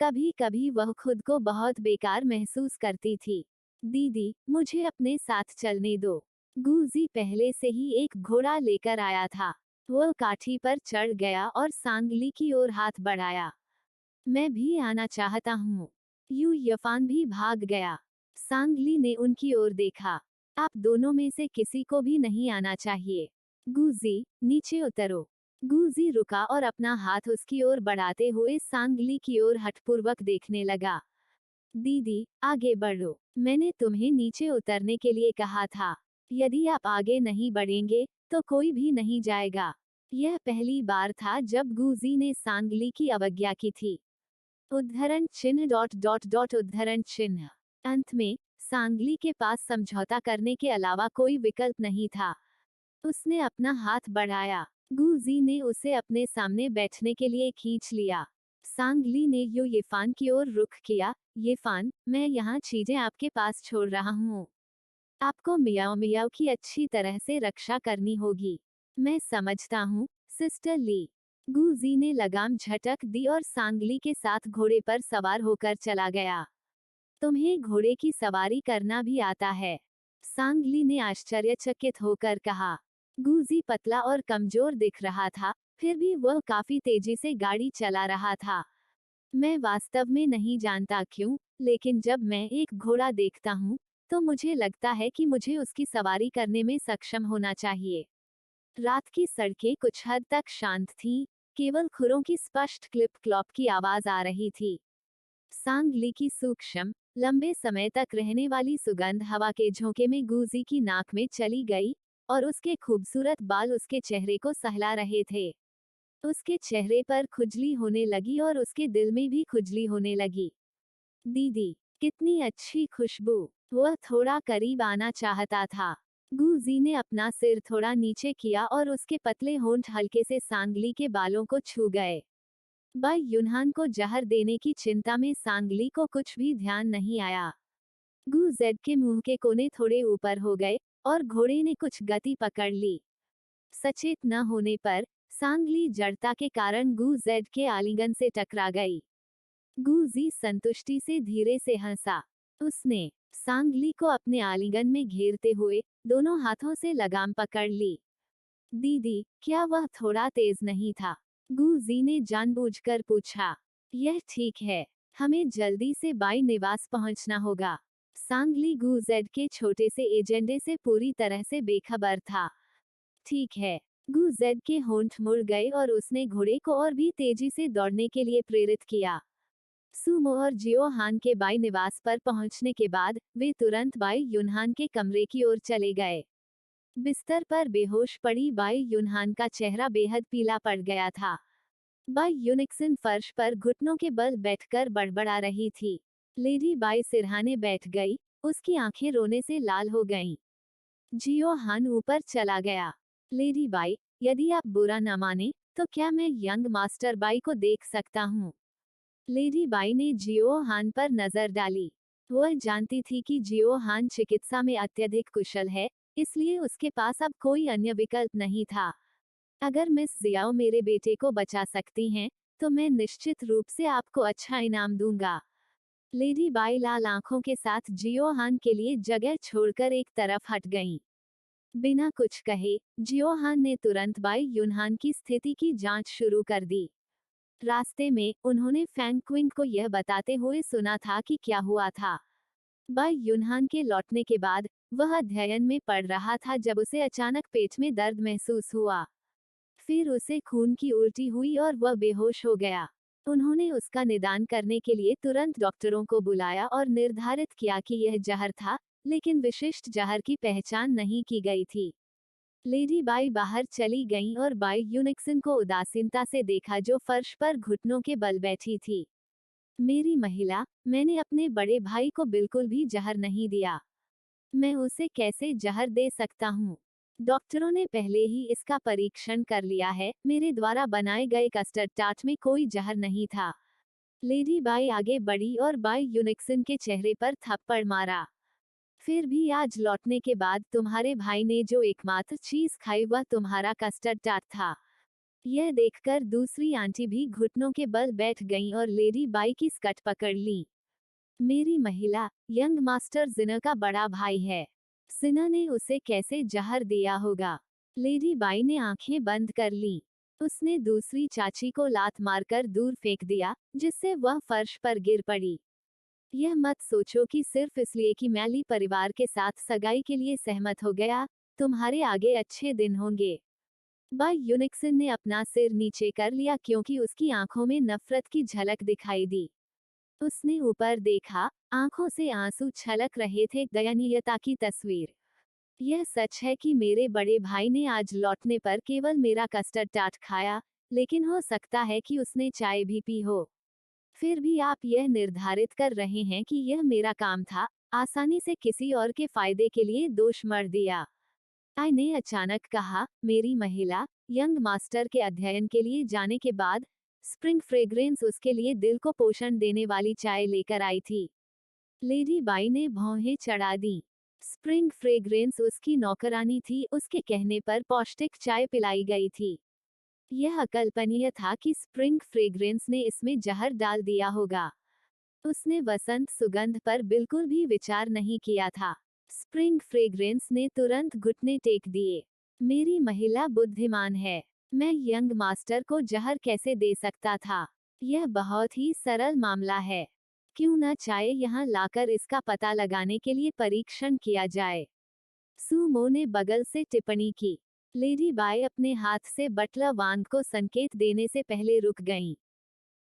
कभी कभी वह खुद को बहुत बेकार महसूस करती थी। दीदी, मुझे अपने साथ चलने दो। गुजी पहले से ही एक घोड़ा लेकर आया था। वह काठी पर चढ़ गया और सांगली की ओर हाथ बढ़ाया। मैं भी आना चाहता हूँ। यू यफान भी भाग गया। सांगली ने उनकी ओर देखा। आप दोनों में से किसी को भी नहीं आना चाहिए। गुजी, नीचे उतरो। गुजी रुका और अपना हाथ उसकी ओर बढ़ाते हुए सांगली की ओर हठपूर्वक देखने लगा। दीदी, आगे बढ़ो। मैंने तुम्हें नीचे उतरने के लिए कहा था। यदि आप आगे नहीं बढ़ेंगे, तो कोई भी नहीं जाएगा। यह पहली बार था जब गुजी ने सांगली की अवज्ञा की थी। उद्धरण चिन्ह डॉट डॉट डॉट उद्धरण चिन्ह। अंत में सांगली के पास समझौता करने के अलावा कोई विकल्प नहीं था। उसने अपना हाथ बढ़ाया। गुजी ने उसे अपने सामने बैठने के लिए खींच लिया। सांगली ने येफान की ओर रुख किया। येफान, मैं यहाँ चीजें आपके पास छोड़ रहा हूँ। आपको मियाओ मियाओ की अच्छी तरह से रक्षा करनी होगी। मैं समझता हूँ, सिस्टर ली। गुजी ने लगाम झटक दी और सांगली के साथ घोड़े पर सवार होकर चला गया। तुम्हें घोड़े की सवारी करना भी आता है? सांगली ने आश्चर्यचकित होकर कहा। गुजी पतला और कमजोर दिख रहा था, फिर भी वह काफी तेजी से गाड़ी चला रहा था। मैं वास्तव में नहीं जानता क्यों, लेकिन जब मैं एक घोड़ा देखता हूँ, तो मुझे लगता है कि मुझे उसकी सवारी करने में सक्षम होना चाहिए। रात की सड़कें कुछ हद तक शांत थीं, केवल खुरों की स्पष्ट क्लिप क्लॉप की आवाज आ रही थी। सांगली की सूक्ष्म, लंबे समय तक रहने वाली सुगंध हवा के झोंके में गुजी की नाक में चली गई, और उसके खूबसूरत बाल उसके चेहरे को सहला रहे थे। उसके चेहरे पर खुजली होने लगी और उसके दिल में भी खुजली होने लगी। दीदी, कितनी अच्छी खुशबू! वह थोड़ा करीब आना चाहता था। गुजी ने अपना सिर थोड़ा नीचे किया और उसके पतले होंठ हल्के से सांगली के बालों को छू गए। बाई युनहान को जहर देने की चिंता में सांगली को कुछ भी ध्यान नहीं आया। गुजेड के मुंह के कोने थोड़े ऊपर हो गए, और घोड़े ने कुछ गति पकड़ ली। सचेत न होने पर, सांगली जड़ता के कारण गुजेड के आलिंगन से टकरा गई। गुजी संतुष्टि से धीरे से हंसा। उसने सांगली को अपने आलिंगन में घेरते हुए दोनों हाथों से लगाम पकड़ ली। दीदी, क्या वह थोड़ा तेज नहीं था? गुजी ने जानबूझकर पूछा। यह ठीक है, हमें जल्दी से बाई निवास पहुंचना होगा। सांगली गुजेड के छोटे से एजेंडे से पूरी तरह से बेखबर था। ठीक है। गुजेड के होंठ मुड़ गए और उसने घोड़े को और भी तेजी से दौड़ने के लिए प्रेरित किया। सुमो और जियो हान के बाई निवास पर पहुंचने के बाद वे तुरंत बाई युनहान के कमरे की ओर चले गए। बिस्तर पर बेहोश पड़ी बाई युनहान का चेहरा बेहद पीला पड़ गया था। बाई यूनिक्सन फर्श पर घुटनों के बल बैठकर बड़बड़ा रही थी। लेडी बाई सिरहाने बैठ गई, उसकी आंखें रोने से लाल हो गईं। जियो हान ऊपर चला गया। लेडी बाई, यदि आप बुरा न माने, तो क्या मैं यंग मास्टर बाई को देख सकता हूँ? लेडी बाई ने जियो हान पर नजर डाली। वह जानती थी कि जियो हान चिकित्सा में अत्यधिक कुशल है, इसलिए उसके पास अब कोई अन्य विकल्प नहीं था। अगर मिस जियाओ मेरे बेटे को बचा सकती हैं, तो मैं निश्चित रूप से आपको अच्छा इनाम दूंगा। लेडी बाई लाल आंखों के साथ जियो हान के लिए जगह छोड़कर एक तरफ हट गईं। बिना कुछ कहे, जियो हान ने तुरंत बाई युनहान की स्थिति की जांच शुरू कर दी। रास्ते में, उन्होंने फैंग क्विंग को यह बताते हुए सुना था कि क्या हुआ था। बाई युनहान के लौटने के बाद, वह अध्ययन में पढ़ रहा था जब उसे अचानक पेट में दर्द महसूस हुआ। फिर उसे खून की उल्टी हुई और वह बेहोश हो गया। उन्होंने उसका निदान करने के लिए तुरंत डॉक्टरों को बुलाया और निर्धारित किया कि यह जहर था, लेकिन विशिष्ट जहर की पहचान नहीं की गई थी। लेडी बाई बाहर चली गईं और बाई यूनिक्सन को उदासीनता से देखा जो फर्श पर घुटनों के बल बैठी थी। मेरी महिला, मैंने अपने बड़े भाई को बिल्कुल भी जहर नहीं दिया। मैं उसे कैसे जहर दे सकता हूँ? डॉक्टरों ने पहले ही इसका परीक्षण कर लिया है, मेरे द्वारा बनाए गए कस्टर्ड टार्ट में कोई जहर नहीं था। लेडी बाई आगे बढ़ी और बाई यूनिक्सन के चेहरे पर थप्पड़ मारा। फिर भी आज लौटने के बाद तुम्हारे भाई ने जो एकमात्र चीज खाई वह तुम्हारा कस्टर्ड टार्ट था। यह देखकर दूसरी आंटी भी घुटनों के बल बैठ गईं और लेडी बाई की स्कर्ट पकड़ ली। मेरी महिला, यंग मास्टर जिना का बड़ा भाई है। जिना ने उसे कैसे जहर दिया होगा? लेडी बाई ने आंखें बंद कर ली। उसने दूसरी चाची को लात मारकर दूर फेंक दिया, जिससे वह फर्श पर गिर पड़ी। यह मत सोचो कि सिर्फ इसलिए कि मैली परिवार के साथ सगाई के लिए सहमत हो गया, तुम्हारे आगे अच्छे दिन होंगे। बाई यूनिक्सन ने अपना सिर नीचे कर लिया क्योंकि उसकी आंखों में नफरत की झलक दिखाई दी। उसने ऊपर देखा, आंखों से आंसू छलक रहे थे, दयनीयता की तस्वीर। यह सच है कि मेरे बड़े भाई ने आज लौटने पर केवल मेरा कस्टर्ड टार्ट खाया, लेकिन हो सकता है कि उसने चाय भी पी हो। फिर भी आप यह निर्धारित कर रहे हैं कि यह मेरा काम था, आसानी से किसी और के फायदे के लिए दोष मढ़ दिया। आई ने अचानक कहा, मेरी महिला, यंग मास्टर के अध्ययन के लिए जाने के बाद, स्प्रिंग फ्रेग्रेंस उसके लिए दिल को पोषण देने वाली चाय लेकर आई थी। लेडी बाई ने भौहें चढ़ा दी। स्प्रिंग फ्रेग्रेंस उसकी नौकरानी थी, उसके कहने पर पौष्टिक चाय पिलाई गई थी। यह अकल्पनीय था कि स्प्रिंग फ्रेग्रेंस ने इसमें जहर डाल दिया होगा। उसने वसंत सुगंध पर बिल्कुल भी विचार नहीं किया था। स्प्रिंग फ्रेग्रेंस ने तुरंत घुटने टेक दिए। मेरी महिला बुद्धिमान है। मैं यंग मास्टर को जहर कैसे दे सकता था? यह बहुत ही सरल मामला है। क्यों न चाय यहाँ लाकर इसका पता लगाने के लिए परीक्षण किया जाए। सुमो ने बगल से टिप्पणी की। लेडी बाय अपने हाथ से बटला वांग को संकेत देने से पहले रुक गईं।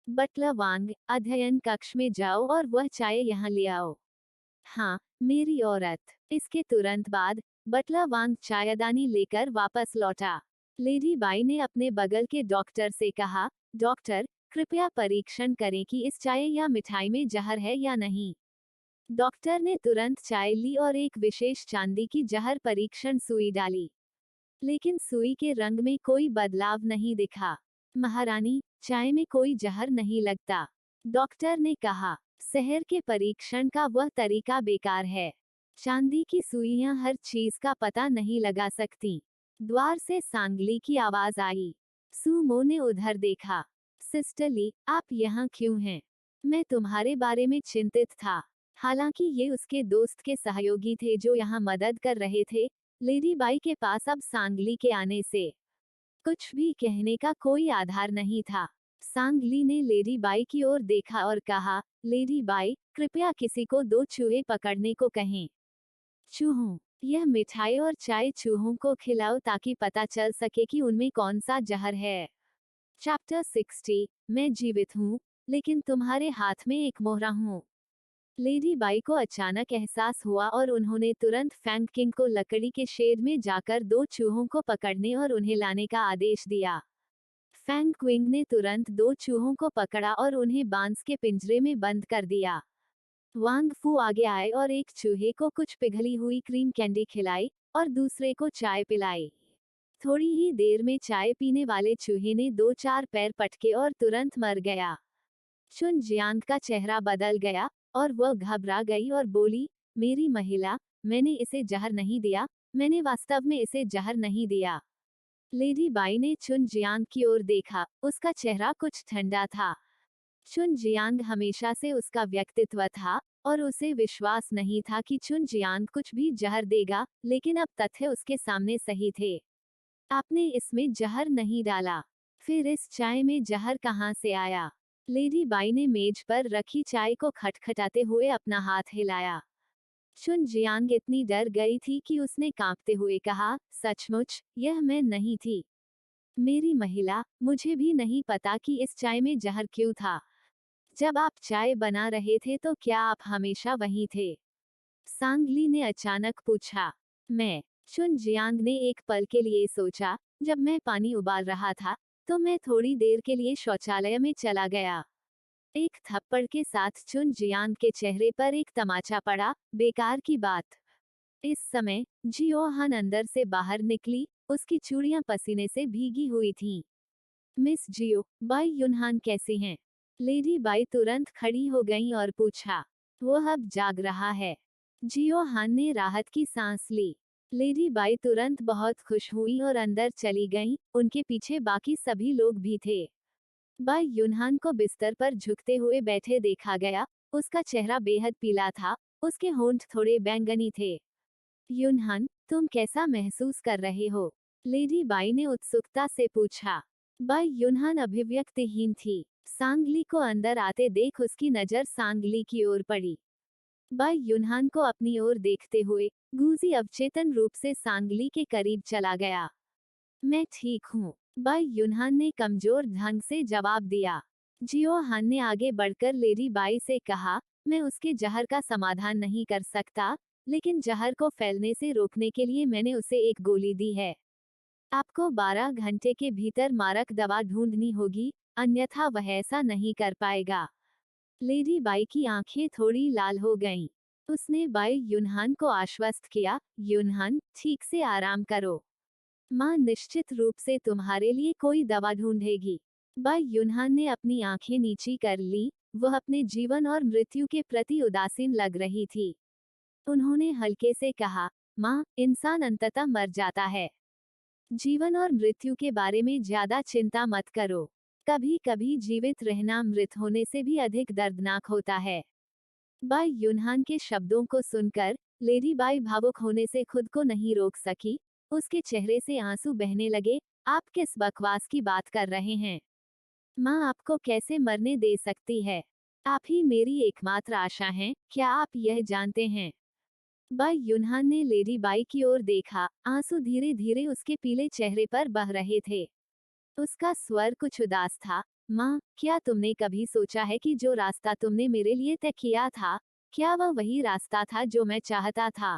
बटला वांग, अध्ययन कक्ष में जाओ और वह चाय यहाँ ले आओ। हाँ, मेरी औरत। इसके तुरंत बाद बटला वांग चायदानी लेकर वापस लौटा। लेडी बाई ने अपने बगल के डॉक्टर से कहा, डॉक्टर, कृपया परीक्षण करें कि इस चाय या मिठाई में जहर है या नहीं। डॉक्टर ने तुरंत चाय ली और एक विशेष चांदी की जहर परीक्षण सुई डाली। लेकिन सुई के रंग में कोई बदलाव नहीं दिखा। महारानी, चाय में कोई जहर नहीं लगता। डॉक्टर ने कहा, शहर के परीक्षण का वह तरीका बेकार है। चांदी की सुइयां हर चीज का पता नहीं लगा सकती। द्वार से सांगली की आवाज आई। सुमो ने उधर देखा। सिस्टर ली, आप यहाँ क्यों हैं? मैं तुम्हारे बारे में चिंतित था। हालांकि ये उसके दोस्त के सहयोगी थे जो यहाँ मदद कर रहे थे। लेडी बाई के पास अब सांगली के आने से कुछ भी कहने का कोई आधार नहीं था। सांगली ने लेडी बाई की ओर देखा और कहा, लेडी बाई, कृपया किसी को 2 चूहे पकड़ने को कहें। चूहों? यह मिठाई और चाय चूहों को खिलाओ ताकि पता चल सके कि उनमें कौन सा जहर है। चैप्टर 60। मैं जीवित हूँ, लेकिन तुम्हारे हाथ में एक मोहरा हूँ। लेडी बाई को अचानक एहसास हुआ और उन्होंने तुरंत फैंग किंग को लकड़ी के शेड में जाकर 2 चूहों को पकड़ने और उन्हें लाने का आदेश दिया। फैंग क्विंग ने तुरंत 2 चूहों को पकड़ा और उन्हें बांस के पिंजरे में बंद कर दिया। वांग फू आगे आए और एक चूहे को कुछ पिघली हुई क्रीम कैंडी खिलाई और दूसरे को चाय पिलाई। थोड़ी ही देर में चाय पीने वाले चूहे ने 2-4 पैर पटके और तुरंत मर गया। चुन जियांग का चेहरा बदल गया और वह घबरा गई और बोली, मेरी महिला, मैंने इसे जहर नहीं दिया, मैंने वास्तव में इसे जहर नहीं दिया। लेडी बाई ने चुन जियांग की ओर देखा, उसका चेहरा कुछ ठंडा था। चुन जियांग हमेशा से उसका व्यक्तित्व था और उसे विश्वास नहीं था कि चुन जियांग कुछ भी जहर देगा, लेकिन अब तथ्य उसके सामने सही थे। आपने इसमें जहर नहीं डाला। फिर इस चाय में जहर कहाँ से आया? लेडी बाई ने मेज पर रखी चाय को खटखटाते हुए अपना हाथ हिलाया। चुन जियांग इतनी डर गई थी कि उसने कांपते हुए कहा, सचमुच, यह मैं नहीं थी। मेरी महिला, मुझे भी नहीं पता कि इस चाय में जहर क्यों था। जब आप चाय बना रहे थे तो क्या आप हमेशा वहीं थे? सांगली ने अचानक पूछा। मैं। चुन जियांग ने एक पल के लिए सोचा, जब मैं पानी उबाल रहा था तो मैं थोड़ी देर के लिए शौचालय में चला गया। एक थप्पड़ के साथ चुन जियांग के चेहरे पर एक तमाचा पड़ा, बेकार की बात। इस समय जियो हन अंदर से बाहर निकली, उसकी चूड़ियां पसीने से भीगी हुई थीं। मिस जियो, बाई युनहान कैसे हैं? लेडी बाई तुरंत खड़ी हो गईं और पूछा। वह अब जाग रहा है। जियो हान ने राहत की सांस ली। लेडी बाई तुरंत बहुत खुश हुई और अंदर चली गईं, उनके पीछे बाकी सभी लोग भी थे। बाई युनहान को बिस्तर पर झुकते हुए बैठे देखा गया, उसका चेहरा बेहद पीला था, उसके होंठ थोड़े बैंगनी थे। युनहान, तुम कैसा महसूस कर रहे हो? लेडी बाई ने उत्सुकता से पूछा। बाई युनहान अभिव्यक्तिहीन थी। सांगली को अंदर आते देख उसकी नजर सांगली की ओर पड़ी। बाई युनहान को अपनी ओर देखते हुए गूजी अवचेतन रूप से सांगली के करीब चला गया। मैं ठीक हूँ, बाई युनहान ने कमजोर ढंग से जवाब दिया। जियो हान ने आगे बढ़कर लेडी बाई से कहा, मैं उसके जहर का समाधान नहीं कर सकता, लेकिन जहर को फैलने से रोकने के लिए मैंने उसे एक गोली दी है। आपको 12 घंटे के भीतर मारक दवा ढूंढनी होगी, अन्यथा वह ऐसा नहीं कर पाएगा। लेडी बाई की आंखें थोड़ी लाल हो गईं। उसने बाई युनहान को आश्वस्त किया, युनहान, ठीक से आराम करो। माँ निश्चित रूप से तुम्हारे लिए कोई दवा ढूंढेगी। बाई युनहान ने अपनी आंखें नीची कर ली, वह अपने जीवन और मृत्यु के प्रति उदासीन लग रही थी। उन्होंने हल्के से कहा, माँ, इंसान अंततः मर जाता है। जीवन और मृत्यु के बारे में ज्यादा चिंता मत करो। कभी कभी जीवित रहना मृत होने से भी अधिक दर्दनाक होता है। बाई यूनहान के शब्दों को सुनकर लेडी बाई भावुक होने से खुद को नहीं रोक सकी। उसके चेहरे से आंसू बहने लगे। आप किस बकवास की बात कर रहे हैं? माँ आपको कैसे मरने दे सकती है? आप ही मेरी एकमात्र आशा हैं, क्या आप यह जानते हैं? बाई यूनहान ने लेडी बाई की ओर देखा। आंसू धीरे धीरे उसके पीले चेहरे पर बह रहे थे। उसका स्वर कुछ उदास था। माँ, क्या तुमने कभी सोचा है कि जो रास्ता तुमने मेरे लिए तय किया था, क्या वह वही रास्ता था जो मैं चाहता था?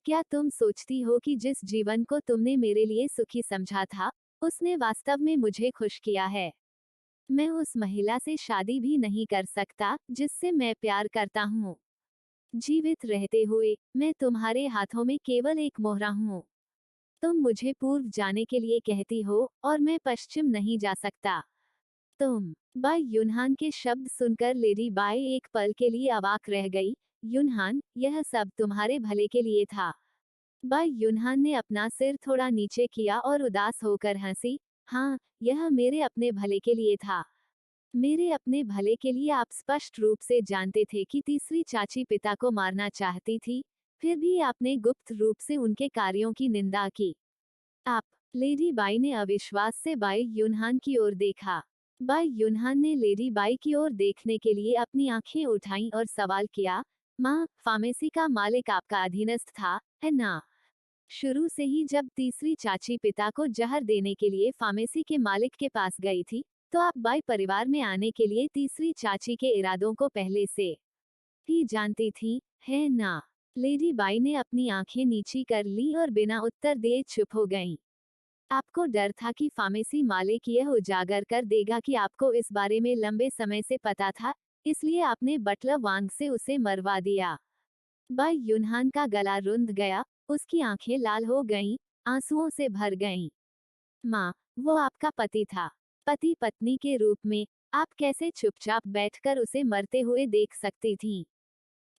क्या तुम सोचती हो कि जिस जीवन को तुमने मेरे लिए सुखी समझा था, उसने वास्तव में मुझे खुश किया है? मैं उस महिला से शादी भी नहीं कर सकता जिससे मैं प्यार करता हूँ। जीवित रहते हुए मैं तुम्हारे हाथों में केवल एक मोहरा हूँ। तुम मुझे पूर्व जाने के लिए कहती हो और मैं पश्चिम नहीं जा सकता। तुम। बाई यूनहान के शब्द सुनकर लेडी बाई एक पल के लिए अवाक रह गई। यूनहान, यह सब तुम्हारे भले के लिए था। बाई यूनहान ने अपना सिर थोड़ा नीचे किया और उदास होकर हंसी। हाँ, यह मेरे अपने भले के लिए था। मेरे अपने भले के लिए। आप स्पष्ट रूप से जानते थे कि तीसरी चाची पिता को मारना चाहती थी, फिर भी आपने गुप्त रूप से उनके कार्यों की निंदा की। आप। लेडी बाई ने अविश्वास से बाई यूनहान की ओर देखा। बाई यूनहान ने लेडी बाई की ओर देखने के लिए अपनी आंखें उठाईं और सवाल किया, माँ, फार्मेसी का मालिक आपका अधीनस्थ था, है ना? शुरू से ही जब तीसरी चाची पिता को जहर देने के लिए फार्मेसी के मालिक के पास गई थी, तो आप बाई परिवार में आने के लिए तीसरी चाची के इरादों को पहले से ही जानती थी, है ना? लेडी बाई ने अपनी आंखें नीची कर ली और बिना उत्तर दिए चुप हो गईं। आपको डर था कि फार्मेसी मालिक यह उजागर कर देगा कि आपको इस बारे में लंबे समय से पता था, इसलिए आपने बटलर वांग से उसे मरवा दिया। बाई यूनहान का गला रुंध गया। उसकी आंखें लाल हो गईं, आंसुओं से भर गईं। माँ, वो आपका पति था। पति पत्नी के रूप में आप कैसे चुपचाप बैठकर उसे मरते हुए देख सकती थीं?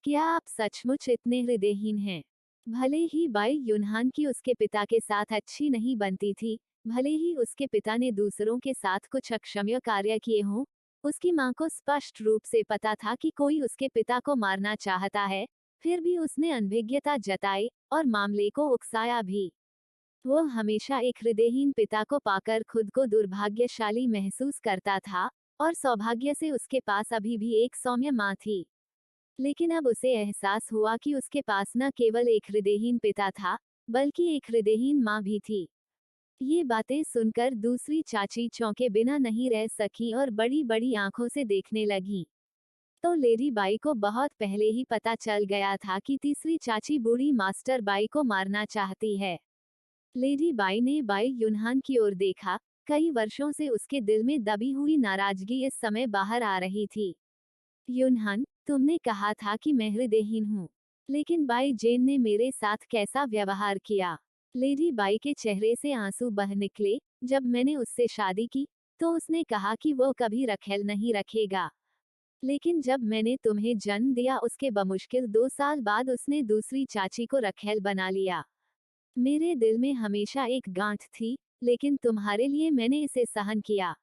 क्या आप सचमुच इतने हृदयहीन हैं? भले ही बाई यूनहान की उसके पिता के साथ अच्छी नहीं बनती थी, भले ही उसके पिता ने दूसरों के साथ कुछ अक्षम्य कार्य किए हों, उसकी माँ को स्पष्ट रूप से पता था कि कोई उसके पिता को मारना चाहता है, फिर भी उसने अनभिज्ञता जताई और मामले को उकसाया भी। वो हमेशा एक हृदयहीन पिता को पाकर खुद को दुर्भाग्यशाली महसूस करता था, और सौभाग्य से उसके पास अभी भी एक सौम्य माँ थी। लेकिन अब उसे एहसास हुआ कि उसके पास न केवल एक हृदयहीन पिता था, बल्कि एक हृदयहीन माँ भी थी। ये बातें सुनकर दूसरी चाची चौंके बिना नहीं रह सकी और बड़ी बड़ी आंखों से देखने लगी। तो लेडी बाई को बहुत पहले ही पता चल गया था कि तीसरी चाची बूढ़ी मास्टर बाई को मारना चाहती है। लेडी बाई ने बाई यूनहान की ओर देखा। कई वर्षों से उसके दिल में दबी हुई नाराजगी इस समय बाहर आ रही थी। यूनहान, तुमने कहा था कि मैं हृदयहीन हूँ, लेकिन बाई जेन ने मेरे साथ कैसा व्यवहार किया? लेडी बाई के चेहरे से आंसू बह निकले। जब मैंने उससे शादी की, तो उसने कहा कि वो कभी रखेल नहीं रखेगा। लेकिन जब मैंने तुम्हें जन्म दिया, उसके बमुश्किल 2 साल बाद उसने दूसरी चाची को रखेल बना लिया। मेरे दिल में हमेशा एक गांठ थी, लेकिन तुम्हारे लिए मैंने इसे सहन किया।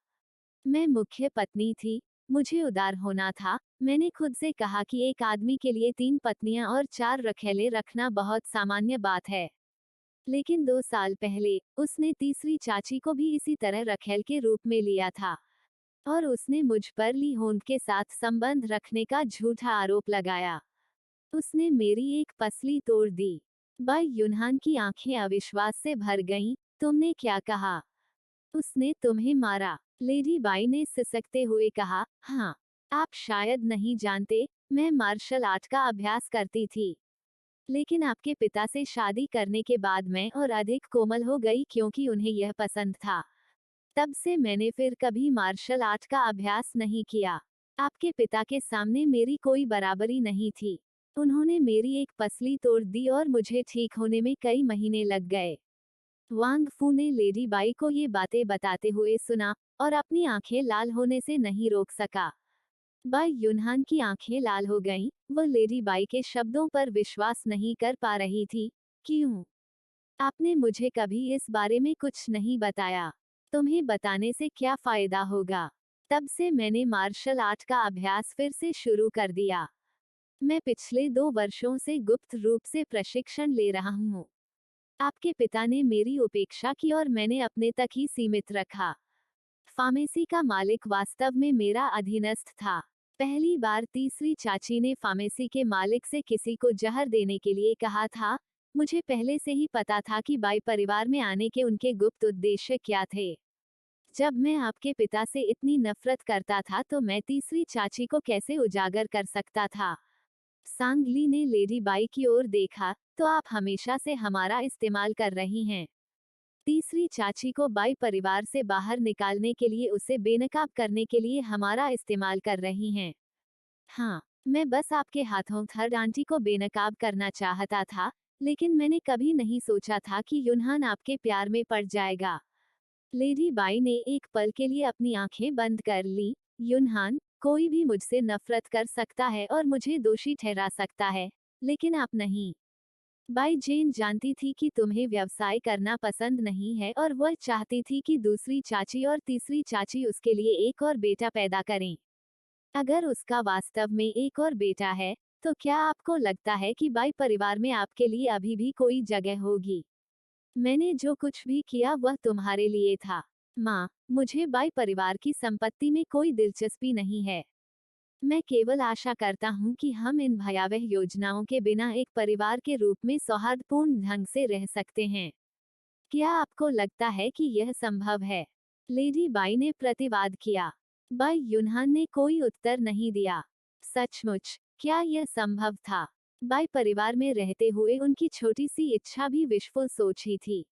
मैं मुख्य पत्नी थी, मुझे उदार होना था। मैंने खुद से कहा कि एक आदमी के लिए 3 पत्नियां और 4 रखेले रखना बहुत सामान्य बात है। लेकिन 2 साल पहले उसने तीसरी चाची को भी इसी तरह रखेल के रूप में लिया था, और उसने मुझ पर ली होन के साथ संबंध रखने का झूठा आरोप लगाया। उसने मेरी एक पसली तोड़ दी। बाई यूनहान की आंखें अविश्वास से भर गईं। तुमने क्या कहा? उसने तुम्हें मारा? लेडी बाई ने सिसकते हुए कहा, हाँ। आप शायद नहीं जानते, मैं मार्शल आर्ट का अभ्यास करती थी। लेकिन आपके पिता से शादी करने के बाद मैं और अधिक कोमल हो गई क्योंकि उन्हें यह पसंद था। तब से मैंने फिर कभी मार्शल आर्ट का अभ्यास नहीं किया। आपके पिता के सामने मेरी कोई बराबरी नहीं थी। उन्होंने मेरी एक पसली तोड़ दी और मुझे ठीक होने में कई महीने लग गए। वांग फू ने लेडी बाई को ये बातें बताते हुए सुना, और अपनी आंखें लाल होने से नहीं रोक सका। बाई युनहान की आंखें लाल हो गईं, वो लेडी बाई के शब्दों पर विश्वास नहीं कर पा रही थी। क्यों? आपने मुझे कभी इस बारे में कुछ नहीं बताया। तुम्हें बताने से क्या फायदा होगा? तब से मैंने मार्शल आर्ट का अभ्यास फिर से शुरू कर दिया। मैं पिछले 2 वर्षों से गुप्त रूप से प्रशिक्षण ले रहा हूँ। आपके पिता ने मेरी उपेक्षा की और मैंने अपने तक ही सीमित रखा। फार्मेसी का मालिक वास्तव में मेरा अधीनस्थ था। पहली बार तीसरी चाची ने फार्मेसी के मालिक से किसी को जहर देने के लिए कहा था। मुझे पहले से ही पता था कि बाई परिवार में आने के उनके गुप्त उद्देश्य क्या थे। जब मैं आपके पिता से इतनी नफरत करता था तो मैं तीसरी चाची को कैसे उजागर कर सकता था? सांगली ने लेडी बाई की ओर देखा, तो आप हमेशा से हमारा इस्तेमाल कर रही हैं। तीसरी चाची को बाई परिवार से बाहर निकालने के लिए, उसे बेनकाब करने के लिए हमारा इस्तेमाल कर रही हैं। हाँ, मैं बस आपके हाथों थर्ड आंटी को बेनकाब करना चाहता था, लेकिन मैंने कभी नहीं सोचा था कि युनहान आपके प्यार में पड़ जाएगा। लेडी बाई ने एक पल के लिए अपनी आंखें बंद कर ली। युनहान, कोई भी मुझसे नफरत कर सकता है और मुझे दोषी ठहरा सकता है, लेकिन आप नहीं। बाई जेन जानती थी कि तुम्हें व्यवसाय करना पसंद नहीं है और वह चाहती थी कि दूसरी चाची और तीसरी चाची उसके लिए एक और बेटा पैदा करें। अगर उसका वास्तव में एक और बेटा है, तो क्या आपको लगता है कि बाई परिवार में आपके लिए अभी भी कोई जगह होगी? मैंने जो कुछ भी किया वह तुम्हारे लिए था। माँ, मुझे बाई परिवार की संपत्ति में कोई दिलचस्पी नहीं है। मैं केवल आशा करता हूँ कि हम इन भयावह योजनाओं के बिना एक परिवार के रूप में सौहार्दपूर्ण ढंग से रह सकते हैं। क्या आपको लगता है कि यह संभव है? लेडी बाई ने प्रतिवाद किया। बाई युनहान ने कोई उत्तर नहीं दिया। सचमुच, क्या यह संभव था? बाई परिवार में रहते हुए उनकी छोटी सी इच्छा भी विशफुल सोच ही थी।